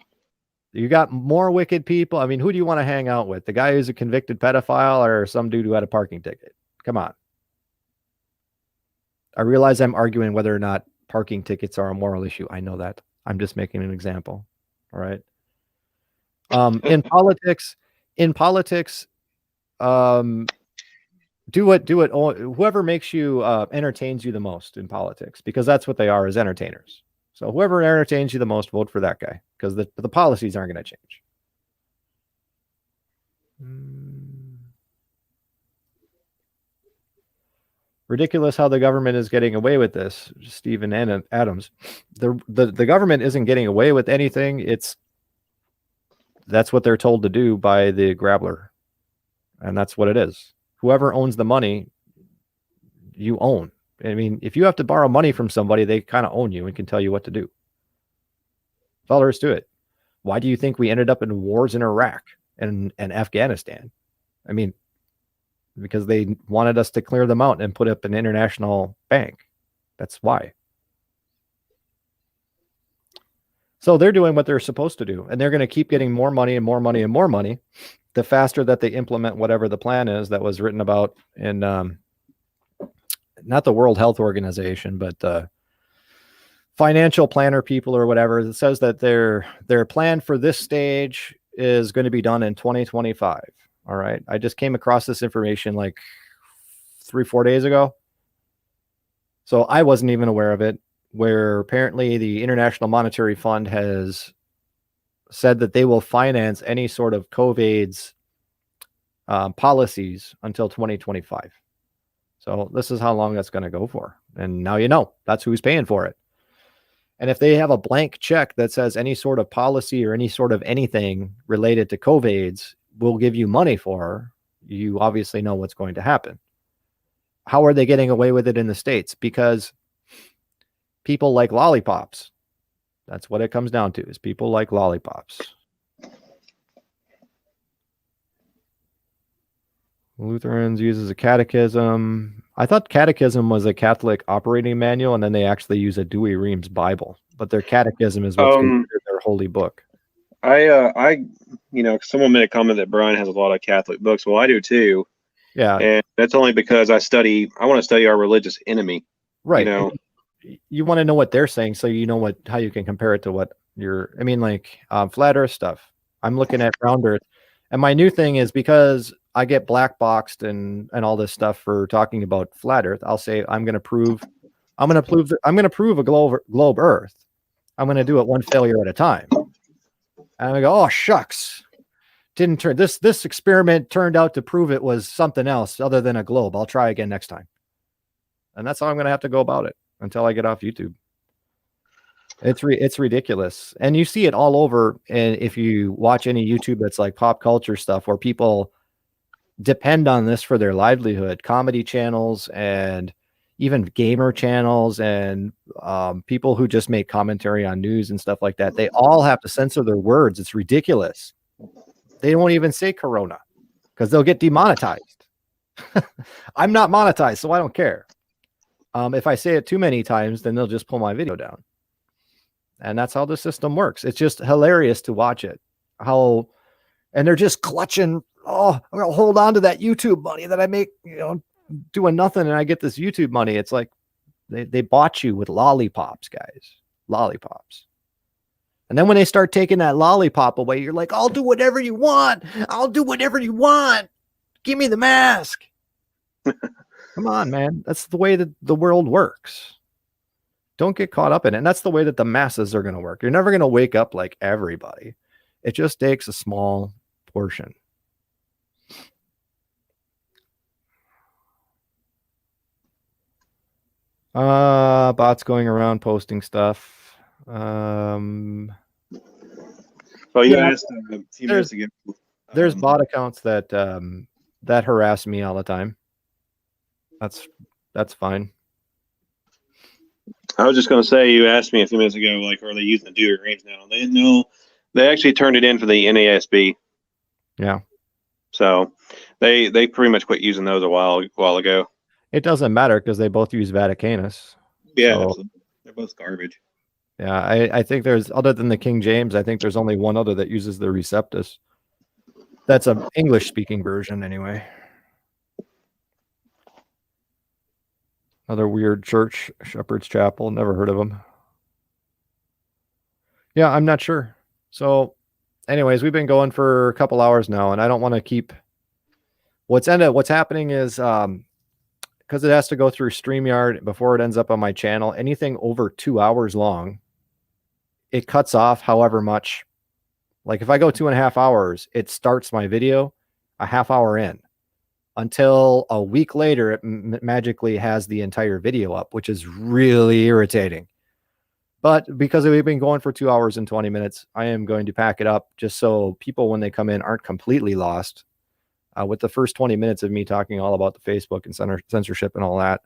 You got more wicked people. I mean, who do you want to hang out with? The guy who's a convicted pedophile or some dude who had a parking ticket? Come on. I realize I'm arguing whether or not parking tickets are a moral issue. I know that. I'm just making an example. All right. In politics, do it. Whoever makes you entertains you the most in politics, because that's what they are, as entertainers. So whoever entertains you the most, vote for that guy, because the policies aren't going to change. Ridiculous how the government is getting away with this, Stephen and Adams. The government isn't getting away with anything. That's what they're told to do by the grabbler, and that's what it is. Whoever owns the money, you own. I mean, if you have to borrow money from somebody, they kind of own you and can tell you what to do. That's all there is to it. Why do you think we ended up in wars in Iraq and Afghanistan? I mean, because they wanted us to clear them out and put up an international bank. That's why. So they're doing what they're supposed to do, and they're going to keep getting more money and more money and more money the faster that they implement whatever the plan is that was written about in not the World Health Organization, but financial planner people or whatever. It says that their plan for this stage is going to be done in 2025. All right. I just came across this information like 3-4 days ago. So I wasn't even aware of it, where apparently the International Monetary Fund has said that they will finance any sort of COVID's policies until 2025. So this is how long that's going to go for. And now you know, that's who's paying for it. And if they have a blank check that says any sort of policy or any sort of anything related to COVID's will give you money for, you obviously know what's going to happen. How are they getting away with it in the States? Because people like lollipops. That's what it comes down to, is people like lollipops. Lutherans uses a catechism. I thought catechism was a Catholic operating manual, and then they actually use a Dewey Reams Bible, but their catechism is what's considered their holy book. Someone made a comment that Brian has a lot of Catholic books. Well, I do too. Yeah. And that's only because I want to study our religious enemy. Right. You want to know what they're saying, so you know how you can compare it to what flat earth stuff. I'm looking at round earth, and my new thing is, because I get black boxed and all this stuff for talking about flat earth, I'll say I'm going to prove a globe earth. I'm going to do it one failure at a time. And I go, oh shucks, didn't turn this experiment turned out to prove it was something else other than a globe. I'll try again next time. And that's how I'm going to have to go about it until I get off YouTube. It's ridiculous. And you see it all over. And if you watch any YouTube that's like pop culture stuff, where people depend on this for their livelihood, comedy channels and even gamer channels and people who just make commentary on news and stuff like that, they all have to censor their words. It's ridiculous. They won't even say Corona because they'll get demonetized. I'm not monetized, so I don't care. If I say it too many times, then they'll just pull my video down. And that's how the system works. It's just hilarious to watch it. And they're just clutching, oh, I'm going to hold on to that YouTube money that I make, doing nothing, and I get this YouTube money. It's like they bought you with lollipops, guys. Lollipops. And then when they start taking that lollipop away, you're like, I'll do whatever you want. I'll do whatever you want. Give me the mask. Come on, man. That's the way that the world works. Don't get caught up in it. And that's the way that the masses are going to work. You're never going to wake up like everybody. It just takes a small portion. Bots going around posting stuff. Well, you Yeah, asked a few minutes ago. There's bot accounts that that harass me all the time. That's fine. I was just going to say, you asked me a few minutes ago, like, are they using the duty range now? They actually turned it in for the NASB. Yeah. So they pretty much quit using those a while ago. It doesn't matter because they both use Vaticanus. Yeah, So, absolutely. They're both garbage. yeah, I think there's, other than the King James, I think there's only one other that uses the Receptus. That's an English speaking version anyway. Another weird church, Shepherd's Chapel. Never heard of them. Yeah, I'm not sure. So, anyways, we've been going for a couple hours now, and I don't want to keep. What's happening is because it has to go through StreamYard before it ends up on my channel. Anything over 2 hours long, it cuts off however much. Like if I go 2.5 hours, it starts my video a half hour in. Until a week later, it magically has the entire video up, which is really irritating. But because we've been going for 2 hours and 20 minutes, I am going to pack it up just so people, when they come in, aren't completely lost. With the first 20 minutes of me talking all about the Facebook and censorship and all that,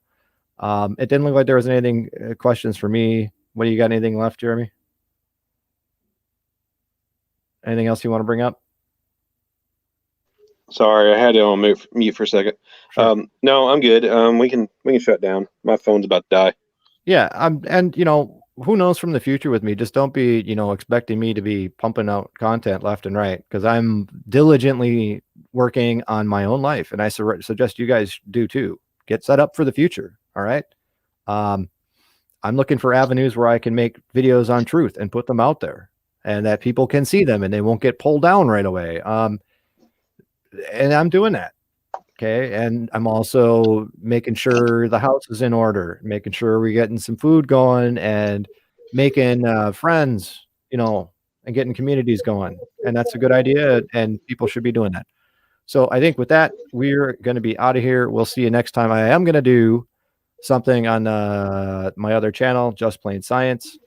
it didn't look like there was anything, questions for me. What do you got? Anything left, Jeremy? Anything else you want to bring up? Sorry, I had it on mute for a second. Sure. No, I'm good. We can shut down. My phone's about to die. Yeah, and who knows from the future with me? Just don't be, expecting me to be pumping out content left and right, because I'm diligently working on my own life, and I suggest you guys do too. Get set up for the future. All right. I'm looking for avenues where I can make videos on truth and put them out there, and that people can see them and they won't get pulled down right away. And I'm doing that. Okay. And I'm also making sure the house is in order, making sure we're getting some food going, and making friends, and getting communities going. And that's a good idea, and people should be doing that. So I think with that, we're going to be out of here. We'll see you next time. I am going to do something on my other channel, Just Plain Science.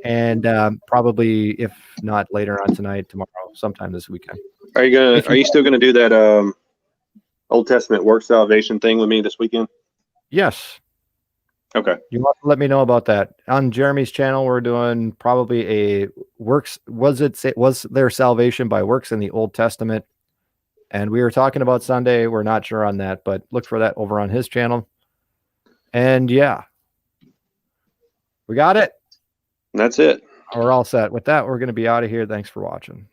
And probably, if not later on tonight, tomorrow, sometime this weekend. Are you still gonna do that Old Testament work salvation thing with me this weekend? Yes. Okay. You want to let me know about that. On Jeremy's channel, we're doing probably a works. Was there salvation by works in the Old Testament? And we were talking about Sunday. We're not sure on that, but look for that over on his channel. And yeah, we got it. That's it. We're all set. With that, we're going to be out of here. Thanks for watching.